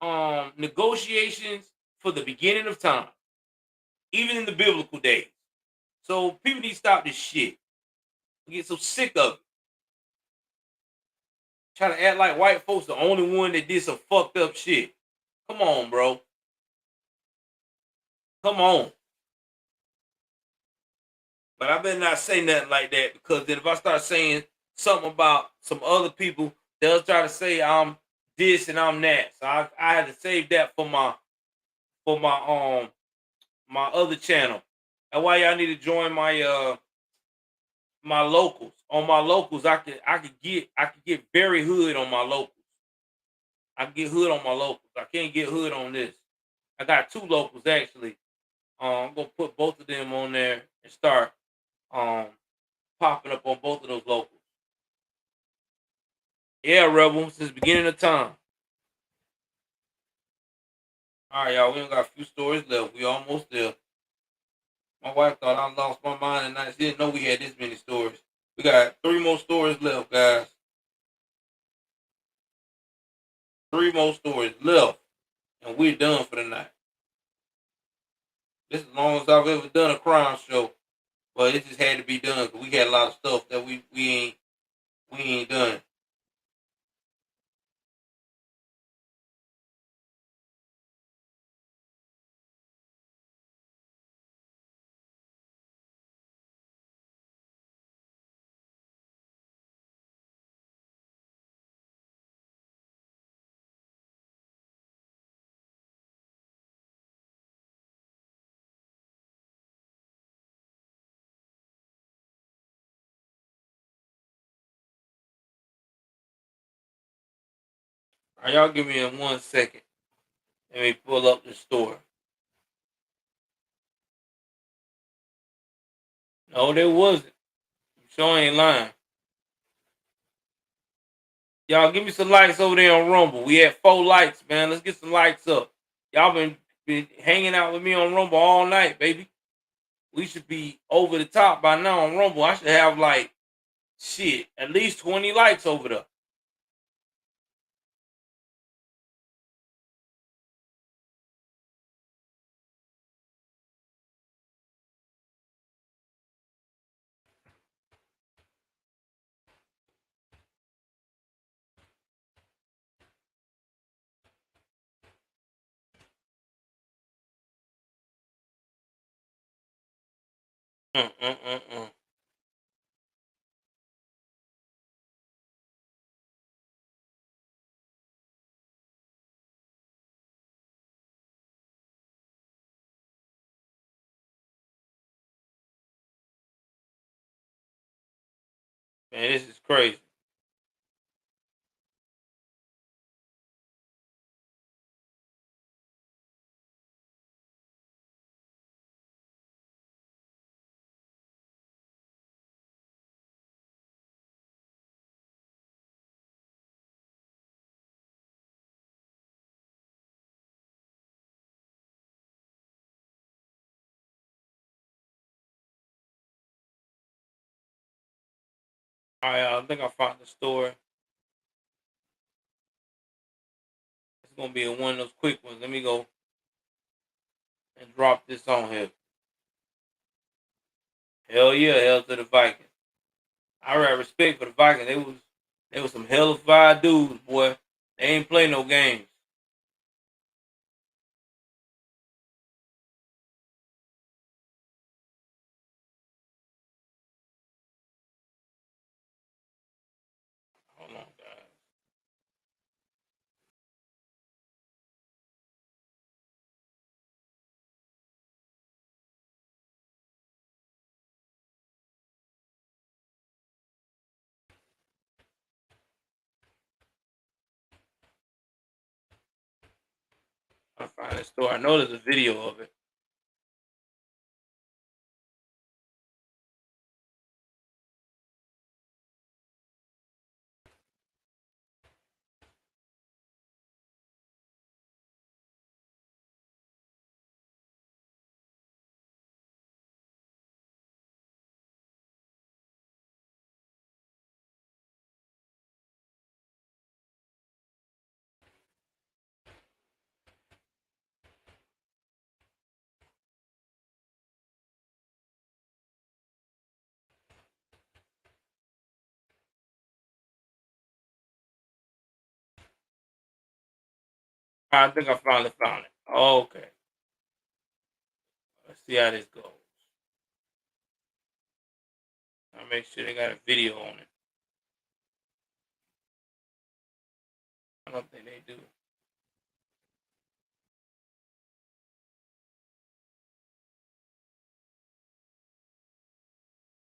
negotiations for the beginning of time, even in the biblical days. So people need to stop this shit. I get so sick of it. Trying to act like white folks the only one that did some fucked up shit. Come on, bro. Come on. But I better not say nothing like that, because then if I start saying something about some other people, they'll try to say I'm this and I'm that. So I had to save that for my my other channel. That's why y'all need to join my my locals. On my locals, I could get very hood on my locals. I can get hood on my locals. I can't get hood on this. I got two locals actually. I'm gonna put both of them on there and start popping up on both of those locals. Yeah, Rebel, since the beginning of time. All right, y'all. We only got a few stories left. We almost there. My wife thought I lost my mind, and she didn't know we had this many stories. We got 3 more stories left, guys. 3 more stories left, and we're done for the night. This is the longest I've ever done a crime show, but it just had to be done because we had a lot of stuff that we ain't done. All right, y'all give me 1 second. Let me pull up the story. No, there wasn't. You sure ain't lying. Y'all give me some likes over there on Rumble. We had 4 likes, man. Let's get some likes up. Y'all been hanging out with me on Rumble all night, baby. We should be over the top by now on Rumble. I should have like shit, at least 20 likes over there. Mm. Man, this is crazy. I think I found the story. It's gonna be one of those quick ones. Let me go and drop this on here. Hell yeah, hell to the Vikings. I got respect for the Vikings. They was some hell of fire dudes, boy. They ain't play no games. Hold on, guys. I find this story. I know there's a video of it. I think I finally found it. Okay. Let's see how this goes. I'll make sure they got a video on it. I don't think they do.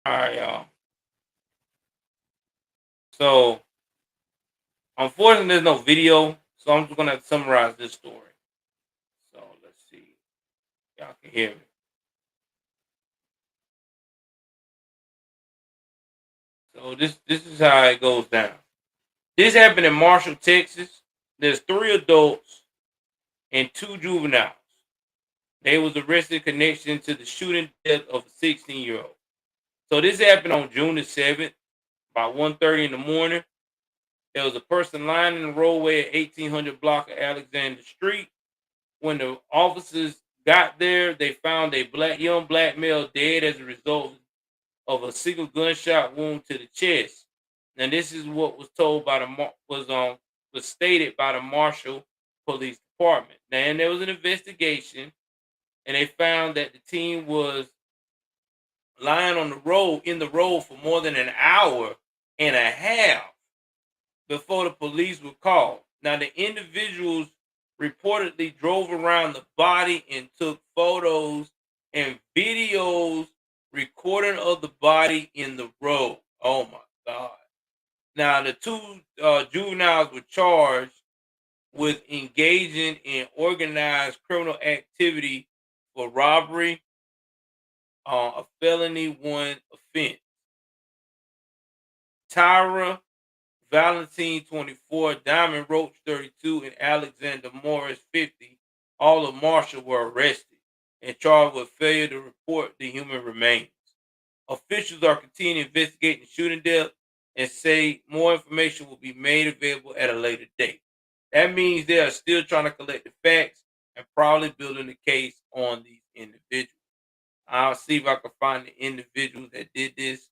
All right, y'all. So, unfortunately, there's no video, so I'm just gonna have to summarize this story. So let's see. Y'all can hear me. So this is how it goes down. This happened in Marshall, Texas. There's 3 adults and 2 juveniles. They was arrested in connection to the shooting death of a 16-year-old. So this happened on June the 7th, about 1:30 in the morning. There was a person lying in the roadway at 1800 block of Alexander Street. When the officers got there, they found a young black male dead as a result of a single gunshot wound to the chest. Now, this is what was told by was stated by the Marshall Police Department. Now, and there was an investigation, and they found that the team was lying on the road in the road for more than an hour and a half before the police were called. Now, the individuals reportedly drove around the body and took photos and videos recording of the body in the road. Oh my God. Now, the 2 juveniles were charged with engaging in organized criminal activity for robbery, a felony 1 offense. Tyra Valentine 24, Diamond Roach 32, and Alexander Morris 50, all of Marshall were arrested and charged with failure to report the human remains. Officials are continuing to investigate the shooting death and say more information will be made available at a later date. That means they are still trying to collect the facts and probably building a case on these individuals. I'll see if I can find the individuals that did this.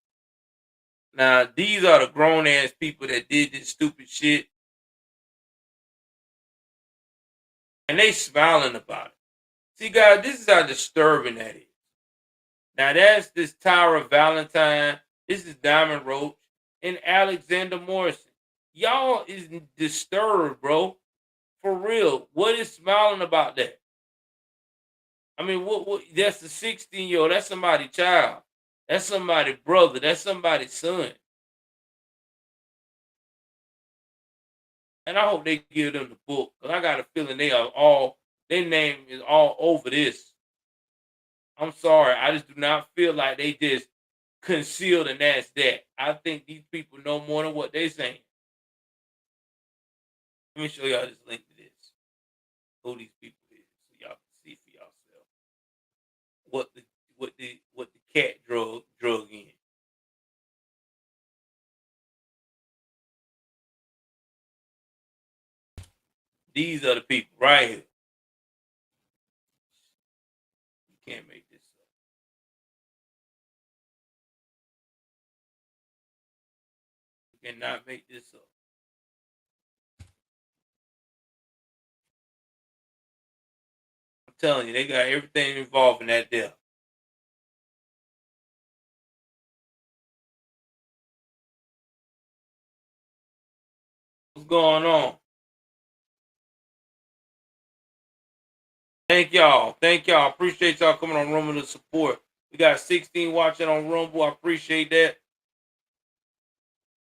Now, these are the grown ass people that did this stupid shit, and they smiling about it. See, guys, this is how disturbing that is. Now, that's this Tyra Valentine. This is Diamond Roach and Alexander Morrison. Y'all is disturbed, bro. For real. What is smiling about that? I mean, what that's a 16-year-old. That's somebody's child. That's somebody's brother. That's somebody's son. And I hope they give them the book. Because I got a feeling their name is all over this. I'm sorry. I just do not feel like they just concealed and that's that. I think these people know more than what they saying. Let me show y'all this link to this. Who these people is, so y'all can see for yourself what the cat drug in. These are the people right here. You can't make this up. You cannot make this up. I'm telling you, they got everything involved in that deal. What's going on? Thank y'all. Thank y'all. Appreciate y'all coming on Rumble to support. We got 16 watching on Rumble. I appreciate that.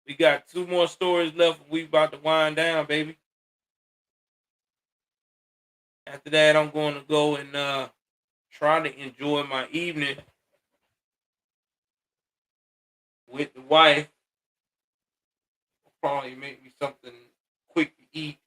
We got 2 more stories left. We about to wind down, baby. After that, I'm going to go and try to enjoy my evening with the wife. Probably make me something quick to eat.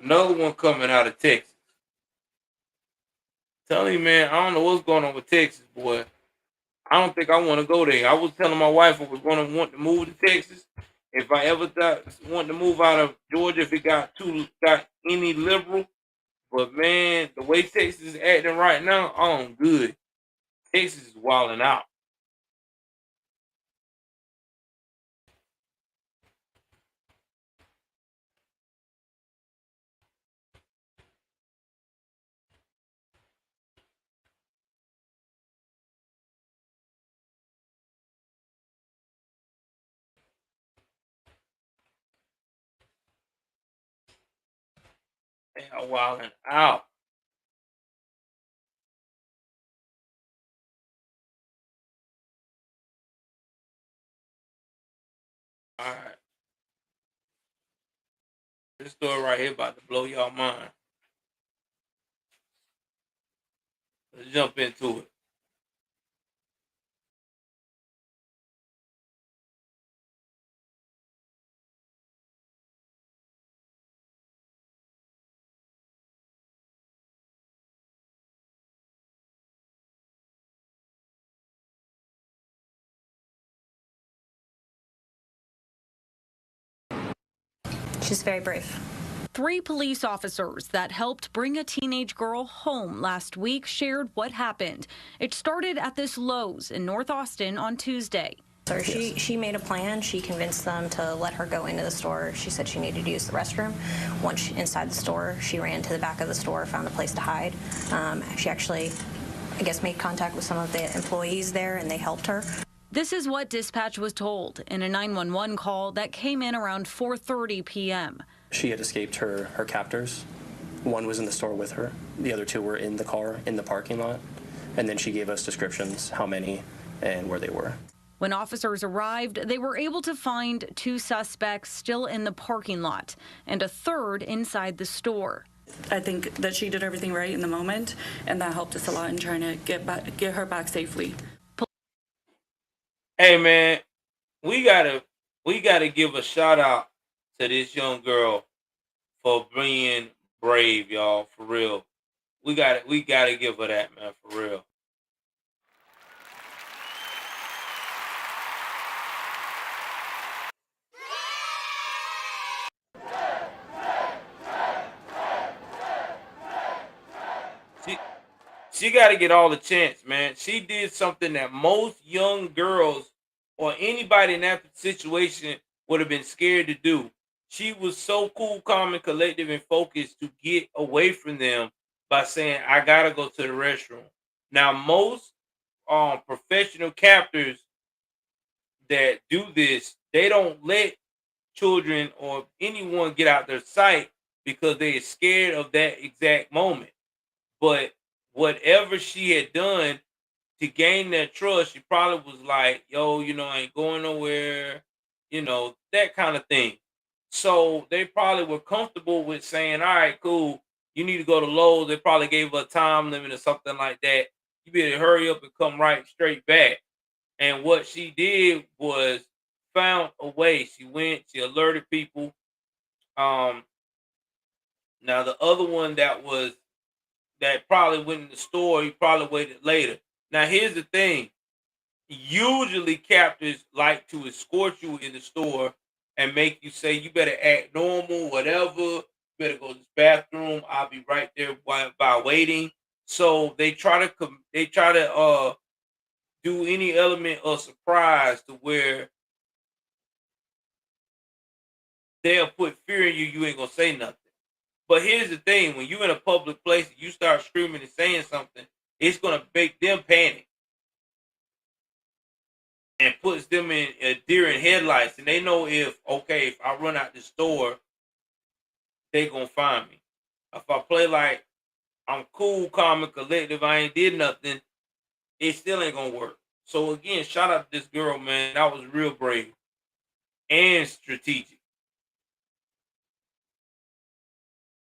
Another one coming out of Texas. Telling you, man, I don't know what's going on with Texas, boy. I don't think I want to go there. I was telling my wife I was going to want to move to Texas. If I ever want to move out of Georgia, if it got any liberal, but man, the way Texas is acting right now, I'm good. Texas is wilding out. They are wilding out. All right. This story right here about to blow y'all mind. Let's jump into it. She's very brave. 3 police officers that helped bring a teenage girl home last week shared what happened. It started at this Lowe's in North Austin on Tuesday. So she made a plan. She convinced them to let her go into the store. She said she needed to use the restroom. Once inside the store, she ran to the back of the store, found a place to hide. She actually, I guess, made contact with some of the employees there, and they helped her. This is what dispatch was told in a 911 call that came in around 4:30 p.m. She had escaped her captors. One was in the store with her. The other 2 were in the car in the parking lot. And then she gave us descriptions, how many and where they were. When officers arrived, they were able to find 2 suspects still in the parking lot and a third inside the store. I think that she did everything right in the moment, and that helped us a lot in trying to get her back safely. Hey man, we gotta give a shout out to this young girl for being brave, y'all. For real, we gotta give her that, man. For real. She got to get all the chance, man. She did something that most young girls or anybody in that situation would have been scared to do. She was so cool, calm, and collective and focused to get away from them by saying, I got to go to the restroom. Now, most professional captors that do this, they don't let children or anyone get out their sight because they are scared of that exact moment. But whatever she had done to gain that trust, she probably was like, yo, I ain't going nowhere, that kind of thing. So they probably were comfortable with saying, all right, cool, you need to go to Lowe's. They probably gave her a time limit or something like that. You better hurry up and come right straight back. And what she did was found a way. She went, she alerted people. Now the other one that probably went in the store, he probably waited later. Now here's the thing. Usually captors like to escort you in the store and make you say you better act normal, whatever. You better go to the bathroom. I'll be right there by waiting. So they try to do any element of surprise to where they'll put fear in you. You ain't gonna say nothing. But here's the thing: when you're in a public place and you start screaming and saying something, it's gonna make them panic and puts them in a deer in headlights. And they know if I run out the store, they gonna find me. If I play like I'm cool, calm, and collective, I ain't did nothing, it still ain't gonna work. So again, shout out to this girl, man. That was real brave and strategic.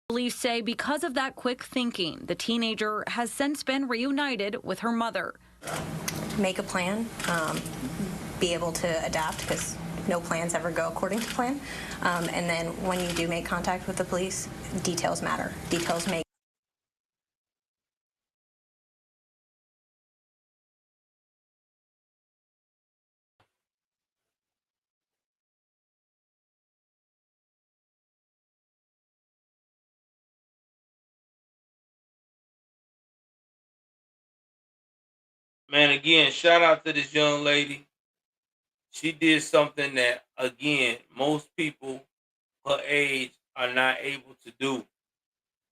Police say because of that quick thinking, the teenager has since been reunited with her mother. Make a plan, be able to adapt because no plans ever go according to plan. And then when you do make contact with the police, details matter. Details make. Man, again, shout out to this young lady. She did something that, again, most people her age are not able to do.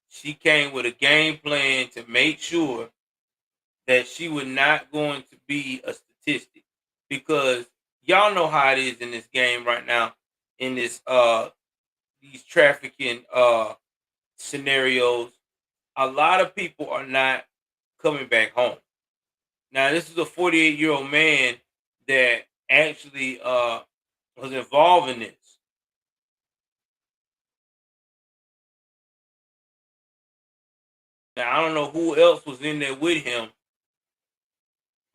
She came with a game plan to make sure that she was not going to be a statistic, because y'all know how it is in this game right now, in this these trafficking scenarios. A lot of people are not coming back home. Now this is a 48-year-old man that actually was involved in this. Now I don't know who else was in there with him,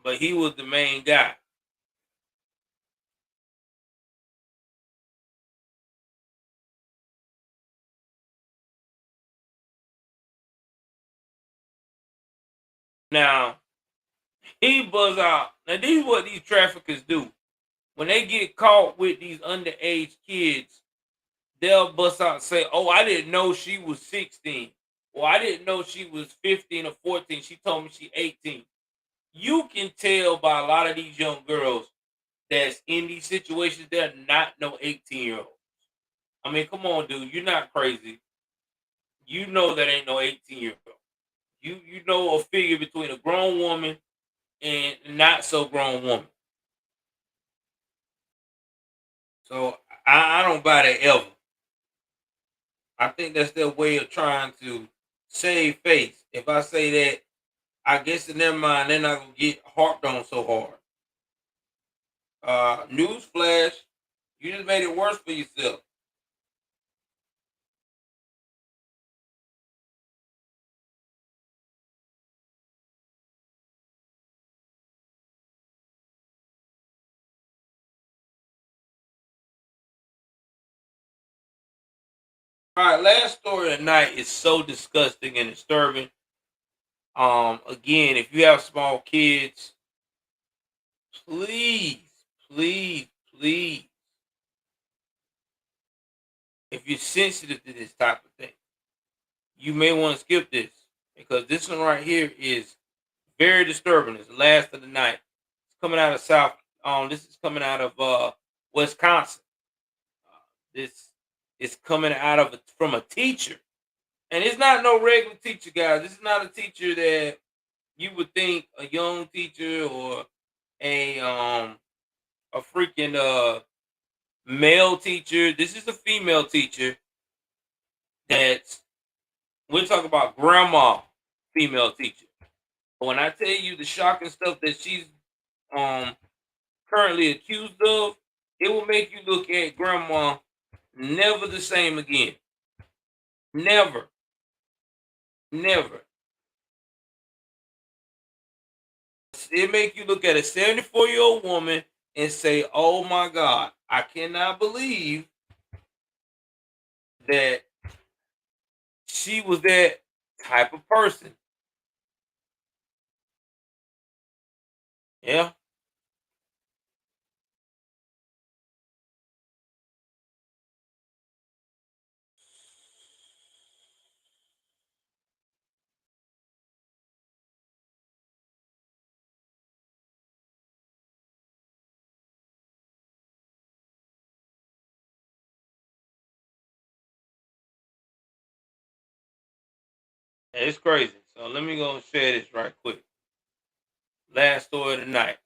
but he was the main guy. Now he buzz out. Now this is what these traffickers do. When they get caught with these underage kids, they'll bust out and say, "Oh, I didn't know she was 16. Or I didn't know she was 15 or 14. She told me she 18." You can tell by a lot of these young girls that's in these situations, they're not no 18-year-olds. I mean, come on, dude. You're not crazy. You know that ain't no 18-year-old. You know a figure between a grown woman and not so grown woman. So I don't buy that ever. I think that's their way of trying to save face. If I say that, I guess in their mind they're not gonna get harped on so hard. Newsflash, you just made it worse for yourself. All right, last story of the night is so disgusting and disturbing. Again, if you have small kids, please, please, please, if you're sensitive to this type of thing, you may want to skip this, because this one right here is very disturbing. It's the last of the night. It's coming out of South. This is coming out of Wisconsin. This is coming out of from a teacher, and it's not no regular teacher, guys. This is not a teacher that you would think a young teacher or a freaking male teacher. This is a female teacher that's, we're talking about grandma female teacher. But when I tell you the shocking stuff that she's um currently accused of, it will make you look at grandma never the same again. Never. Never. It make you look at a 74-year-old woman and say, "Oh my God, I cannot believe that she was that type of person. Yeah. It's crazy. So let me go and share this right quick. Last story of the night.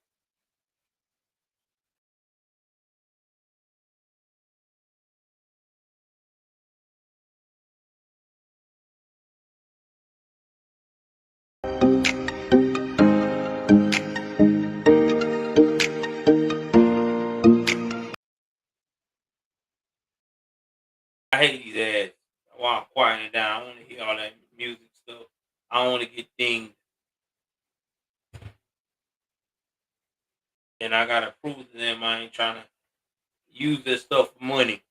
I hate these ads. While I'm quieting it down, I want to hear all that music stuff. I don't want to get dinged. And I gotta prove to them I ain't trying to use this stuff for money.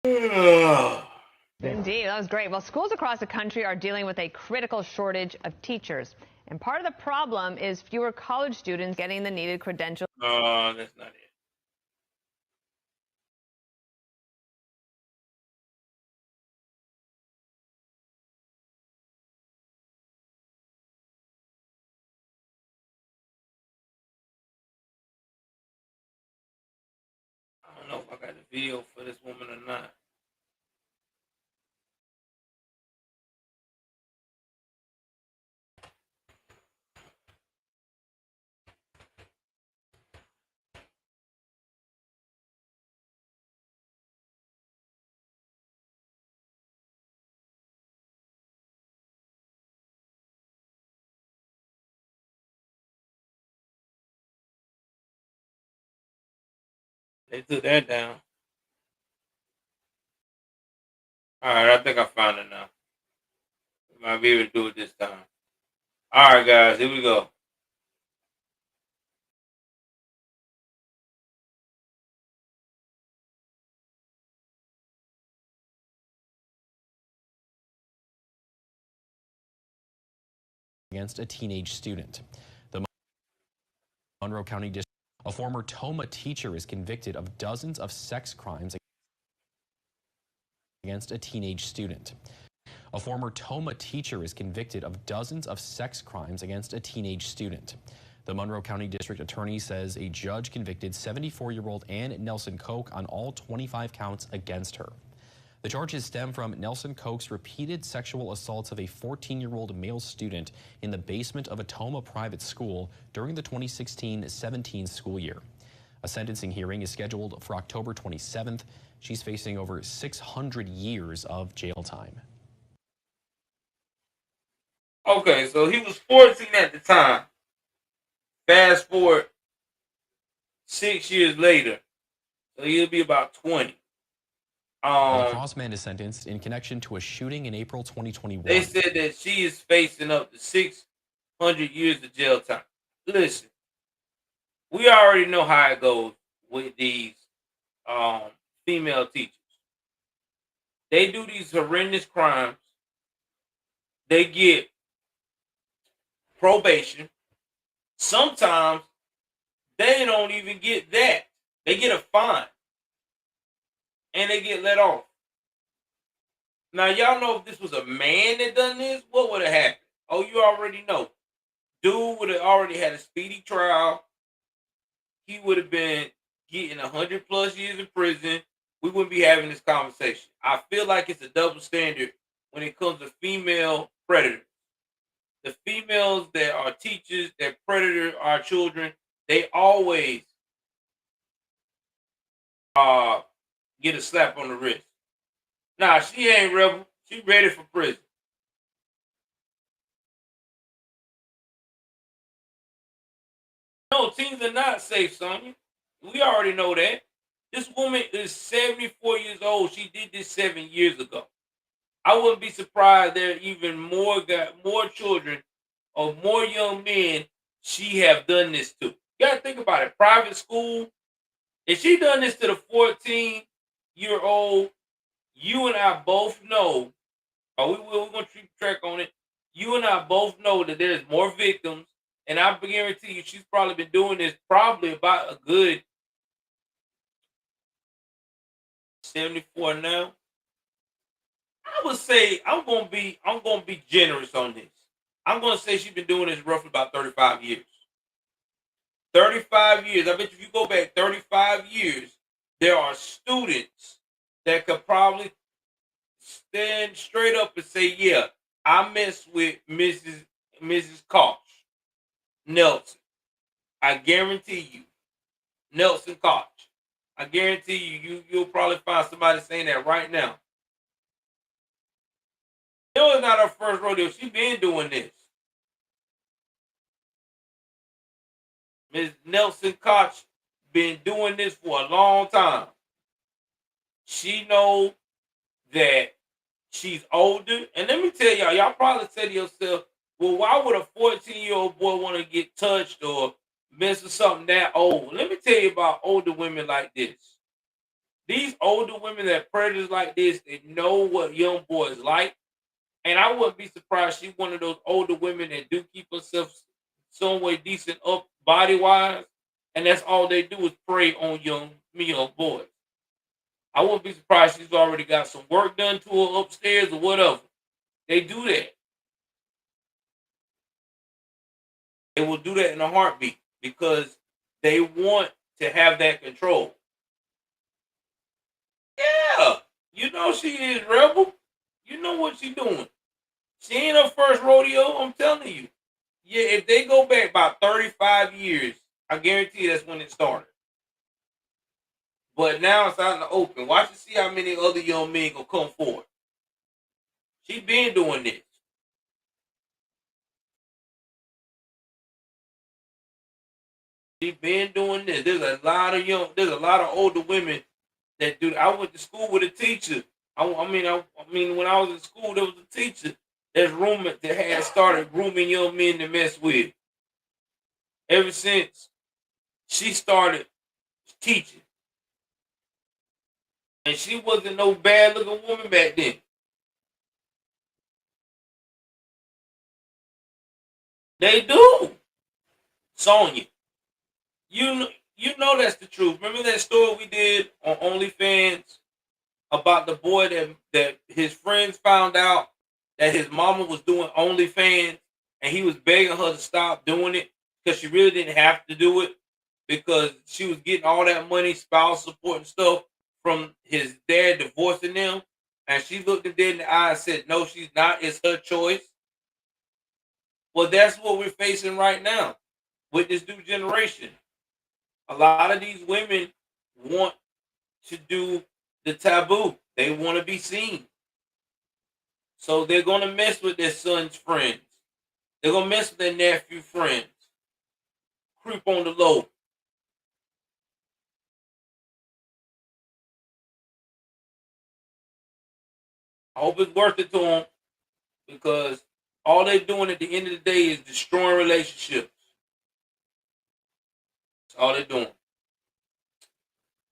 Indeed, that was great. Well, schools across the country are dealing with a critical shortage of teachers. And part of the problem is fewer college students getting the needed credentials. That's not it. I don't know if I got the video for this woman or not. They took that down. Alright, I think I found it now. We might be able to do it this time. Alright, guys, here we go. Against a teenage student. The Monroe County District, a former Toma teacher, is convicted of dozens of sex crimes against a teenage student. A former Toma teacher is convicted of dozens of sex crimes against a teenage student. The Monroe County District Attorney says a judge convicted 74-year-old Ann Nelson Koch on all 25 counts against her. The charges stem from Nelson Koch's repeated sexual assaults of a 14-year-old male student in the basement of a Toma private school during the 2016-17 school year. A sentencing hearing is scheduled for October 27th. She's facing over 600 years of jail time. Okay, so he was 14 at the time. Fast forward 6 years later, so he'll be about 20. The Crossman is sentenced in connection to a shooting in April 2021. They said that she is facing up to 600 years of jail time. Listen, we already know how it goes with these female teachers. They do these horrendous crimes. They get probation. Sometimes they don't even get that. They get a fine. And they get let off. Now, y'all know if this was a man that done this, what would have happened? Oh, you already know. Dude would have already had a speedy trial. He would have been getting 100+ years in prison. We wouldn't be having this conversation. I feel like it's a double standard when it comes to female predators. The females that are teachers, that predator our children, they always get a slap on the wrist. Nah, she ain't rebel. She ready for prison. No, teens are not safe, Sonya. We already know that. This woman is 74 years old. She did this 7 years ago. I wouldn't be surprised there are even more children or more young men she have done this to. You gotta think about it. Private school. If she done this to the 14-year-old you and I both know, or we're going to keep track on it. You and I both know that there's more victims, and I guarantee you she's probably been doing this probably about a good 74 now. I would say I'm gonna be generous on this. I'm gonna say she's been doing this roughly about 35 years. 35 years. I bet you if you go back 35 years, there are students that could probably stand straight up and say, yeah, I messed with Mrs. Koch Nelson. I guarantee you. Nelson Koch. I guarantee you'll probably find somebody saying that right now. It was not her first rodeo. She been doing this. Ms. Nelson Koch been doing this for a long time. She know that she's older. And let me tell y'all probably say to yourself, well, why would a 14-year-old boy want to get touched or mess with something that old? Let me tell you about older women like this. These older women that predators like this, they know what young boys like. And I wouldn't be surprised she's one of those older women that do keep herself some way decent up body wise, and that's all they do is prey on young boys. I wouldn't be surprised she's already got some work done to her upstairs or whatever. They do that. They will do that in a heartbeat because they want to have that control. Yeah, you know she is rebel. You know what she's doing. She ain't her first rodeo, I'm telling you. Yeah, if they go back about 35 years, I guarantee you that's when it started. But now it's out in the open. Watch and see how many other young men gonna come forward. She been doing this. She been doing this. There's a lot of older women that do. I went to school with a teacher. I mean, when I was in school, there was a teacher that's rumored that had started grooming young men to mess with. Ever since she started teaching. And she wasn't no bad looking woman back then. They do. Sonya. You know that's the truth. Remember that story we did on OnlyFans about the boy that his friends found out that his mama was doing OnlyFans and he was begging her to stop doing it because she really didn't have to do it because she was getting all that money, spouse support and stuff from his dad divorcing them. And she looked him dead in the eye and said, no, she's not. It's her choice. Well, that's what we're facing right now with this new generation. A lot of these women want to do the taboo. They want to be seen. So they're going to mess with their son's friends. They're going to mess with their nephew friends. Creep on the low. I hope it's worth it to them because all they're doing at the end of the day is destroying relationships. That's all they're doing.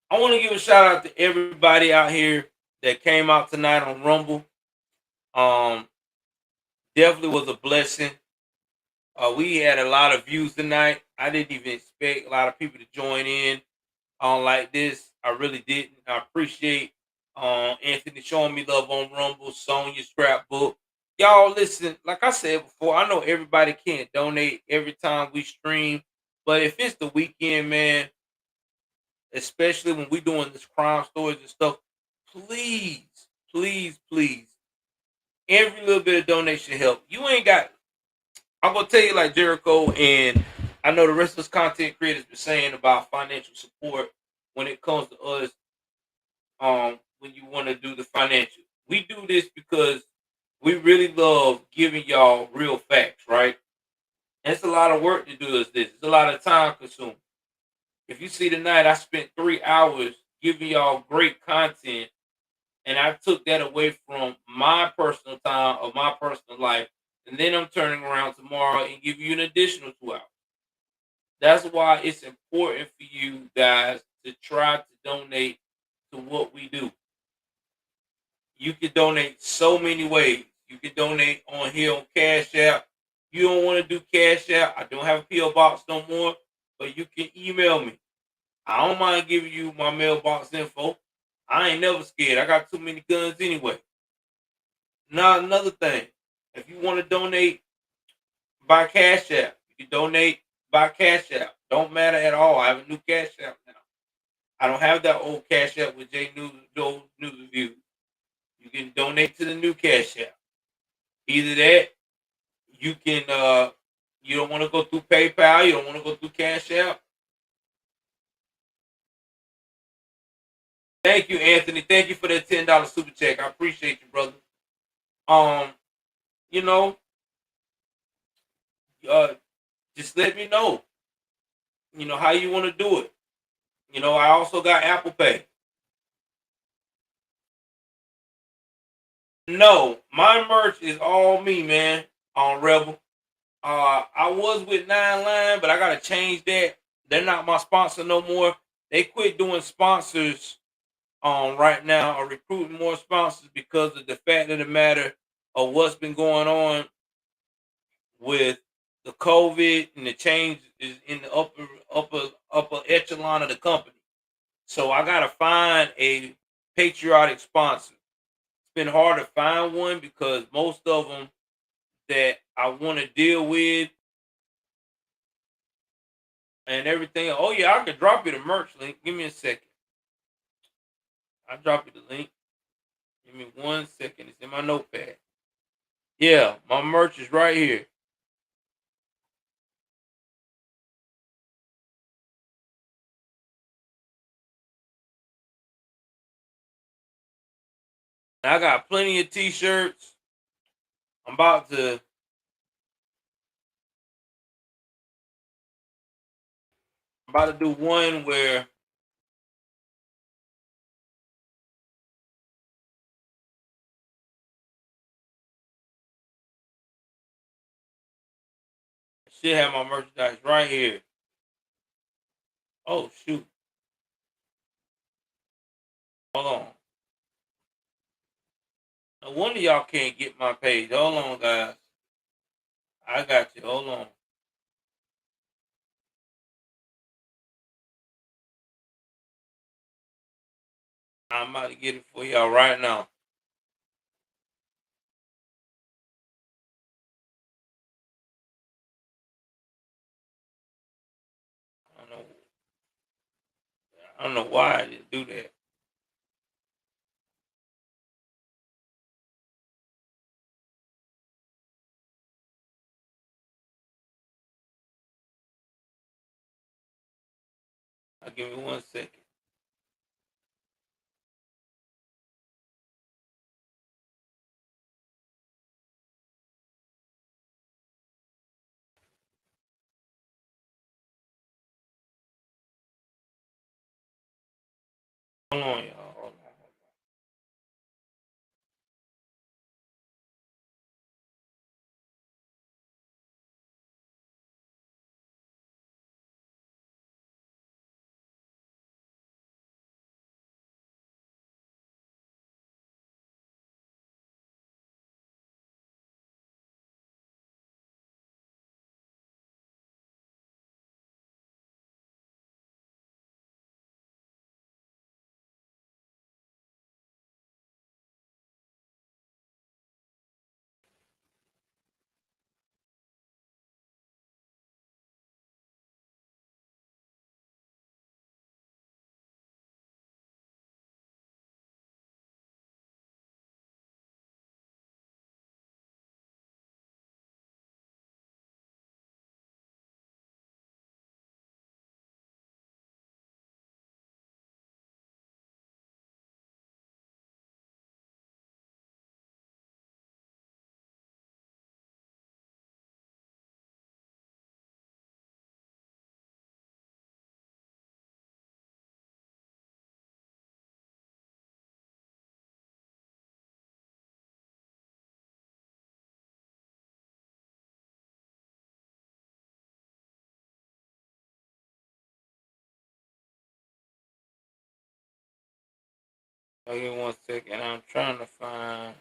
I want to give a shout out to everybody out here that came out tonight on Rumble. Definitely was a blessing. We had a lot of views tonight. I didn't even expect a lot of people to join in on like this. I really didn't. I appreciate Anthony showing me love on Rumble, Sonya Scrapbook. Y'all listen, like I said before, I know everybody can't donate every time we stream, but if it's the weekend, man, especially when we doing this crime stories and stuff, please, please, please, every little bit of donation help. You ain't got, I'm going to tell you like Jericho, and I know the rest of us content creators been saying about financial support when it comes to us, when you want to do the financial. We do this because we really love giving y'all real facts, right? And it's a lot of work to do this. It's a lot of time consuming. If you see tonight, I spent 3 hours giving y'all great content, and I took that away from my personal time or my personal life, and then I'm turning around tomorrow and give you an additional 2 hours. That's why it's important for you guys to try to donate to what we do. You can donate so many ways. You can donate on here on Cash App. You don't want to do Cash App. I don't have a PO box no more, but you can email me. I don't mind giving you my mailbox info. I ain't never scared. I got too many guns anyway. Now another thing, if you want to donate by Cash App, you can donate by Cash App. Don't matter at all. I have a new Cash App now. I don't have that old Cash App with Joel's News and Views. You can donate to the new Cash App. Either that, you can you don't want to go through PayPal, you don't want to go through Cash App. Thank you, Anthony. Thank you for that $10 super check. I appreciate you, brother. You know, just let me know. You know how you want to do it. You know, I also got Apple Pay. No, my merch is all me, man. On Rebel. I was with Nine Line, but I gotta change that. They're not my sponsor no more. They quit doing sponsors right now, or recruiting more sponsors because of the fact of the matter of what's been going on with the COVID and the change is in the upper echelon of the company. So I gotta find a patriotic sponsor. It's been hard to find one because most of them that I want to deal with and everything. Oh yeah, I could drop you the merch link. Give me a second. I'll drop you the link. Give me 1 second. It's in my notepad. Yeah, my merch is right here. I got plenty of t-shirts. I'm about to do one where I should have my merchandise right here. Oh shoot. Hold on. No wonder y'all can't get my page. Hold on, guys. I got you. Hold on. I'm about to get it for y'all right now. I don't know why I didn't do that. Give me 1 second. Hold on, y'all. Give me 1 second. I'm trying to find.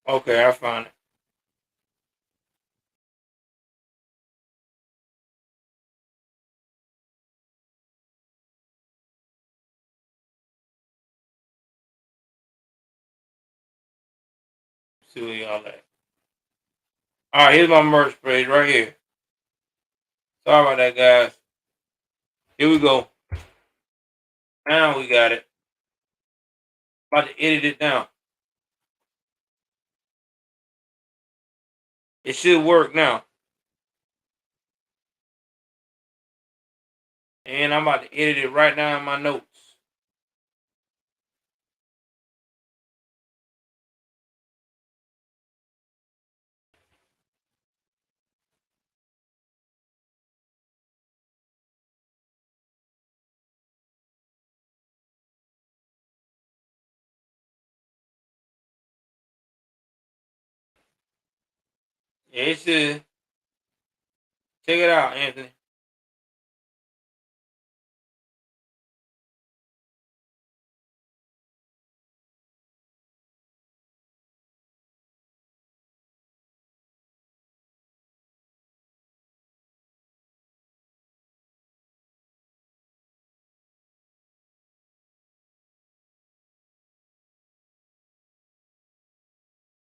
Okay, I found it. See where y'all at. All right, here's my merch page right here. Sorry about that, guys. Here we go. Now we got it. About to edit it down. It should work now. And I'm about to edit it right now in my notes. Yeah, it should. Check it out, Anthony.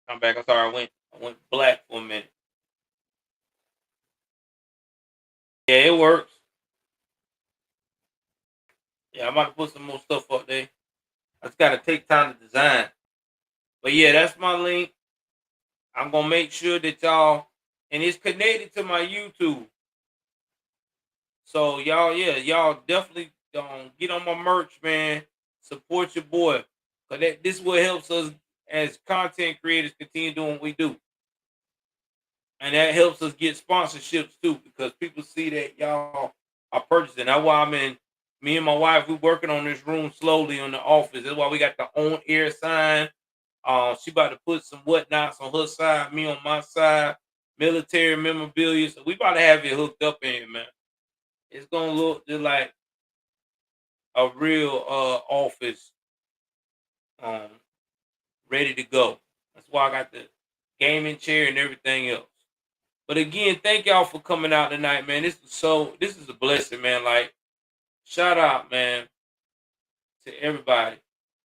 I'm back. I'm sorry. I went black for a minute. Yeah, it works. Yeah, I'm about to put some more stuff up there. I just gotta take time to design. But yeah, that's my link. I'm gonna make sure that y'all, and it's connected to my YouTube. So y'all definitely get on my merch, man. Support your boy, cause this is what helps us as content creators continue doing what we do, and that helps us get sponsorships too, because people see that y'all are purchasing. That's why me and my wife, we working on this room slowly on the office. That's why we got the on air sign. She about to put some whatnots on her side, me on my side, military memorabilia. So we about to have it hooked up in here, man. It's gonna look just like a real office, um, ready to go. That's why I got the gaming chair and everything else. But again, thank y'all for coming out tonight, man. This is a blessing, man. Like, shout out, man, to everybody.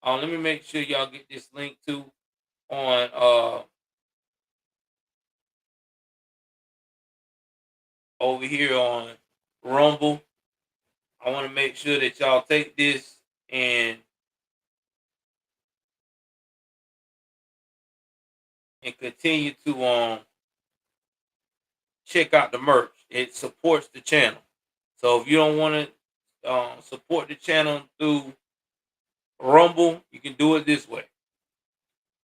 Let me make sure y'all get this link too on over here on Rumble. I want to make sure that y'all take this and continue to check out the merch. It supports the channel. So if you don't want to support the channel through Rumble, you can do it this way.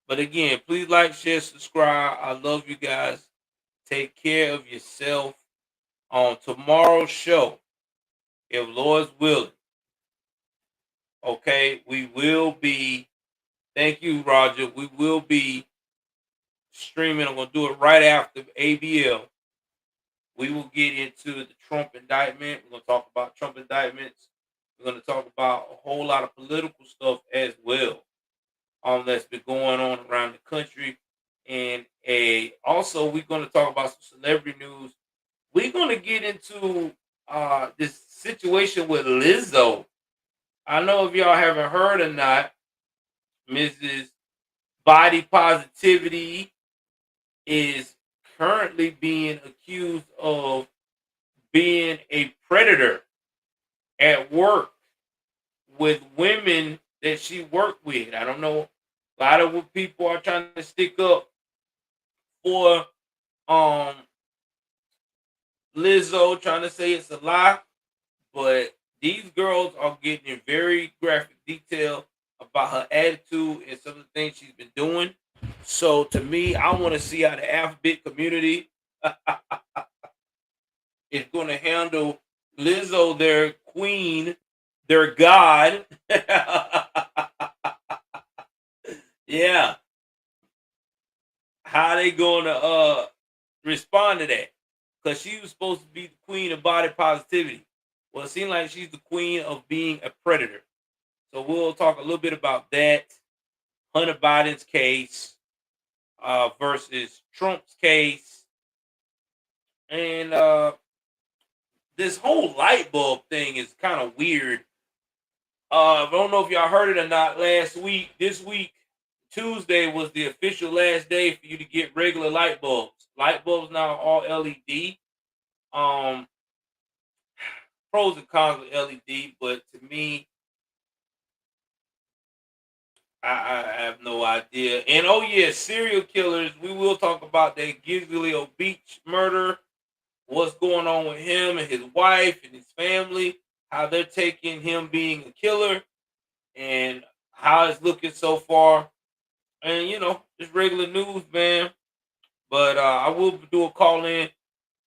But again, please like, share, subscribe. I love you guys. Take care of yourself. On tomorrow's show, if Lord's willing, okay, we will be, thank you, Roger. We will be streaming. I'm going to do it right after ABL. We will get into the Trump indictment. We're going to talk about Trump indictments. We're going to talk about a whole lot of political stuff as well, that's been going on around the country. And also, we're going to talk about some celebrity news. We're going to get into this situation with Lizzo. I know if y'all haven't heard or not, Mrs. Body Positivity is currently being accused of being a predator at work with women that she worked with. I don't know. A lot of people are trying to stick up for Lizzo, trying to say it's a lie, but these girls are getting in very graphic detail about her attitude and some of the things she's been doing. So to me, I want to see how the Alphabet community is going to handle Lizzo, their queen, their god. Yeah. How they going to respond to that? because she was supposed to be the queen of body positivity. Well, it seems like she's the queen of being a predator. So we'll talk a little bit about that. Hunter Biden's case versus Trump's case. And this whole light bulb thing is kind of weird. I don't know if y'all heard it or not. This week, Tuesday was the official last day for you to get regular light bulbs. Light bulbs now all LED. Pros and cons with LED, but to me, I have no idea. And oh yeah, serial killers. We will talk about that Giglio Beach murder. What's going on with him and his wife and his family? How they're taking him being a killer, and how it's looking so far. And just regular news, man. But I will do a call in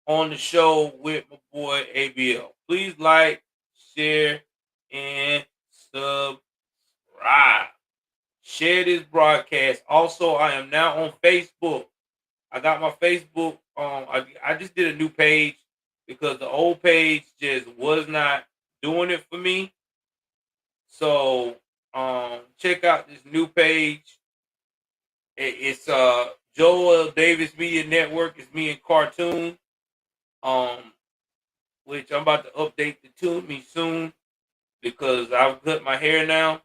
on the show with my boy ABL. Please like, share, and subscribe. Share this broadcast. Also, I am now on Facebook. I got my Facebook. I just did a new page because the old page just was not doing it for me. So check out this new page. It's Joel Davis Media Network. It's me and Cartoon. Which I'm about to update the Tune Me soon because I've cut my hair now.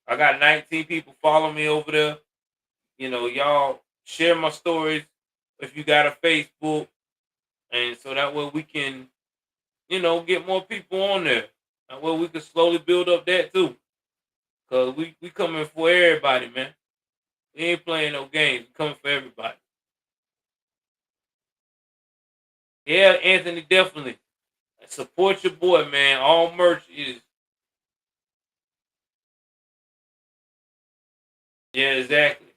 I got 19 people following me over there. Y'all share my stories if you got a Facebook, and so that way we can, get more people on there. That way we can slowly build up that too. Cause we coming for everybody, man. We ain't playing no games. We coming for everybody. Yeah, Anthony, definitely. Support your boy, man. All merch is. Yeah, exactly.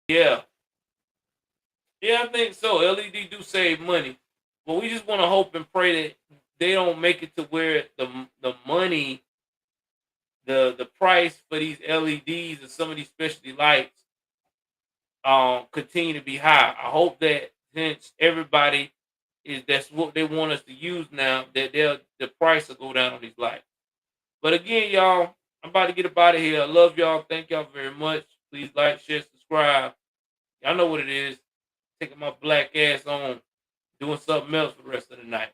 Yeah. Yeah, I think so. LED do save money. But we just want to hope and pray that they don't make it to where the money, the price for these LEDs and some of these specialty lights continue to be high. I hope that since everybody that's what they want us to use now, that the price will go down on these lights. But again, y'all, I'm about to get up out of here. I love y'all. Thank y'all very much. Please like, share, subscribe. Y'all know what it is. Taking my black ass on, doing something else for the rest of the night.